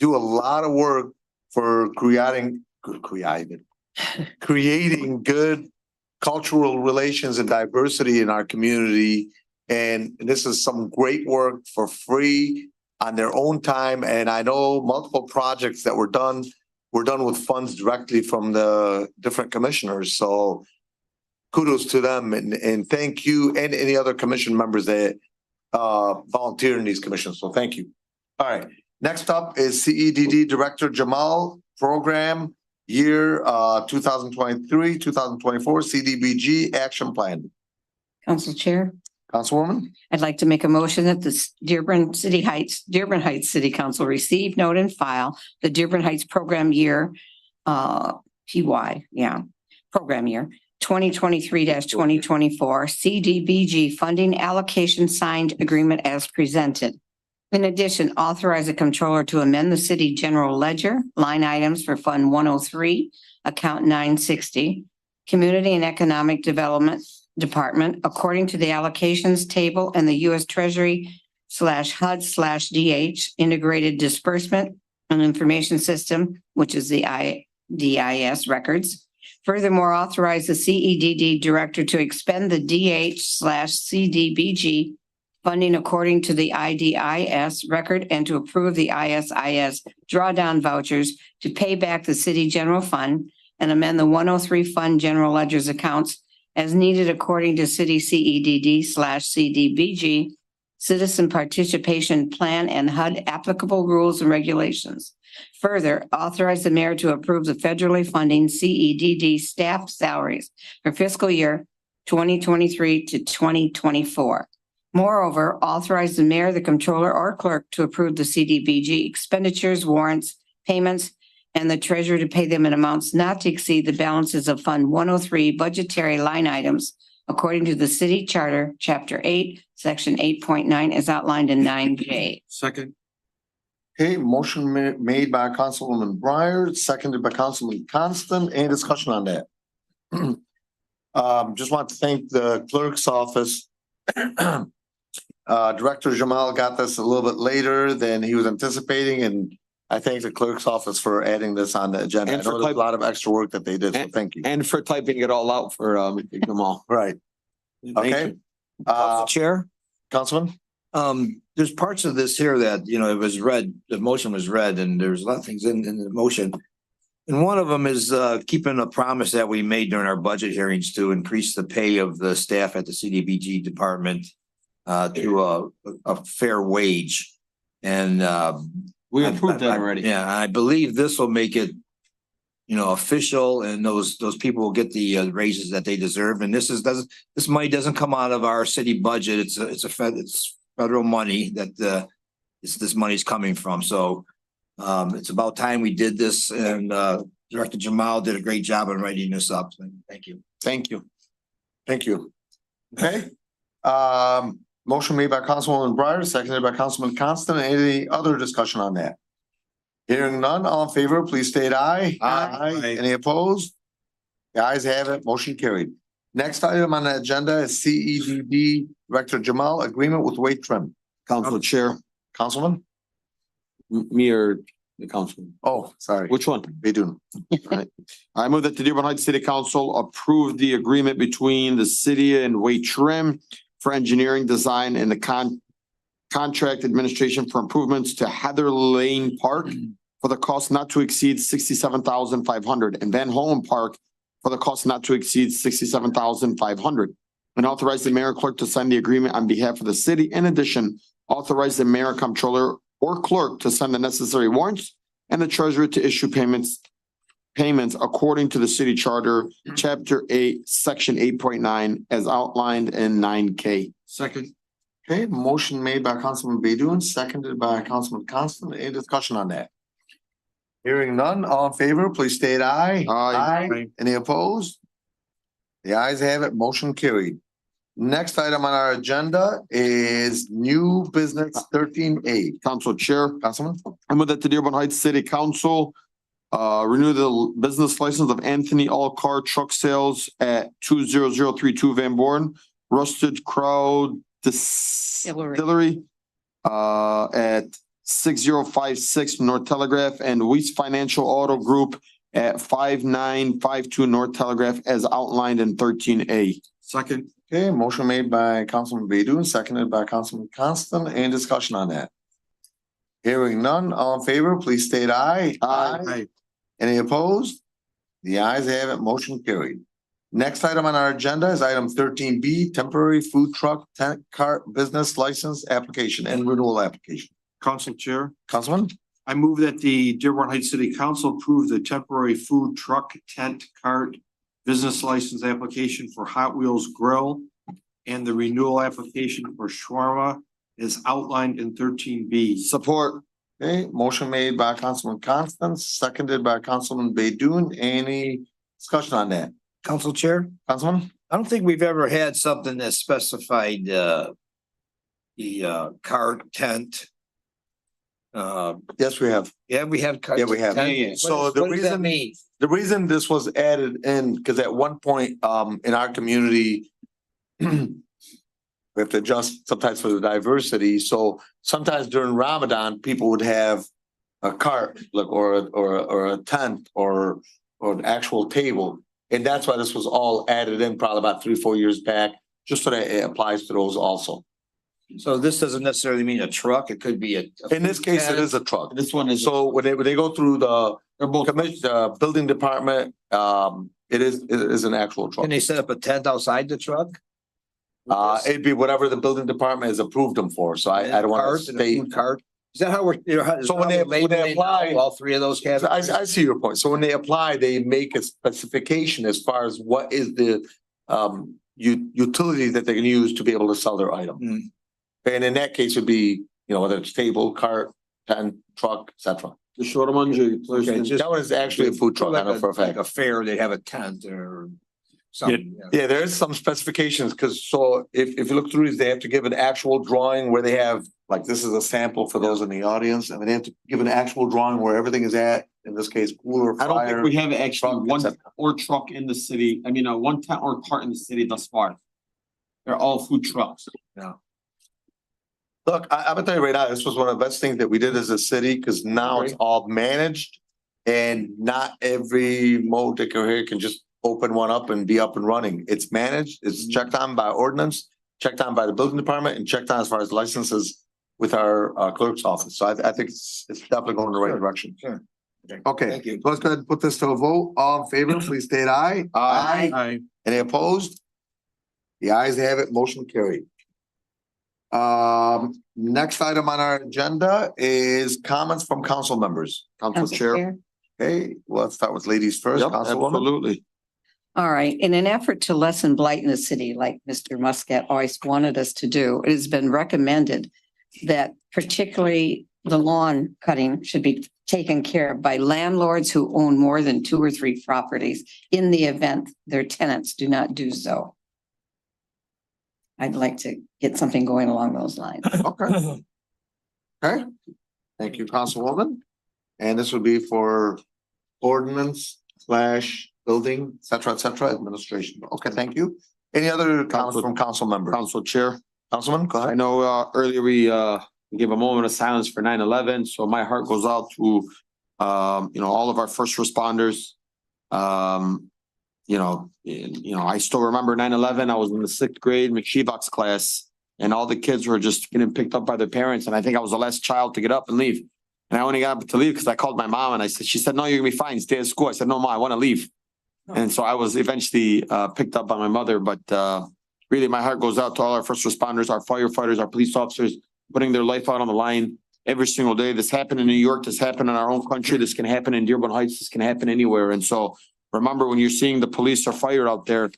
do a lot of work for creating good cultural relations and diversity in our community. And this is some great work for free on their own time. And I know multiple projects that were done with funds directly from the different commissioners. So kudos to them and thank you and any other commission members that volunteer in these commissions. So thank you. All right. Next up is CEDD Director Jamal, Program Year 2023, 2024 CDBG Action Plan. Council Chair, Councilwoman? I'd like to make a motion that the Dearborn Heights City Council receive, note, and file the Dearborn Heights Program Year, Program Year 2023-2024 CDBG Funding Allocation Signed Agreement as presented. In addition, authorize the controller to amend the city general ledger line items for Fund 103, account 960, Community and Economic Development Department, according to the allocations table and the U.S. Treasury /HUD/DH Integrated Disbursement and Information System, which is the DIS records. Furthermore, authorize the CEDD director to expend the DH/CDBG funding according to the IDIS record and to approve the ISIS drawdown vouchers to pay back the city general fund and amend the 103 fund general ledgers accounts as needed according to city CEDD/CDBG citizen participation plan and HUD applicable rules and regulations. Further, authorize the mayor to approve the federally funding CEDD staff salaries for fiscal year 2023 to 2024. Moreover, authorize the mayor, the controller, or clerk to approve the CDBG expenditures, warrants, payments, and the treasurer to pay them in amounts not to exceed the balances of Fund 103 budgetary line items according to the city charter, Chapter 8, Section 8.9, as outlined in 9J. Second. Okay, motion made by Councilwoman Breyer, seconded by Councilman Constant. Any discussion on that? Just want to thank the clerk's office. Director Jamal got this a little bit later than he was anticipating, and I thank the clerk's office for adding this on the agenda. I And for know there's a lot of extra work that they did, so thank you. And for typing it all out for Jamal. Right. Okay. Chair, Councilman? there's parts of this here that, you know, it was read, the motion was read, and there's a lot of things in the motion. And one of them is keeping a promise that we made during our budget hearings to increase the pay of the staff at the CDBG department to a fair wage. And we approved that already. Yeah, I believe this will make it, you know, official, and those people will get the raises that they deserve. And this money doesn't come out of our city budget. It's federal money that this money's coming from. So it's about time we did this, and Director Jamal did a great job on writing this up. Thank you. Thank you. Thank you. Okay. Motion made by Councilwoman Breyer, seconded by Councilman Constant. Any other discussion on that? Hearing none, all in favor, please state aye. Aye. Any opposed? The ayes have it. Motion carried. Next item on the agenda is CEDD Director Jamal, agreement with weight trim. Council Chair. Councilman? Me or the councilman? Oh, sorry. Which one? Bedun. Right. I move that the Dearborn Heights City Council approve the agreement between the city and Wade Trim for engineering design and the contract administration for improvements to Heather Lane Park for the cost not to exceed $67,500 and Van Hollen Park for the cost not to exceed $67,500. And authorize the mayor and clerk to sign the agreement on behalf of the city. In addition, authorize the mayor, comptroller, or clerk to send the necessary warrants and the treasurer to issue payments according to the city charter, Chapter 8, Section 8.9, as outlined in 9K. Second. Okay, motion made by Councilman Bedun, seconded by Councilman Constant. Any discussion on that? Hearing none, all in favor, please state aye. Aye. Any opposed? The ayes have it. Motion carried. Next item on our agenda is new business 13A. Council Chair. Councilman? I move that the Dearborn Heights City Council renew the business license of Anthony All Car Truck Sales at 20032 Van Born, Rusted Crowd Distillery at 6056 North Telegraph, and Weiss Financial Auto Group at 5952 North Telegraph as outlined in 13A. Second. Okay, motion made by Councilman Bedun, seconded by Councilman Constant. Any discussion on that? Hearing none, all in favor, please state aye. Aye. Any opposed? The ayes have it. Motion carried. Next item on our agenda is item 13B, temporary food truck tent cart business license application and renewal application. Council Chair. Councilman? I move that the Dearborn Heights City Council approve the temporary food truck tent cart business license application for Hot Wheels Grill and the renewal application for shawarma is outlined in 13B. Support. Okay, motion made by Councilman Constant, seconded by Councilman Bedun. Any discussion on that? Council Chair, Councilman? I don't think we've ever had something that specified the cart tent Yes, we have. Yeah, we have. Yeah, we have. So the reason, the reason this was added in, because at one point, in our community, we have to adjust sometimes for the diversity. So sometimes during Ramadan, people would have a cart, like, or a tent or an actual table. And that's why this was all added in probably about 3-4 years back, just so that it applies to those also. So this doesn't necessarily mean a truck. It could be a. In this case, it is a truck. This one is. So when they go through the building department, it is an actual truck. Can they set up a tent outside the truck? It'd be whatever the building department has approved them for. So I don't want to state. Cart. Is that how we're? So when they apply, all three of those categories. I see your point. So when they apply, they make a specification as far as what is the utility that they can use to be able to sell their item. And in that case, it'd be, whether it's table, cart, tent, truck, etc. The short one, Okay, that one is actually a food truck. I know for a fact. Like a fair, they have a tent or something. Yeah, there is some specifications because if you look through these, they have to give an actual drawing where they have, like, this is a sample for those in the audience. I mean, they have to give an actual drawing where everything is at, in this case, cooler, I don't think fryer, we have actually truck, one etc. or truck in the city. I mean, one tent or cart in the city thus far. They're all food trucks. Yeah. Look, I'm gonna tell you right now, this was one of the best things that we did as a city, because now it's all managed. And not every mode that can here can just open one up and be up and running. It's managed, it's checked on by ordinance, checked on by the building department, and checked on as far as licenses with our clerk's office. So I think it's definitely going in the right direction. Sure. Okay, Thank you. let's go ahead and put this to a vote. All in favor, please state aye. Aye. Any opposed? The ayes have it, motion carried. Next item on our agenda is comments from council members. Council Chair. Okay, well, let's start with ladies first. Yep, Councilwoman. absolutely. All right. In an effort to lessen blight in the city, like Mr. Muscat always wanted us to do, it has been recommended that particularly the lawn cutting should be taken care of by landlords who own more than 2 or 3 properties in the event their tenants do not do so. I'd like to get something going along those lines. Okay. Okay, thank you, Councilwoman. And this would be for ordinance / building, et cetera, administration. Okay, thank you. Any other comments from council members? Council Chair. Councilman, go I ahead. know earlier we gave a moment of silence for 9/11, so my heart goes out to all of our first responders. I still remember 9/11. I was in the 6th grade McSheebox class, and all the kids were just getting picked up by their parents, and I think I was the last child to get up and leave. And I only got up to leave because I called my mom and she said, "No, you're gonna be fine. Stay at school." I said, "No, Mom, I want to leave." And so I was eventually picked up by my mother, but really my heart goes out to all our first responders, our firefighters, our police officers, putting their life out on the line every single day. This happened in New York, this happened in our own country, this can happen in Dearborn Heights, this can happen anywhere. And so remember, when you're seeing the police or fire out there,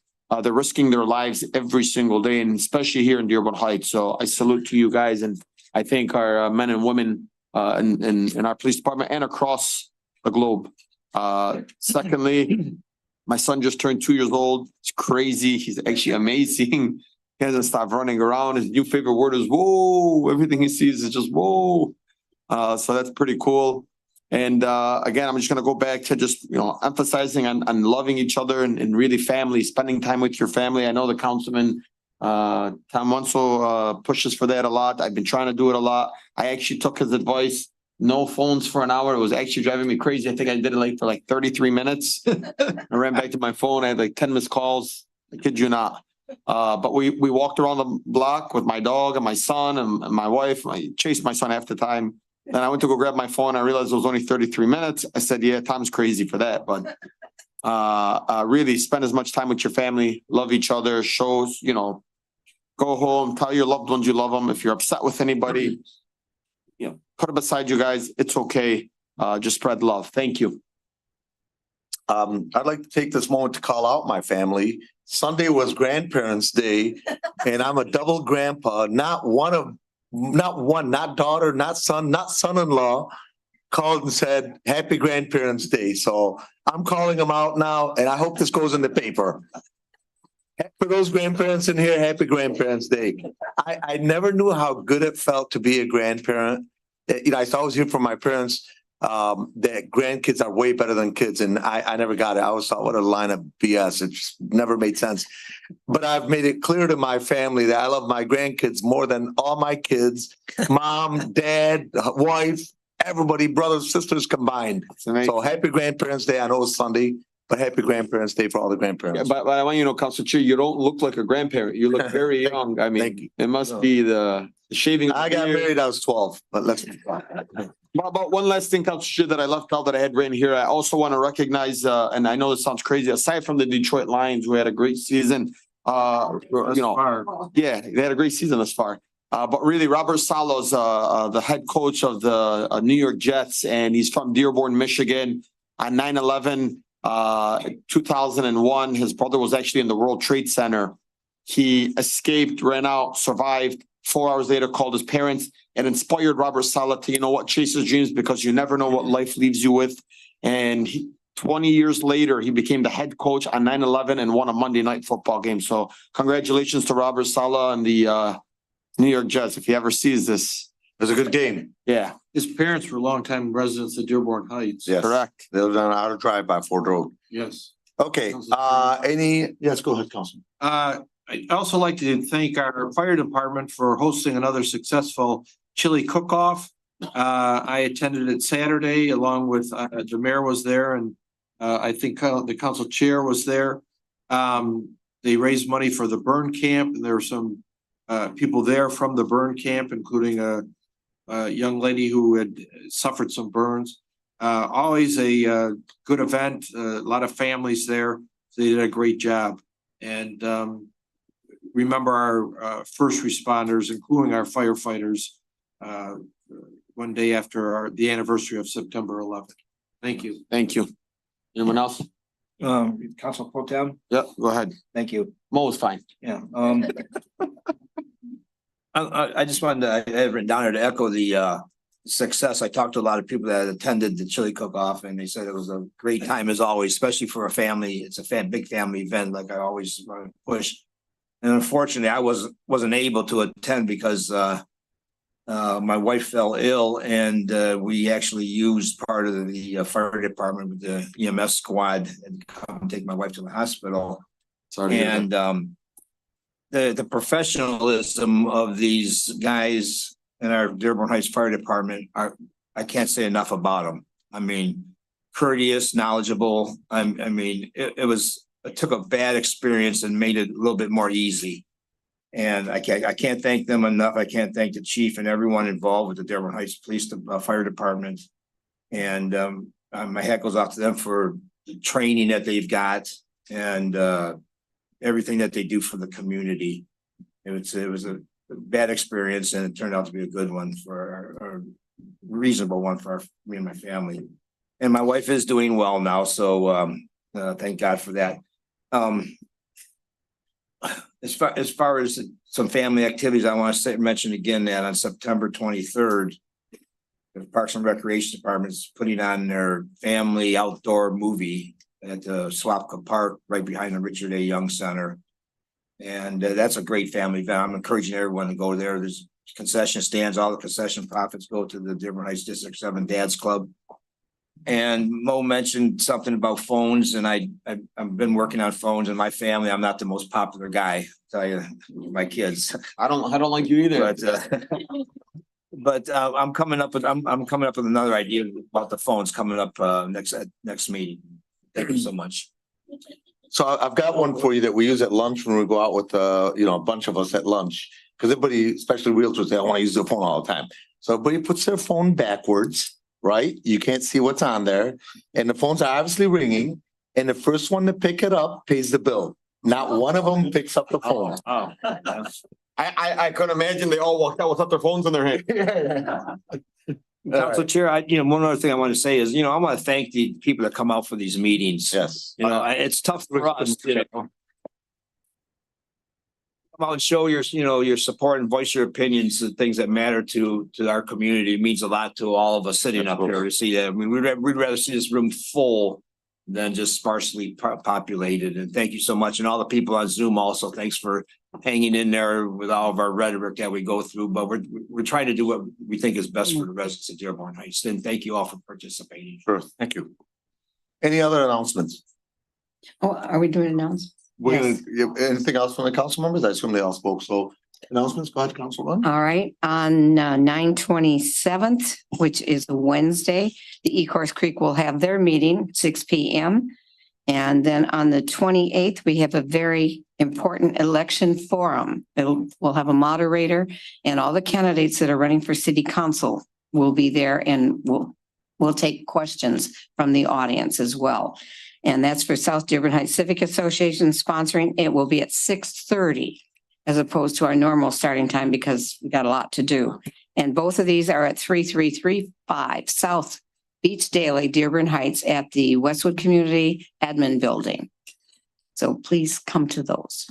they're risking their lives every single day, and especially here in Dearborn Heights. So I salute to you guys, and I thank our men and women in our police department and across the globe. Secondly, my son just turned 2 years old. It's crazy. He's actually amazing. He hasn't stopped running around. His new favorite word is whoa. Everything he sees is just whoa. So that's pretty cool. And again, I'm just going to go back to just, emphasizing on loving each other and really family, spending time with your family. I know the councilman, Tom Wenzel, pushes for that a lot. I've been trying to do it a lot. I actually took his advice. No phones for an hour. It was actually driving me crazy. I think I did it for 33 minutes. I ran back to my phone. I had 10 missed calls. I kid you not. But we walked around the block with my dog and my son and my wife. I chased my son half the time. Then I went to go grab my phone. I realized it was only 33 minutes. I said, yeah, time's crazy for that. But really spend as much time with your family, love each other, shows, go home, tell your loved ones you love them. If you're upset with anybody, put it beside you guys. It's okay. Just spread love. Thank you. I'd like to take this moment to call out my family. Sunday was Grandparents' Day, and I'm a double grandpa. Not daughter, not son, not son-in-law called and said, "Happy Grandparents' Day." So I'm calling them out now, and I hope this goes in the paper. For those grandparents in here, happy Grandparents' Day. I never knew how good it felt to be a grandparent. I always hear from my parents that grandkids are way better than kids, and I never got it. I always thought, what a line of BS. It just never made sense. But I've made it clear to my family that I love my grandkids more than all my kids, mom, dad, wife, everybody, brothers, sisters combined. So happy Grandparents' Day. I know it's Sunday, but happy Grandparents' Day for all the grandparents. But I want you to know, Council Chair, you don't look like a grandparent. You look very young. I mean, it must be the shaving. I got married, I was 12, but let's. But one last thing, Council Chair, that I left out that I had written here. I also want to recognize, and I know this sounds crazy, aside from the Detroit Lions, who had a great season, yeah, they had a great season thus far. But really, Robert Sala's the head coach of the New York Jets, and he's from Dearborn, Michigan. On 9/11, 2001, his brother was actually in the World Trade Center. He escaped, ran out, survived. 4 hours later, called his parents and inspired Robert Saleh to, chase his dreams, because you never know what life leaves you with. And 20 years later, he became the head coach on 9/11 and won a Monday Night Football game. So congratulations to Robert Saleh and the New York Jets. If he ever sees this, it was a good game. Yeah. His parents were longtime residents of Dearborn Heights. Yes. Correct. They lived on Outer Drive by Ford Road. Yes. Okay, yes, go ahead, Councilman. I'd also like to thank our fire department for hosting another successful chili cook-off. I attended it Saturday along with, the mayor was there, and I think the council chair was there. They raised money for the burn camp, and there were some people there from the burn camp, including a young lady who had suffered some burns. Always a good event, a lot of families there. They did a great job. And remember our first responders, including our firefighters, one day after the anniversary of September 11th. Thank you. Thank you. Anyone else? Council Pro Tem. Yeah, go ahead. Thank you. Mo is fine. Yeah. I just wanted to, I had written down here to echo the success. I talked to a lot of people that attended the chili cook-off, and they said it was a great time as always, especially for a family. It's a big family event, like I always want to push. And unfortunately, I wasn't able to attend because my wife fell ill, and we actually used part of the fire department with the EMS squad and come take my wife to the hospital. Sorry. And the professionalism of these guys in our Dearborn Heights Fire Department I can't say enough about them. I mean, courteous, knowledgeable. It took a bad experience and made it a little bit more easy. And I can't thank them enough. I can't thank the chief and everyone involved with the Dearborn Heights Police Fire Department. And my hat goes off to them for the training that they've got and everything that they do for the community. It was a bad experience, and it turned out to be a good one for a reasonable one for me and my family. And my wife is doing well now, so thank God for that. As far as some family activities, I want to mention again that on September 23rd, the Parks and Recreation Department is putting on their family outdoor movie at Swapka Park, right behind the Richard A. Young Center. And that's a great family event. I'm encouraging everyone to go there. There's concession stands. All the concession profits go to the Dearborn Heights District 7 Dad's Club. And Mo mentioned something about phones, and I've been working on phones in my family. I'm not the most popular guy, tell you, my kids. I don't like you either. But I'm coming up with another idea about the phones coming up next meeting. Thank you so much. So I've got one for you that we use at lunch when we go out with a bunch of us at lunch, because everybody, especially realtors, they don't want to use their phone all the time. So everybody puts their phone backwards, right? You can't see what's on there, and the phones are obviously ringing, and the first one to pick it up pays the bill. Not one of them picks up the phone. I couldn't imagine they all walked out without their phones in their hand. Council Chair, one other thing I want to say is, I want to thank the people that come out for these meetings. Yes. It's tough for us to come out and show your support and voice your opinions and things that matter to our community. It means a lot to all of us sitting up here to see that. I mean, we'd rather see this room full than just sparsely populated. And thank you so much. And all the people on Zoom also, thanks for hanging in there with all of our rhetoric that we go through. But we're trying to do what we think is best for the residents of Dearborn Heights. And thank you all for participating. Sure, thank you. Any other announcements? Oh, are we doing announcements? Anything else from the council members? I assume they all spoke. So announcements, go ahead, Councilwoman. All right, on 9/27th, which is a Wednesday, the Ecorse Creek will have their meeting, 6 p.m. And then on the 28th, we have a very important election forum. We'll have a moderator and all the candidates that are running for city council will be there, and we'll take questions from the audience as well. And that's for South Dearborn Heights Civic Association sponsoring. It will be at 6:30 as opposed to our normal starting time because we got a lot to do. And both of these are at 3335 South Beach Daily, Dearborn Heights, at the Westwood Community Admin Building. So please come to those.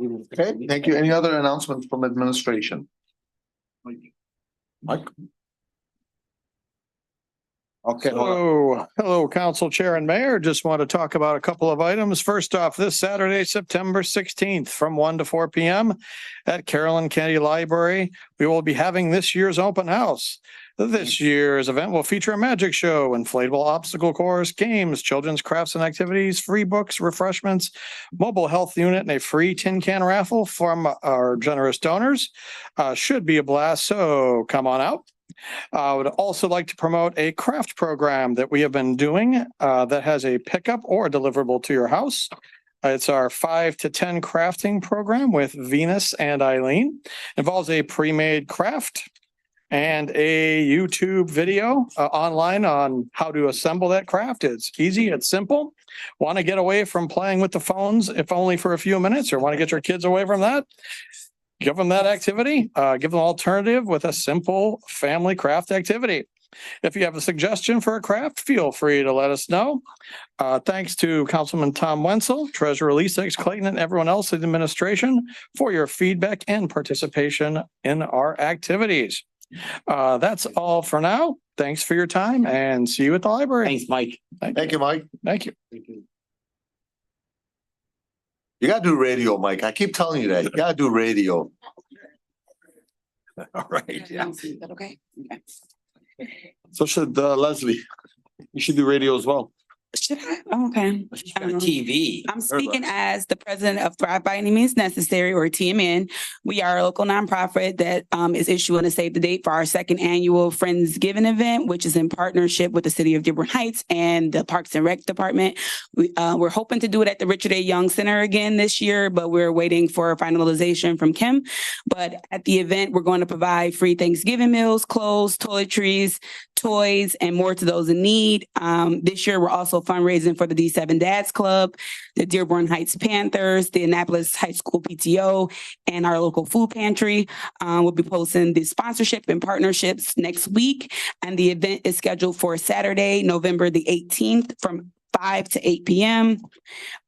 Okay, thank you. Any other announcements from administration? Mike? Okay. Hello, Council Chair and Mayor. Just want to talk about a couple of items. First off, this Saturday, September 16th from 1 to 4 p.m. at Carrollton County Library, we will be having this year's open house. This year's event will feature a magic show, inflatable obstacle course, games, children's crafts and activities, free books, refreshments, mobile health unit, and a free tin can raffle from our generous donors. Should be a blast, so come on out. I would also like to promote a craft program that we have been doing that has a pickup or deliverable to your house. It's our 5 to 10 crafting program with Venus and Eileen. Involves a pre-made craft and a YouTube video online on how to assemble that craft. It's easy, it's simple. Want to get away from playing with the phones, if only for a few minutes, or want to get your kids away from that? Give them that activity, give them an alternative with a simple family craft activity. If you have a suggestion for a craft, feel free to let us know. Thanks to Councilman Tom Wenzel, Treasurer Lisa X. Clayton, and everyone else in the administration for your feedback and participation in our activities. That's all for now. Thanks for your time and see you at the library. Thanks, Mike. Thank you, Mike. Thank you. You gotta do radio, Mike. I keep telling you that. You gotta do radio. All right. Yeah. Okay. So should Leslie. You should do radio as well. Should I? Okay. TV. I'm speaking as the president of Thrive by Any Means Necessary, or TMN. We are a local nonprofit that is issuing a save the date for our second annual Friendsgiving event, which is in partnership with the city of Dearborn Heights and the Parks and Rec Department. We're hoping to do it at the Richard A. Young Center again this year, but we're waiting for finalization from Kim. But at the event, we're going to provide free Thanksgiving meals, clothes, toiletries, toys, and more to those in need. This year, we're also fundraising for the D7 Dads Club, the Dearborn Heights Panthers, the Annapolis High School PTO, and our local food pantry. We'll be posting the sponsorship and partnerships next week, and the event is scheduled for Saturday, November the 18th from 5 to 8 p.m.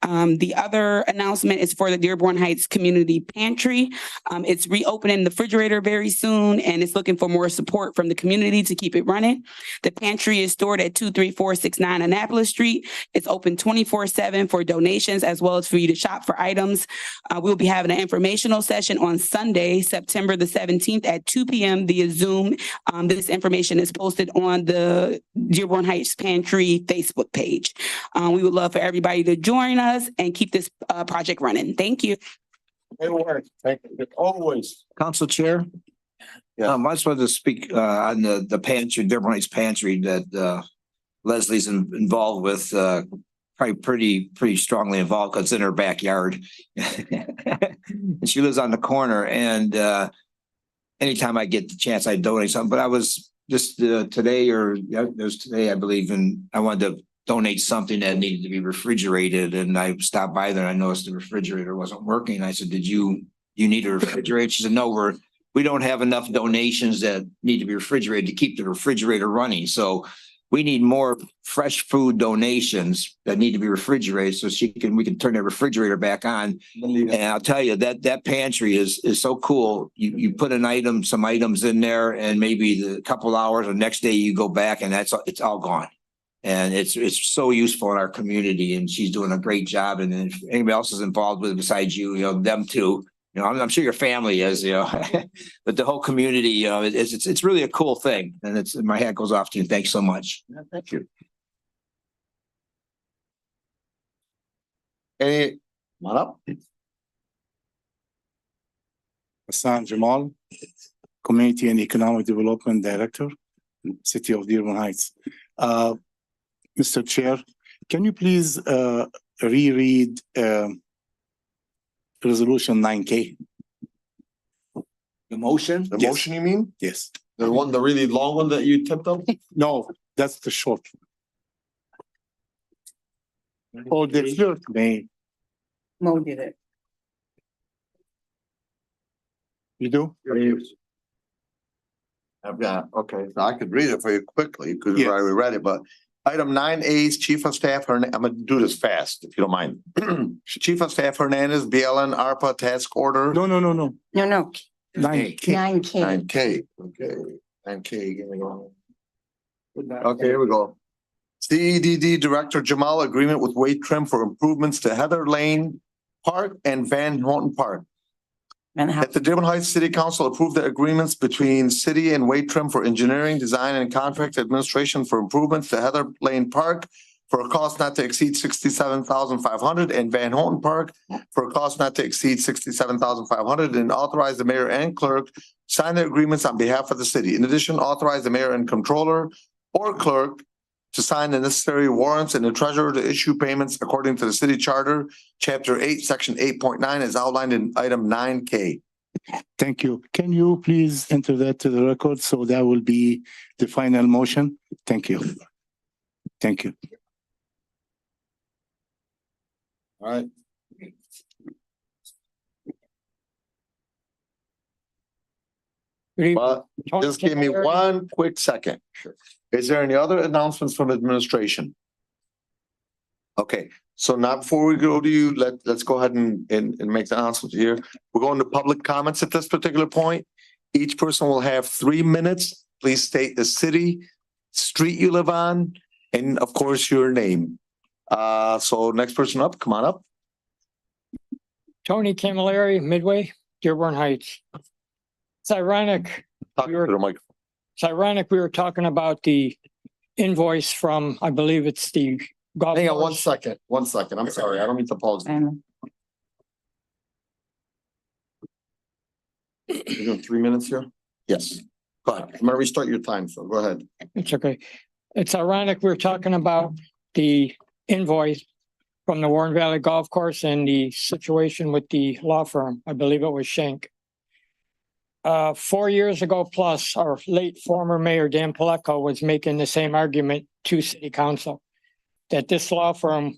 The other announcement is for the Dearborn Heights Community Pantry. It's reopening the refrigerator very soon, and it's looking for more support from the community to keep it running. The pantry is stored at 23469 Annapolis Street. It's open 24/7 for donations, as well as for you to shop for items. We'll be having an informational session on Sunday, September the 17th at 2 p.m. via Zoom. This information is posted on the Dearborn Heights Pantry Facebook page. We would love for everybody to join us and keep this project running. Thank you. Thank you. Always. Council Chair. Yeah. I just wanted to speak on the pantry, Dearborn Heights Pantry that Leslie's involved with, probably pretty strongly involved because it's in her backyard. And she lives on the corner, and anytime I get the chance, I donate something. But I was just today, it was today, I believe, and I wanted to donate something that needed to be refrigerated. And I stopped by there and I noticed the refrigerator wasn't working. I said, "Did you need a refrigerator?" She said, "No, we don't have enough donations that need to be refrigerated to keep the refrigerator running. So we need more fresh food donations that need to be refrigerated so we can turn the refrigerator back on." And I'll tell you that pantry is so cool. You put some items in there, and maybe a couple hours or next day you go back and it's all gone. And it's so useful in our community, and she's doing a great job. And if anybody else is involved with it besides you, them too. I'm sure your family is, but the whole community, it's really a cool thing. And my hat goes off to you. Thanks so much. Thank you. Come on up. Hassan Jamal, Community and Economic Development Director, City of Dearborn Heights. Mr. Chair, can you please reread Resolution 9K? The motion? The motion, you mean? Yes. The really long one that you tipped up? No, that's the short. Oh, the clerk may. Mo did it. You do? I've got, okay, so I could read it for you quickly because we already read it, but item 9A is Chief of Staff, I'm gonna do this fast, if you don't mind. Chief of Staff Hernandez, BLN ARPA task order. No. No. 9K. 9K. 9K, okay, 9K, give me one. Okay, here we go. CEDD Director Jamal, agreement with Wade Trim for improvements to Heather Lane Park and Van Houten Park. That the Dearborn Heights City Council approved the agreements between city and Wade Trim for engineering, design, and contract administration for improvements to Heather Lane Park for a cost not to exceed $67,500 and Van Houten Park for a cost not to exceed $67,500, and authorize the mayor and clerk sign the agreements on behalf of the city. In addition, authorize the mayor and controller or clerk to sign the necessary warrants and the treasurer to issue payments according to the city charter, chapter 8, section 8.9, as outlined in item 9K. Thank you. Can you please enter that to the record? So that will be the final motion. Thank you. Thank you. All right. But just give me one quick second. Is there any other announcements from administration? Okay, so now before we go to you, let's go ahead and make the announcement here. We're going to public comments at this particular point. Each person will have 3 minutes. Please state the city, street you live on, and of course, your name. So next person up, come on up. Tony Camilleri, Midway, Dearborn Heights. It's ironic. It's ironic we were talking about the invoice from, I believe it's the golf. Hang on 1 second. 1 second. I'm sorry. I don't mean to pause. You're doing 3 minutes here? Yes. Go ahead. I'm gonna restart your time, so go ahead. It's okay. It's ironic we were talking about the invoice from the Warren Valley Golf Course and the situation with the law firm. I believe it was Schenck. 4 years ago plus, our late former mayor, Dan Paleco, was making the same argument to city council that this law firm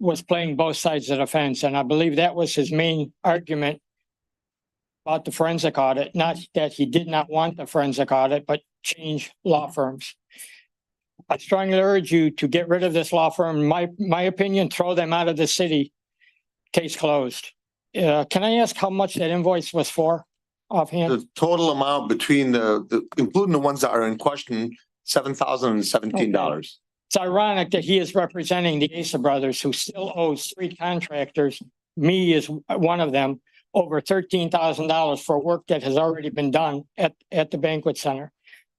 was playing both sides of the fence. And I believe that was his main argument about the forensic audit, not that he did not want the forensic audit, but change law firms. I strongly urge you to get rid of this law firm. My opinion, throw them out of the city. Case closed. Can I ask how much that invoice was for offhand? The total amount between including the ones that are in question, $7,017. It's ironic that he is representing the Asa brothers, who still owes 3 contractors. Me is one of them, over $13,000 for work that has already been done at the banquet center.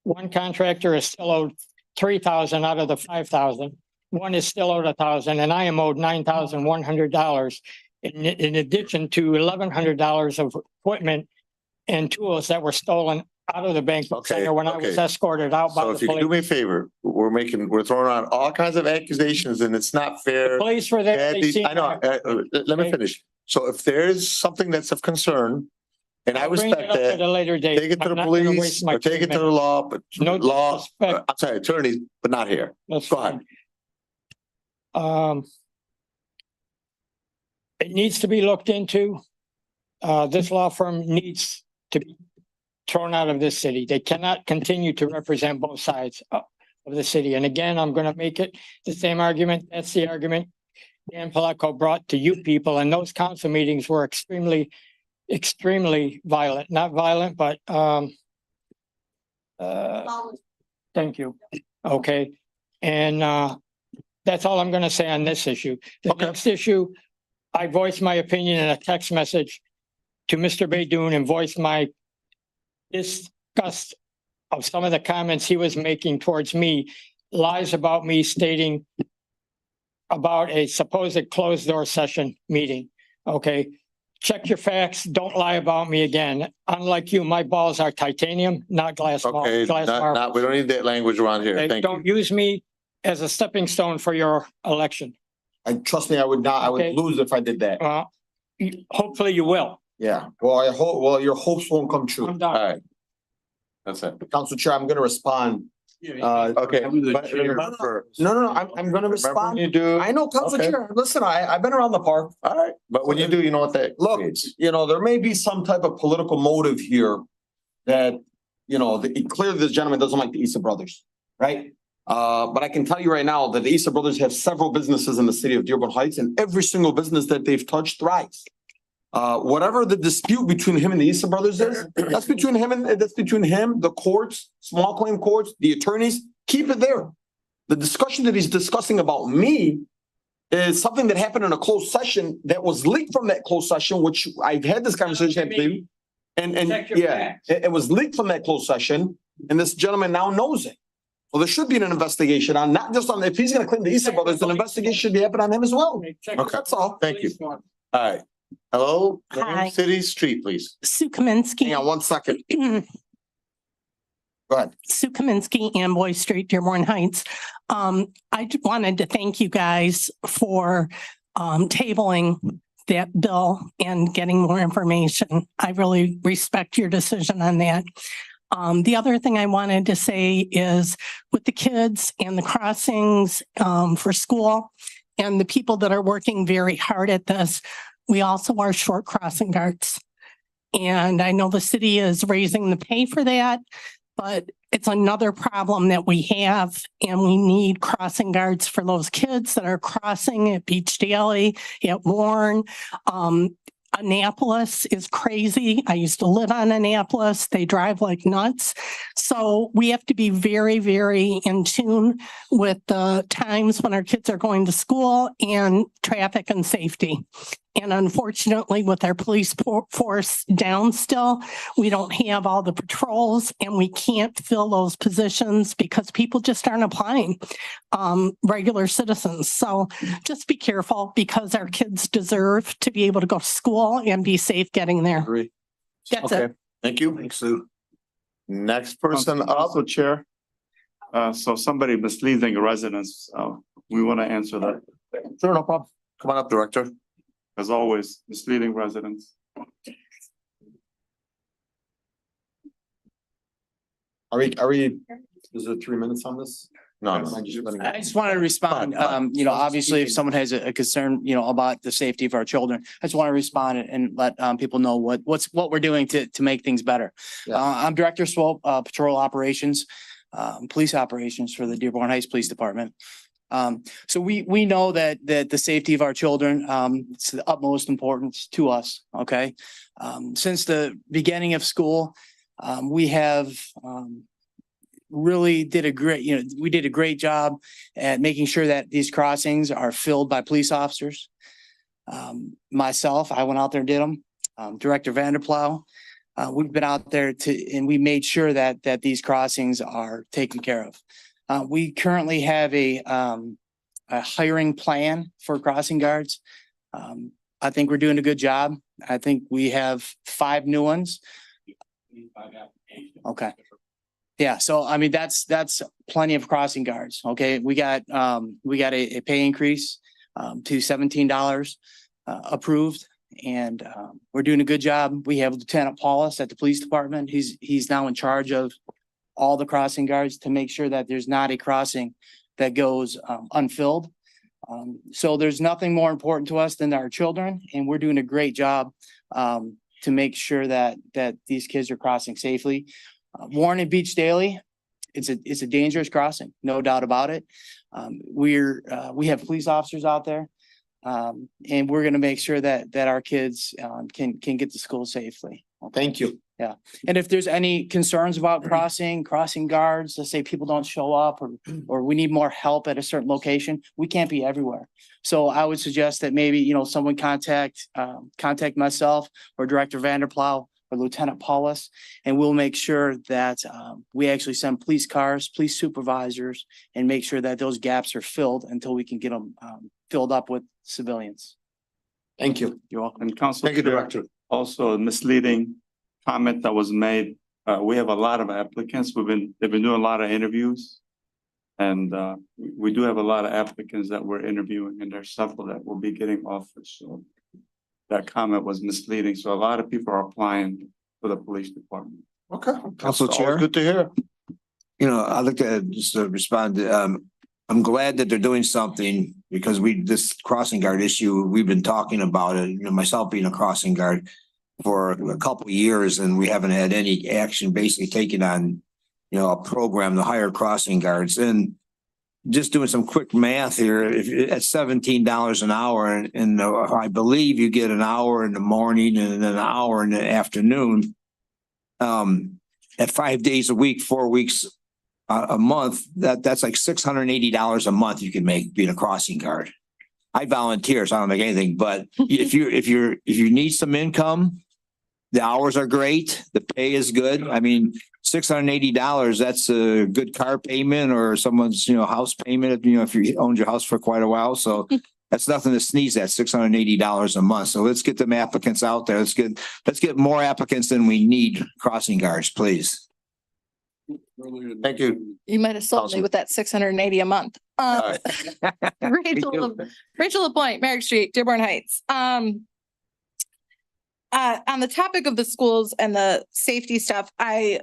One contractor is still owed $3,000 out of the $5,000. One is still owed $1,000, and I am owed $9,100 in addition to $1,100 of equipment and tools that were stolen out of the banquet center when I was escorted out by So the if you could do police. me a favor, we're throwing out all kinds of accusations and it's not fair. The police were there. They seen I know, let me finish. So if there's something that's of concern, and I I'll bring it respect up that, at a later date. take it to I'm the not gonna police waste my or take 3 it to the minutes. law, but No disrespect. I'm sorry, attorneys, but not here. That's Go ahead. It needs to be looked into. This law firm needs to be thrown out of this city. They cannot continue to represent both sides of the city. And again, I'm going to make it the same argument. That's the argument Dan Palaco brought to you people. And those council meetings were extremely violent, not violent, but thank you. Okay. And That's all I'm gonna say on this issue. The Okay. next issue, I voiced my opinion in a text message to Mr. Baydoun and voiced my disgust of some of the comments he was making towards me, lies about me stating about a supposed closed door session meeting. Okay, check your facts. Don't lie about me again. Unlike you, my balls are titanium, not glass. Okay, glass marble. we don't need that language around here. Okay, Thank you. don't use me as a stepping stone for your election. And trust me, I would not, I would Okay. lose if I did that. Hopefully you will. Yeah, well, I hope, well, your hopes won't come true. I'm done. All right. That's it. Council Chair, I'm gonna respond. Okay. No, I'm gonna respond. You do. I know, Council Okay. Chair, listen, I've been around the park. All right, but when you do, you know what that Look, means. there may be some type of political motive here that, clearly this gentleman doesn't like the Issa brothers, right? But I can tell you right now that the Issa brothers have several businesses in the city of Dearborn Heights, and every single business that they've touched thrives. Whatever the dispute between him and the Issa brothers is, that's between him, the courts, small claim courts, the attorneys, keep it there. The discussion that he's discussing about me is something that happened in a closed session that was leaked from that closed session, which I've had this conversation, I believe. And Check your yeah, facts. it was leaked from that closed session, and this gentleman now knows it. Well, there should be an investigation on, not just on, if he's gonna claim the Issa brothers, an investigation should be happening on him as well. Check Okay. That's all. Thank you. All right. Hello, Hi. city street, please. Sue Kaminsky. Hang on 1 second. Go ahead. Sue Kaminsky, Amboy Street, Dearborn Heights. I just wanted to thank you guys for tabling that bill and getting more information. I really respect your decision on that. The other thing I wanted to say is with the kids and the crossings for school and the people that are working very hard at this, we also are short crossing guards. And I know the city is raising the pay for that, but it's another problem that we have, and we need crossing guards for those kids that are crossing at Beach Daily, at Warren. Annapolis is crazy. I used to live on Annapolis. They drive like nuts. So we have to be very, very in tune with the times when our kids are going to school and traffic and safety. And unfortunately, with our police force down still, we don't have all the patrols and we can't fill those positions because people just aren't applying, regular citizens. So just be careful because our kids deserve to be able to go to school and be safe getting there. Agree. That's Okay, it. thank you. Thanks, Sue. Next person up. Also, Chair. So somebody misleading residents, we want to answer that. Sure, no problem. Come on up, Director. As always, misleading residents. Are we, is it 3 minutes on this? No, Am I just letting- I just wanted to respond. Obviously, if someone has a concern, about the safety of our children, I just want to respond and let people know what we're doing to make things better. I'm Director Swope, Patrol Operations, Police Operations for the Dearborn Heights Police Department. So we know that the safety of our children, it's the utmost importance to us, okay? Since the beginning of school, we have really did a great job at making sure that these crossings are filled by police officers. Myself, I went out there and did them. Director Vanderplow, we've been out there and we made sure that these crossings are taken care of. We currently have a hiring plan for crossing guards. I think we're doing a good job. I think we have 5 new ones. Okay. Yeah, so I mean, that's plenty of crossing guards. Okay, we got a pay increase to $17 approved, and we're doing a good job. We have Lieutenant Paulus at the police department. He's now in charge of all the crossing guards to make sure that there's not a crossing that goes unfilled. So there's nothing more important to us than our children, and we're doing a great job to make sure that these kids are crossing safely. Warren and Beach Daily, it's a dangerous crossing, no doubt about it. We have police officers out there, and we're going to make sure that our kids can get to school safely. Thank you. Yeah. And if there's any concerns about crossing guards, let's say people don't show up or we need more help at a certain location, we can't be everywhere. So I would suggest that maybe, someone contact myself or Director Vanderplow or Lieutenant Paulus, and we'll make sure that we actually send police cars, police supervisors, and make sure that those gaps are filled until we can get them filled up with civilians. Thank you. You're welcome. And Council. Thank you, Chair, Director. Also misleading comment that was made. We have a lot of applicants. They've been doing a lot of interviews. And we do have a lot of applicants that we're interviewing, and there's several that will be getting offers. So that comment was misleading. So a lot of people are applying for the police department. Okay. Council That's always Chair? Good to hear. I'd like to just respond. I'm glad that they're doing something because this crossing guard issue, we've been talking about it, myself being a crossing guard for a couple of years, and we haven't had any action basically taken on, a program to hire crossing guards. And just doing some quick math here, if at $17 an hour, and I believe you get an hour in the morning and then an hour in the afternoon, at 5 days a week, 4 weeks a month, that's like $680 a month you can make being a crossing guard. I volunteer, so I don't make anything, but if you need some income, the hours are great, the pay is good. I mean, $680, that's a good car payment or someone's, house payment, if you owned your house for quite a while. So that's nothing to sneeze at, $680 a month. So let's get them applicants out there. Let's get more applicants than we need crossing guards, please. Thank you. You might have sold me with that $680 a month. Rachel LaPointe, Merrick Street, Dearborn Heights. On the topic of the schools and the safety stuff, I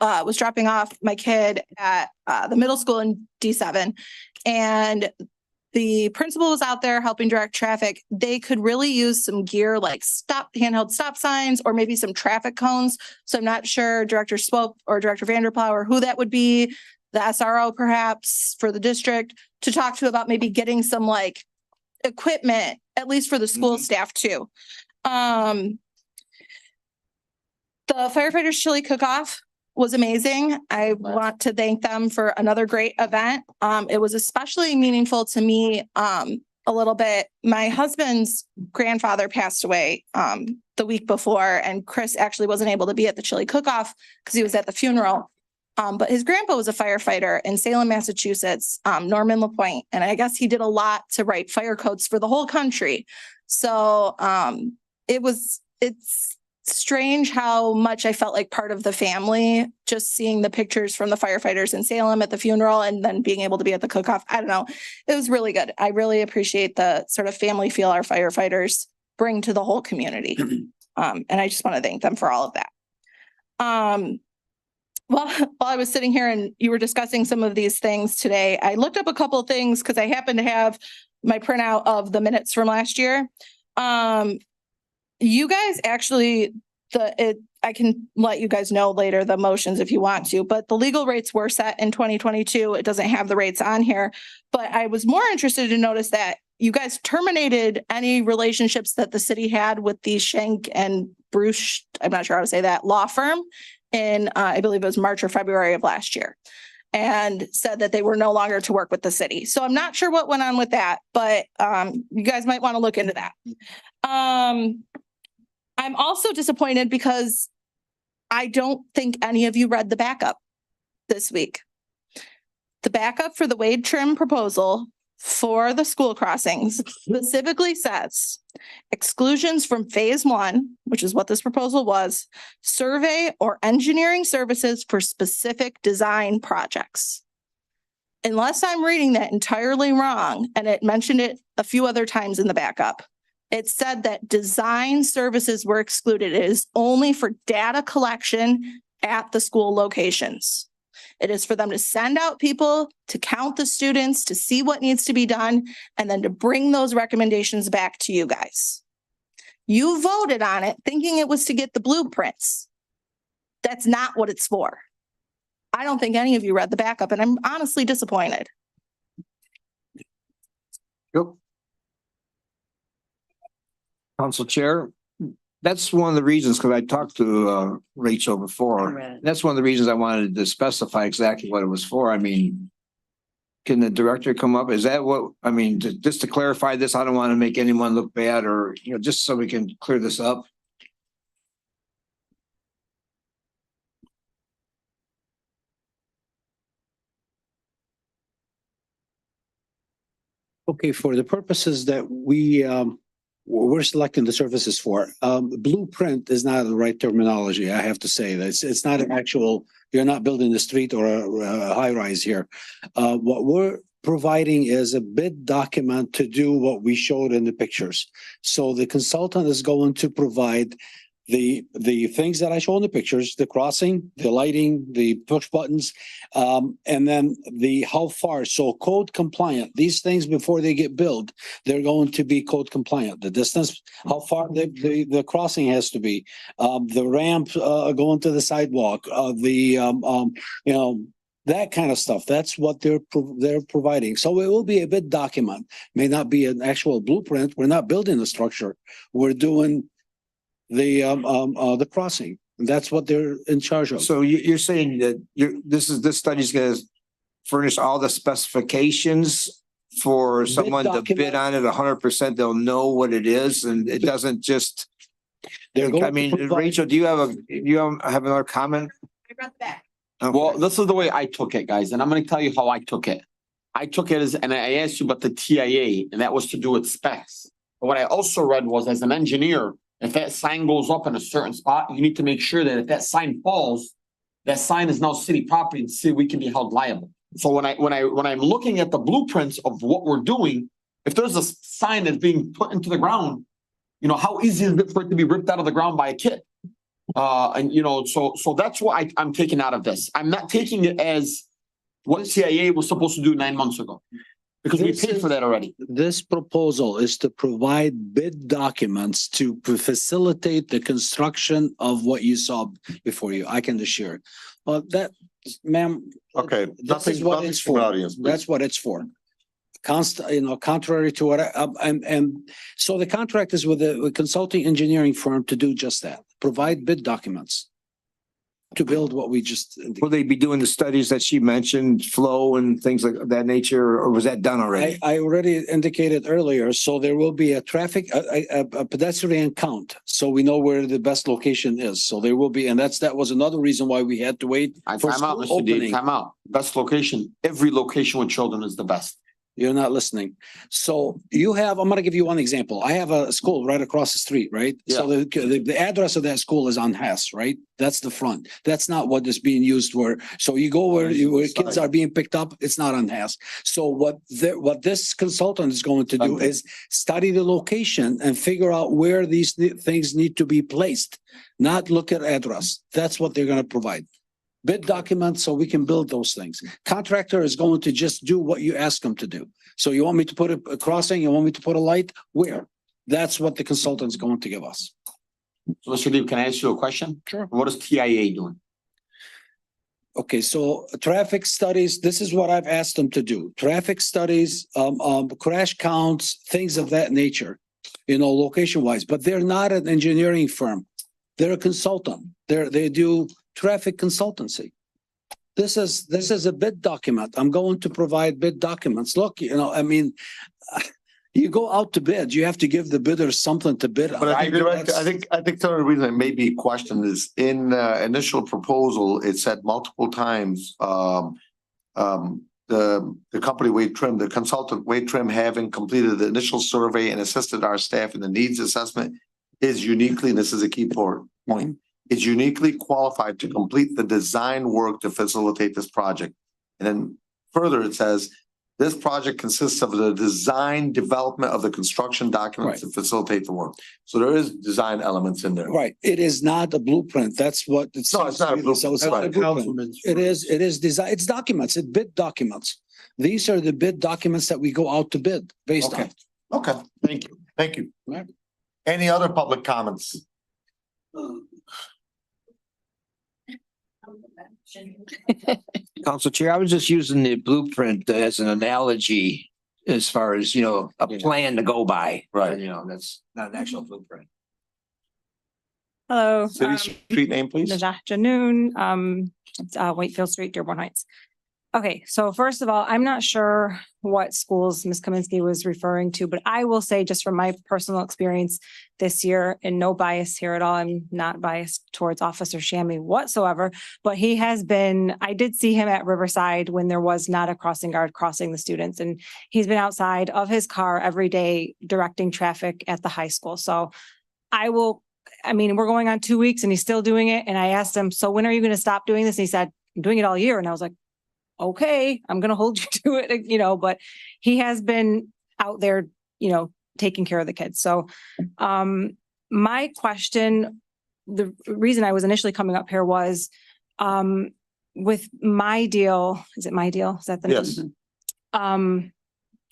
was dropping off my kid at the middle school in D7, and the principal was out there helping direct traffic. They could really use some gear like handheld stop signs or maybe some traffic cones. So I'm not sure Director Swope or Director Vanderplow or who that would be, the SRO perhaps for the district, to talk to about maybe getting some equipment, at least for the school staff too. The firefighters chili cook-off was amazing. I want to thank them for another great event. It was especially meaningful to me a little bit. My husband's grandfather passed away the week before, and Chris actually wasn't able to be at the chili cook-off because he was at the funeral. But his grandpa was a firefighter in Salem, Massachusetts, Norman LaPointe, and I guess he did a lot to write fire codes for the whole country. So it's strange how much I felt like part of the family, just seeing the pictures from the firefighters in Salem at the funeral and then being able to be at the cook-off. I don't know. It was really good. I really appreciate the sort of family feel our firefighters bring to the whole community. And I just want to thank them for all of that. Well, while I was sitting here and you were discussing some of these things today, I looked up a couple of things because I happen to have my printout of the minutes from last year. You guys actually, I can let you guys know later the motions if you want to, but the legal rates were set in 2022. It doesn't have the rates on here, but I was more interested to notice that you guys terminated any relationships that the city had with the Schenck and Bruce, I'm not sure how to say that, law firm in, I believe it was March or February of last year, and said that they were no longer to work with the city. So I'm not sure what went on with that, but you guys might want to look into that. I'm also disappointed because I don't think any of you read the backup this week. The backup for the Wade Trim proposal for the school crossings specifically says exclusions from phase 1, which is what this proposal was, survey or engineering services for specific design projects. Unless I'm reading that entirely wrong, and it mentioned it a few other times in the backup, it said that design services were excluded. It is only for data collection at the school locations. It is for them to send out people to count the students, to see what needs to be done, and then to bring those recommendations back to you guys. You voted on it thinking it was to get the blueprints. That's not what it's for. I don't think any of you read the backup, and I'm honestly disappointed. Council Chair, that's one of the reasons, because I talked to Rachel before. That's one of the reasons I wanted to specify exactly what it was for. I mean, can the director come up? Is that what, I mean, just to clarify this, I don't want to make anyone look bad or, you know, just so we can clear this up. Okay, for the purposes that we're selecting the services for, blueprint is not the right terminology. I have to say that it's not an actual, you're not building a street or a high rise here. What we're providing is a bid document to do what we showed in the pictures. So the consultant is going to provide the things that I show in the pictures, the crossing, the lighting, the push buttons, and then the how far. So code compliant, these things before they get built, they're going to be code compliant. The distance, how far the crossing has to be, the ramp going to the sidewalk, you know, that kind of stuff. That's what they're providing. So it will be a bid document. May not be an actual blueprint. We're not building the structure. We're doing the crossing. That's what they're in charge of. So you're saying that this study's gonna furnish all the specifications for someone to bid on it 100%. They'll know what it is, and it doesn't just. I mean, Rachel, do you have another comment? I brought the back. Well, this is the way I took it, guys, and I'm gonna tell you how I took it. I took it as, and I asked you about the TIA, and that was to do with specs. But what I also read was, as an engineer, if that sign goes up in a certain spot, you need to make sure that if that sign falls, that sign is now city property and city, we can be held liable. So when I'm looking at the blueprints of what we're doing, if there's a sign that's being put into the ground, you know, how easy is it for it to be ripped out of the ground by a kid? And you know, so that's what I'm taking out of this. I'm not taking it as what CIA was supposed to do 9 months ago, because we paid for that already. This proposal is to provide bid documents to facilitate the construction of what you saw before you. I can assure. Well, that, ma'am. Okay, This is what it's for. That's what it's for. Contrary to what and so the contract is with a consulting engineering firm to do just that. Provide bid documents to build what we just. Will they be doing the studies that she mentioned, flow and things like that nature, or was that done already? I already indicated earlier, so there will be a traffic, a pedestrian count, so we know where the best location is. So there will be, and that was another reason why we had to wait for school opening. Time out. Best location. Every location with children is the best. You're not listening. So you have, I'm going to give you one example. I have a school right across the street, right? Yeah. So the address of that school is on Hess, right? That's the front. That's not what is being used for. So you go where kids are being picked up, it's not on Hess. So what this consultant is going to do is study the location and figure out where these things need to be placed, not look at address. That's what they're going to provide. Bid documents so we can build those things. Contractor is going to just do what you ask them to do. So you want me to put a crossing, you want me to put a light? Where? That's what the consultant is going to give us. So Mr. Deeb, can I ask you a question? Sure. What is TIA doing? Okay, so traffic studies, this is what I've asked them to do. Traffic studies, crash counts, things of that nature, you know, location wise, but they're not an engineering firm. They're a consultant. They do traffic consultancy. This is a bid document. I'm going to provide bid documents. Look, you know, I mean, you go out to bid, you have to give the bidders something to bid on. But I think, Director, I think the only reason it may be questioned is in initial proposal, it said multiple times, the company Wade Trim, the consultant Wade Trim, having completed the initial survey and assisted our staff in the needs assessment, is uniquely, and this is a key point, is uniquely qualified to complete the design work to facilitate this project. And then further, it says, this project consists of the design development of the construction documents to facilitate the work. So there is design elements in there. Right. It is not a blueprint. That's what it's. No, it's not a blueprint. So it's not a blueprint. It is design. It's documents. It's bid documents. These are the bid documents that we go out to bid based on. Okay, thank you. Thank you. Any other public comments? Council Chair, I was just using the blueprint as an analogy as far as, you know, a plan to go by. Right. You know, that's not an actual blueprint. Hello. City street name, please. Najah Janoon, Whitefield Street, Dearborn Heights. Okay, so first of all, I'm not sure what schools Ms. Kaminsky was referring to, but I will say just from my personal experience this year, and no bias here at all, I'm not biased towards Officer Shammy whatsoever, but he has been, I did see him at Riverside when there was not a crossing guard crossing the students, and he's been outside of his car every day directing traffic at the high school. So I mean, we're going on 2 weeks and he's still doing it. And I asked him, so when are you going to stop doing this? And he said, I'm doing it all year. And I was like, okay, I'm going to hold you to it, but he has been out there, taking care of the kids. So, my question, the reason I was initially coming up here was, with my deal, is it my deal? Is that the name? Yes.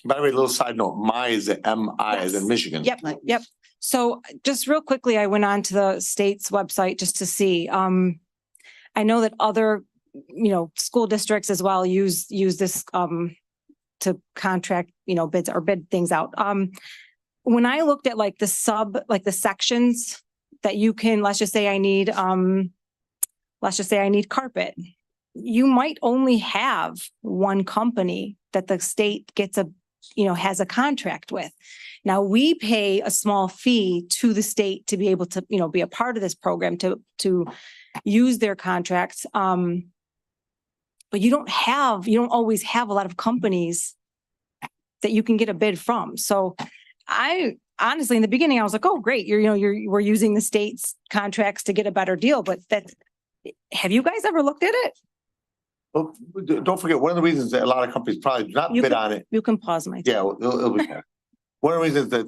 By the way, a little side note, my is the MI as in Michigan. Yep. So just real quickly, I went on to the state's website just to see. I know that other, school districts as well use this to contract, bids or bid things out. When I looked at like the sections that you can, let's just say I need carpet. You might only have one company that the state gets has a contract with. Now we pay a small fee to the state to be able to, be a part of this program to use their contracts. But you don't always have a lot of companies that you can get a bid from. So I honestly, in the beginning, I was like, oh, great. We're using the state's contracts to get a better deal. But have you guys ever looked at it? Well, don't forget, one of the reasons that a lot of companies probably do not bid on it. You can pause my. Yeah, it'll be there. One of the reasons that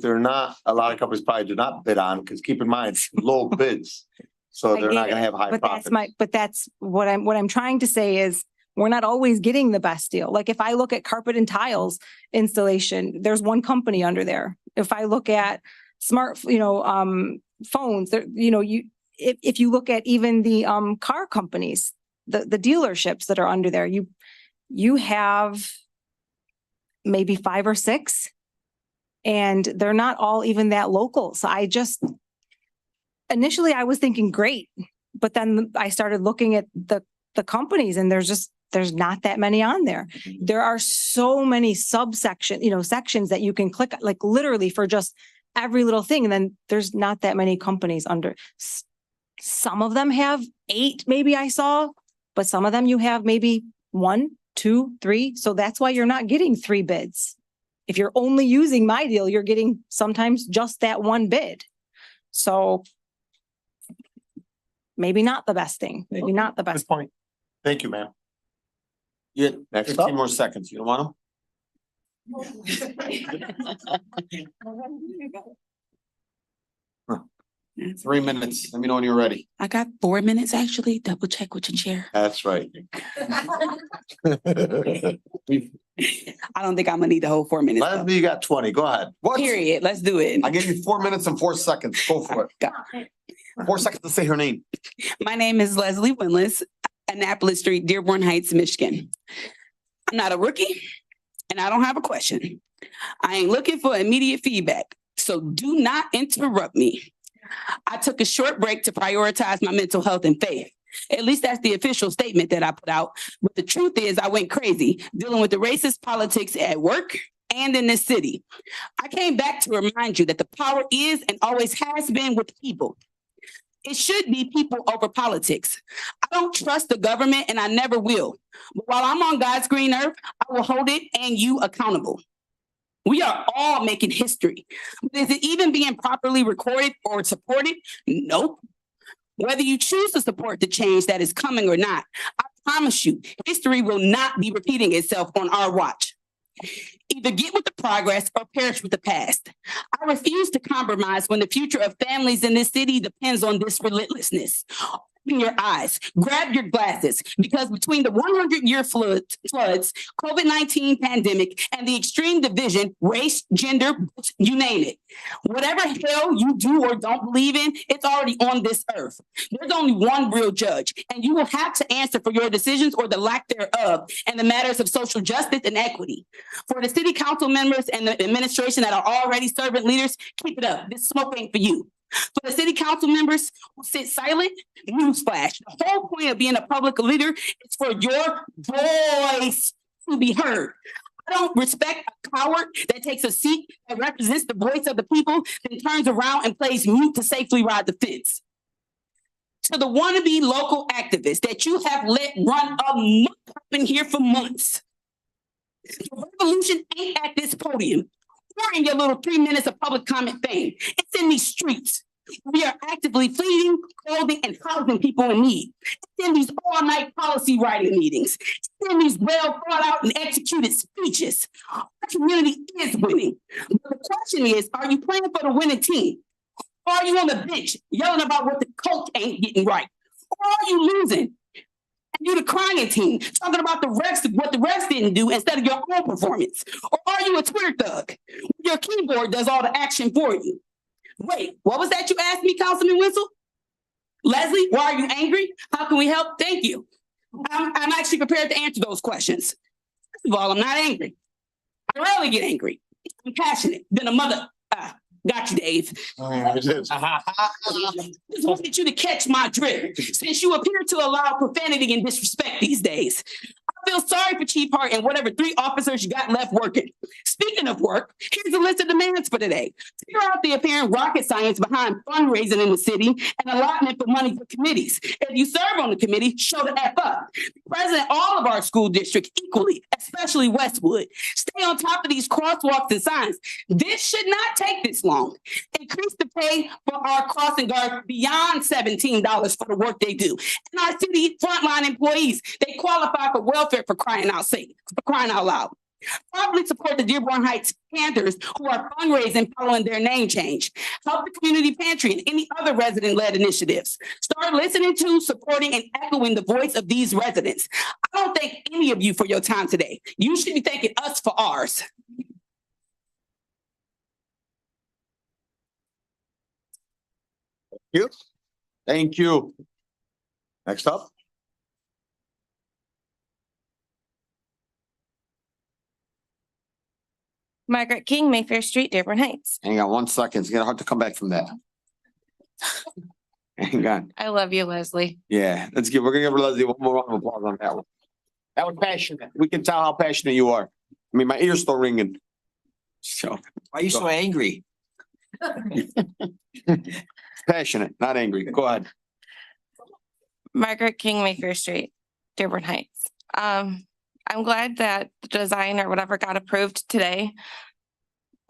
a lot of companies probably do not bid on, because keep in mind, low bids. So they're not gonna have high profits. But that's what I'm trying to say is we're not always getting the best deal. Like if I look at carpet and tiles installation, there's one company under there. If I look at smart, phones, there, if you look at even the car companies, the dealerships that are under there, you have maybe 5 or 6, and they're not all even that local. So initially I was thinking great, but then I started looking at the companies, and there's not that many on there. There are so many sections that you can click, like literally for just every little thing. And then there's not that many companies under. Some of them have 8, maybe I saw, but some of them you have maybe 1, 2, 3. So that's why you're not getting 3 bids. If you're only using my deal, you're getting sometimes just that one bid. So maybe not the best thing. Maybe not the best. Good point. Thank you, ma'am. Yeah, Next 15 up. more seconds. You don't want them? 3 minutes. Let me know when you're ready. I got 4 minutes, actually. Double check with your chair. That's right. I don't think I'm gonna need the whole 4 minutes. though. Leslie, you got 20. Go ahead. What? Period. Let's do it. I gave you 4 minutes and 4 seconds. Go for it. 4 seconds to say her name. My name is Leslie Winless, Annapolis Street, Dearborn Heights, Michigan. I'm not a rookie, and I don't have a question. I ain't looking for immediate feedback, so do not interrupt me. I took a short break to prioritize my mental health and faith. At least that's the official statement that I put out. But the truth is I went crazy dealing with the racist politics at work and in this city. I came back to remind you that the power is and always has been with people. It should be people over politics. I don't trust the government and I never will. But while I'm on God's green earth, I will hold it and you accountable. We are all making history. But is it even being properly recorded or supported? Nope. Whether you choose to support the change that is coming or not, I promise you, history will not be repeating itself on our watch. Either get with the progress or perish with the past. I refuse to compromise when the future of families in this city depends on this relentlessness. Open your eyes, grab your glasses, because between the 100-year floods, COVID-19 pandemic, and the extreme division, race, gender, you name it, whatever hell you do or don't believe in, it's already on this earth. There's only one real judge, and you will have to answer for your decisions or the lack thereof in the matters of social justice and equity. For the city council members and the administration that are already servant leaders, keep it up. This smoke ain't for you. For the city council members who sit silent, newsflash. The whole point of being a public leader is for your voice to be heard. I don't respect a coward that takes a seat that represents the voice of the people, then turns around and plays mute to safely ride the fence. To the wannabe local activists that you have let run amok up in here for months. The revolution ain't at this podium or in your little 3 minutes of public comment fame. It's in these streets. We are actively feeding, clothing, and housing people in need. It's in these all-night policy writing meetings. It's in these well thought out and executed speeches. Our community is winning. But the question is, are you playing for the winning team? Or are you on the bench yelling about what the coach ain't getting right? Or are you losing? And you're the crying team, talking about the refs, what the refs didn't do instead of your own performance. Or are you a Twitter thug? Your keyboard does all the action for you. Wait, what was that you asked me, Councilman Whistle? Leslie, why are you angry? How can we help? Thank you. I'm actually prepared to answer those questions. First of all, I'm not angry. I rarely get angry. I'm passionate. Been a mother. Got you, Dave. Just wanted you to catch my drift, since you appear to allow profanity and disrespect these days. I feel sorry for Chief Hart and whatever 3 officers you got left working. Speaking of work, here's a list of demands for today. Figure out the apparent rocket science behind fundraising in the city and allotment for money for committees. If you serve on the committee, show the F up. President all of our school districts equally, especially Westwood. Stay on top of these crosswalks and signs. This should not take this long. Increase the pay for our crossing guards beyond $17 for the work they do. And our city frontline employees, they qualify for welfare for crying out loud. Probably support the Dearborn Heights Panthers who are fundraising following their name change. Help the community pantry and any other resident-led initiatives. Start listening to, supporting, and echoing the voice of these residents. I don't thank any of you for your time today. You should be thanking us for ours. Thank you. Next up. Margaret King, Mayfair Street, Dearborn Heights. Hang on 1 second. It's gonna have to come back from that. Hang on. I love you, Leslie. Yeah, we're gonna give Leslie one more round of applause on that one. That was passionate. We can tell how passionate you are. I mean, my ear's still ringing. So. Why are you so angry? Passionate, not angry. Go ahead. Margaret King, Mayfair Street, Dearborn Heights. I'm glad that the design or whatever got approved today.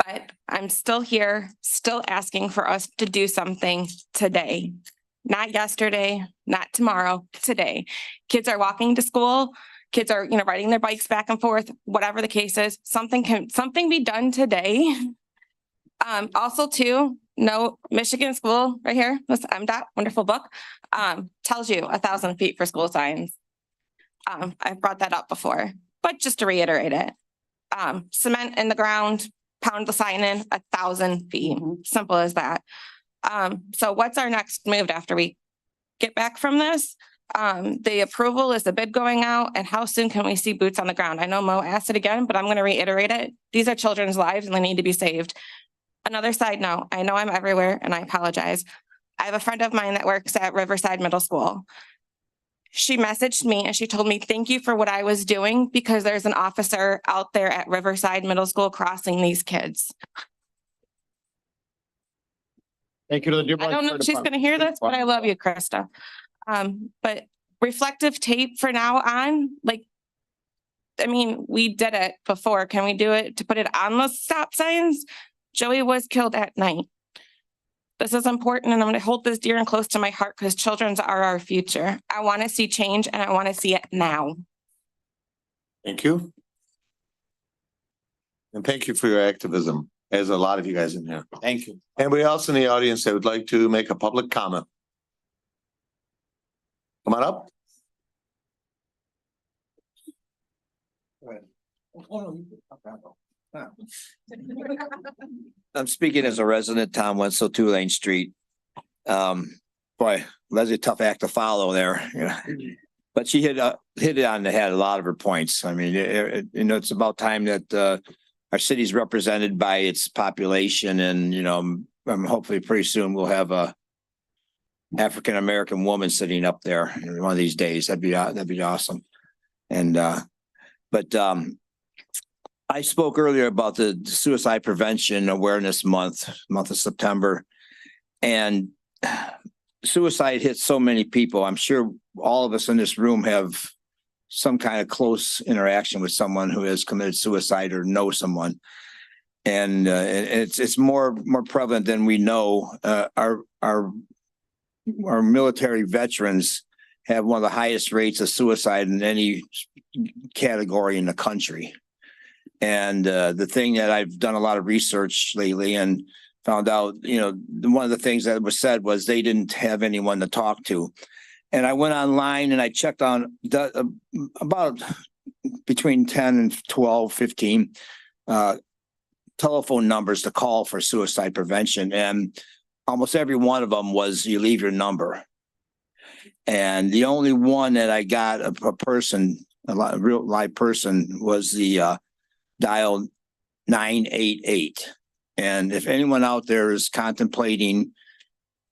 But I'm still here, still asking for us to do something today. Not yesterday, not tomorrow, today. Kids are walking to school. Kids are, riding their bikes back and forth, whatever the case is. Something be done today. Also too, no Michigan school right here, this MDOT, wonderful book, tells you 1,000 feet for school signs. I've brought that up before, but just to reiterate it, cement in the ground, pound the sign in 1,000 feet, simple as that. So what's our next move after we get back from this? The approval is the bid going out, and how soon can we see boots on the ground? I know Mo asked it again, but I'm going to reiterate it. These are children's lives and they need to be saved. Another side note, I know I'm everywhere and I apologize. I have a friend of mine that works at Riverside Middle School. She messaged me and she told me, thank you for what I was doing because there's an officer out there at Riverside Middle School crossing these kids. Thank you to the Dearborn. I don't know if she's going to hear this, but I love you, Krista. But reflective tape for now on, we did it before. Can we do it to put it on the stop signs? Joey was killed at night. This is important and I'm going to hold this dear and close to my heart because children are our future. I want to see change and I want to see it now. Thank you. And thank you for your activism, as a lot of you guys in here. Thank you. Anybody else in the audience that would like to make a public comment? Come on up. I'm speaking as a resident, Tom Wenzel, 2 Lane Street. Boy, Leslie, tough act to follow there. But she hit it on the head, a lot of her points. I mean, it's about time that our city's represented by its population and, hopefully pretty soon we'll have a African-American woman sitting up there one of these days. That'd be awesome. And, I spoke earlier about the Suicide Prevention Awareness month of September. And suicide hits so many people. I'm sure all of us in this room have some kind of close interaction with someone who has committed suicide or know someone. And it's more prevalent than we know. Our military veterans have one of the highest rates of suicide in any category in the country. And the thing that I've done a lot of research lately and found out, one of the things that was said was they didn't have anyone to talk to. And I went online and I checked on about between 10 and 12, 15 telephone numbers to call for suicide prevention. And almost every one of them was you leave your number. And the only one that I got a real live person was the dial 988. And if anyone out there is contemplating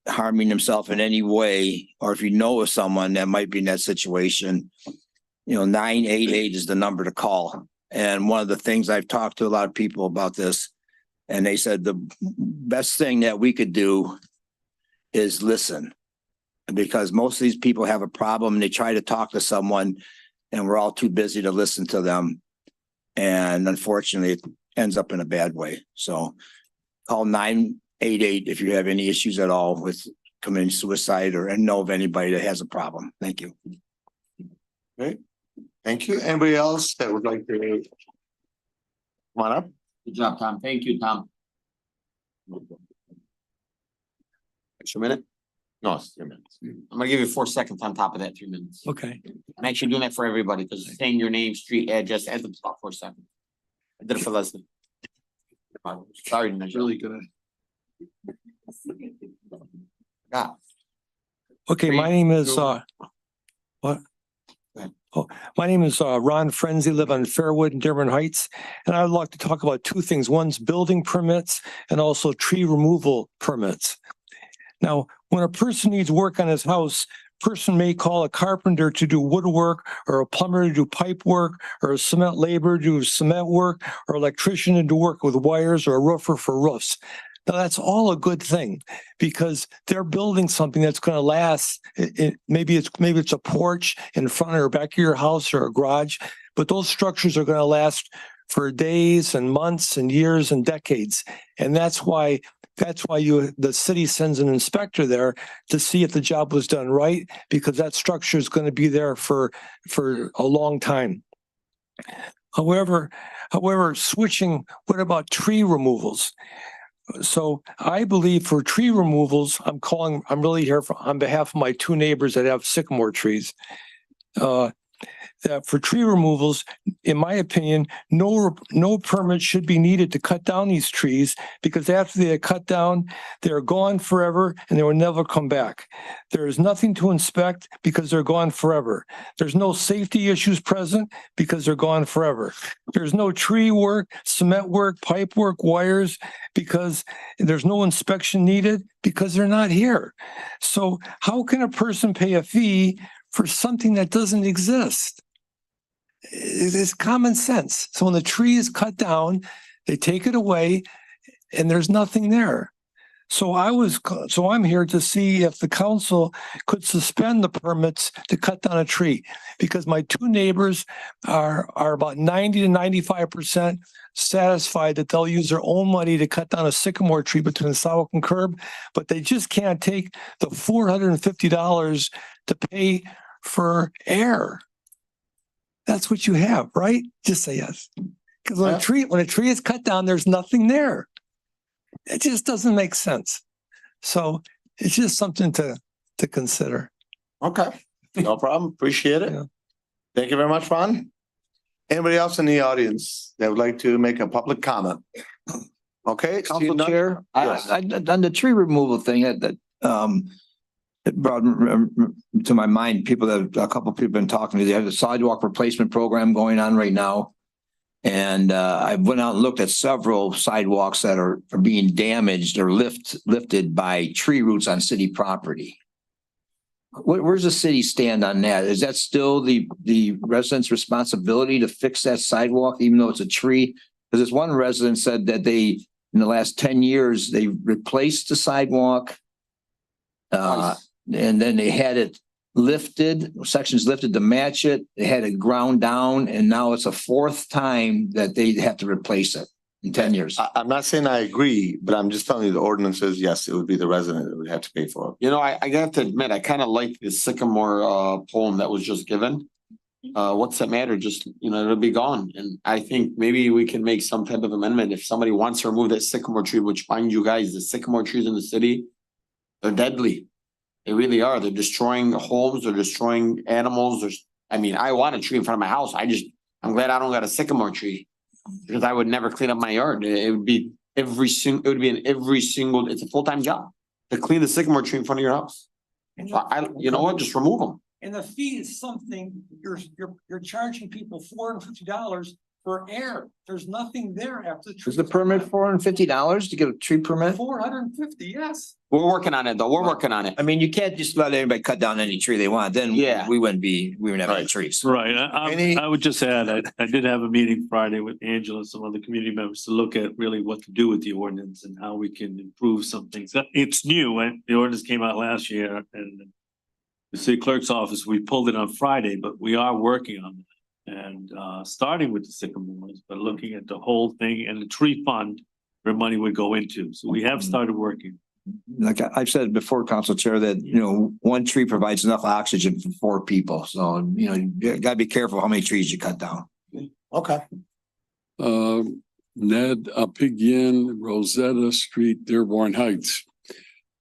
harming himself in any way, or if you know of someone that might be in that situation, 988 is the number to call. And one of the things I've talked to a lot of people about this, and they said the best thing that we could do is listen, because most of these people have a problem and they try to talk to someone and we're all too busy to listen to them. And unfortunately, it ends up in a bad way. So call 988 if you have any issues at all with committing suicide and know of anybody that has a problem. Thank you. Okay, thank you. Anybody else that would like to come on up? Good job, Tom. Thank you, Tom. Extra minute? No, it's 3 minutes. I'm gonna give you 4 seconds on top of that 3 minutes. Okay. I'm actually doing that for everybody because saying your name, street address, adds up to about 4 seconds. I did it for Leslie. Sorry, Nigel. Really good. Yeah. Okay, my name is, what? Oh, my name is Ron Frenzy, live on Fairwood in Dearborn Heights. And I'd like to talk about two things. One's building permits and also tree removal permits. Now, when a person needs work on his house, person may call a carpenter to do woodwork, or a plumber to do pipe work, or a cement laborer to do cement work, or electrician to do work with wires, or a roofer for roofs. Now, that's all a good thing because they're building something that's going to last. Maybe it's a porch in front or back of your house or a garage, but those structures are going to last for days and months and years and decades. And that's why the city sends an inspector there to see if the job was done right, because that structure is going to be there for a long time. However, switching, what about tree removals? So I believe for tree removals, I'm really here on behalf of my two neighbors that have sycamore trees. That for tree removals, in my opinion, no permit should be needed to cut down these trees, because after they are cut down, they're gone forever and they will never come back. There is nothing to inspect because they're gone forever. There's no safety issues present because they're gone forever. There's no tree work, cement work, pipe work, wires, because there's no inspection needed because they're not here. So how can a person pay a fee for something that doesn't exist? It's common sense. So when the tree is cut down, they take it away and there's nothing there. So I'm here to see if the council could suspend the permits to cut down a tree, because my two neighbors are about 90 to 95% satisfied that they'll use their own money to cut down a sycamore tree between the sidewalk and curb, but they just can't take the $450 to pay for air. That's what you have, right? Just say yes. Because when a tree is cut down, there's nothing there. It just doesn't make sense. So it's just something to consider. Okay, no problem. Appreciate it. Yeah. Thank you very much, Ron. Anybody else in the audience that would like to make a public comment? Okay, Council Chair, yes. On the tree removal thing, it brought to my mind a couple of people have been talking to. They have the sidewalk replacement program going on right now. And I went out and looked at several sidewalks that are being damaged or lifted by tree roots on city property. Where's the city stand on that? Is that still the residents' responsibility to fix that sidewalk, even though it's a tree? Because this one resident said that in the last 10 years, they replaced the sidewalk. And then they had it sections lifted to match it. They had it ground down, and now it's a fourth time that they have to replace it in 10 years. I'm not saying I agree, but I'm just telling you the ordinance says, yes, it would be the resident that would have to pay for it. You know, I have to admit, I kind of like the sycamore poem that was just given. What's that matter? Just, it'll be gone. And I think maybe we can make some type of amendment if somebody wants to remove that sycamore tree, which mind you guys, the sycamore trees in the city, they're deadly. They really are. They're destroying homes, they're destroying animals. I want a tree in front of my house. I'm glad I don't got a sycamore tree because I would never clean up my yard. It would be in every single, it's a full-time job to clean the sycamore tree in front of your house. So you know what? Just remove them. And the fee is something, you're charging people $450 for air. There's nothing there after the tree. Is the permit $450 to get a tree permit? 450, yes. We're working on it though. We're working on it. I mean, you can't just let anybody cut down any tree they want. Then we wouldn't have any trees. Right. I would just add, I did have a meeting Friday with Angela and some other community members to look at really what to do with the ordinance and how we can improve some things. It's new, and the ordinance came out last year, and the city clerk's office, we pulled it on Friday, but we are working on it. And starting with the sycamores, but looking at the whole thing and the tree fund where money would go into. So we have started working. Like I've said before, Council Chair, that, one tree provides enough oxygen for 4 people. So, you gotta be careful how many trees you cut down. Okay. Ned Apigyan, Rosetta Street, Dearborn Heights.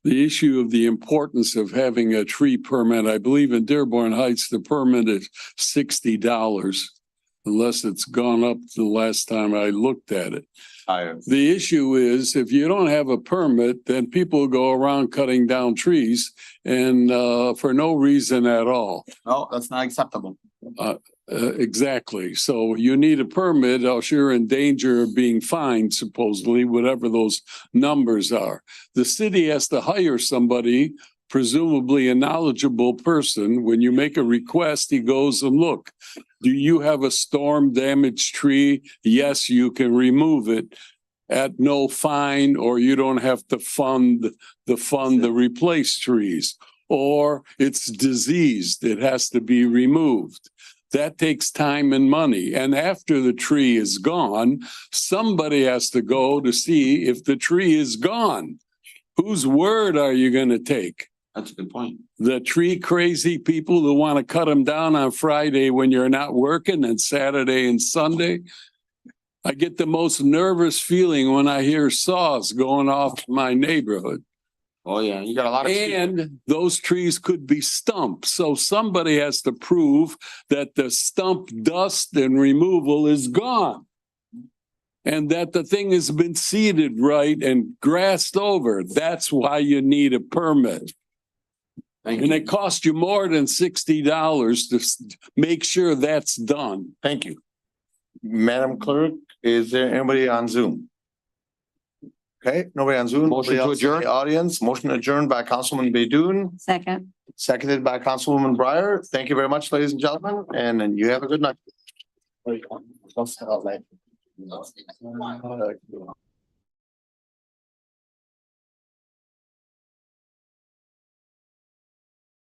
The issue of the importance of having a tree permit, I believe in Dearborn Heights, the permit is $60, unless it's gone up the last time I looked at it. The issue is if you don't have a permit, then people go around cutting down trees and for no reason at all. No, that's not acceptable. Exactly. So you need a permit, else you're in danger of being fined, supposedly, whatever those numbers are. The city has to hire somebody, presumably a knowledgeable person. When you make a request, he goes and look, do you have a storm damaged tree? Yes, you can remove it at no fine, or you don't have to fund the replace trees, or it's diseased. It has to be removed. That takes time and money. And after the tree is gone, somebody has to go to see if the tree is gone. Whose word are you going to take? That's a good point. The tree crazy people who want to cut them down on Friday when you're not working, and Saturday and Sunday? I get the most nervous feeling when I hear saws going off in my neighborhood. Oh yeah, you got a lot of trees. And those trees could be stumps. So somebody has to prove that the stump dust and removal is gone. And that the thing has been seeded right and grassed over. That's why you need a permit. And it costs you more than $60 to make sure that's done. Thank you. Madam Clerk, is there anybody on Zoom? Okay, nobody on Zoom. Motion to adjourn. In the audience, motion adjourned by Councilman Baydoun, Second. seconded by Councilwoman Breyer. Thank you very much, ladies and gentlemen, and then you have a good night.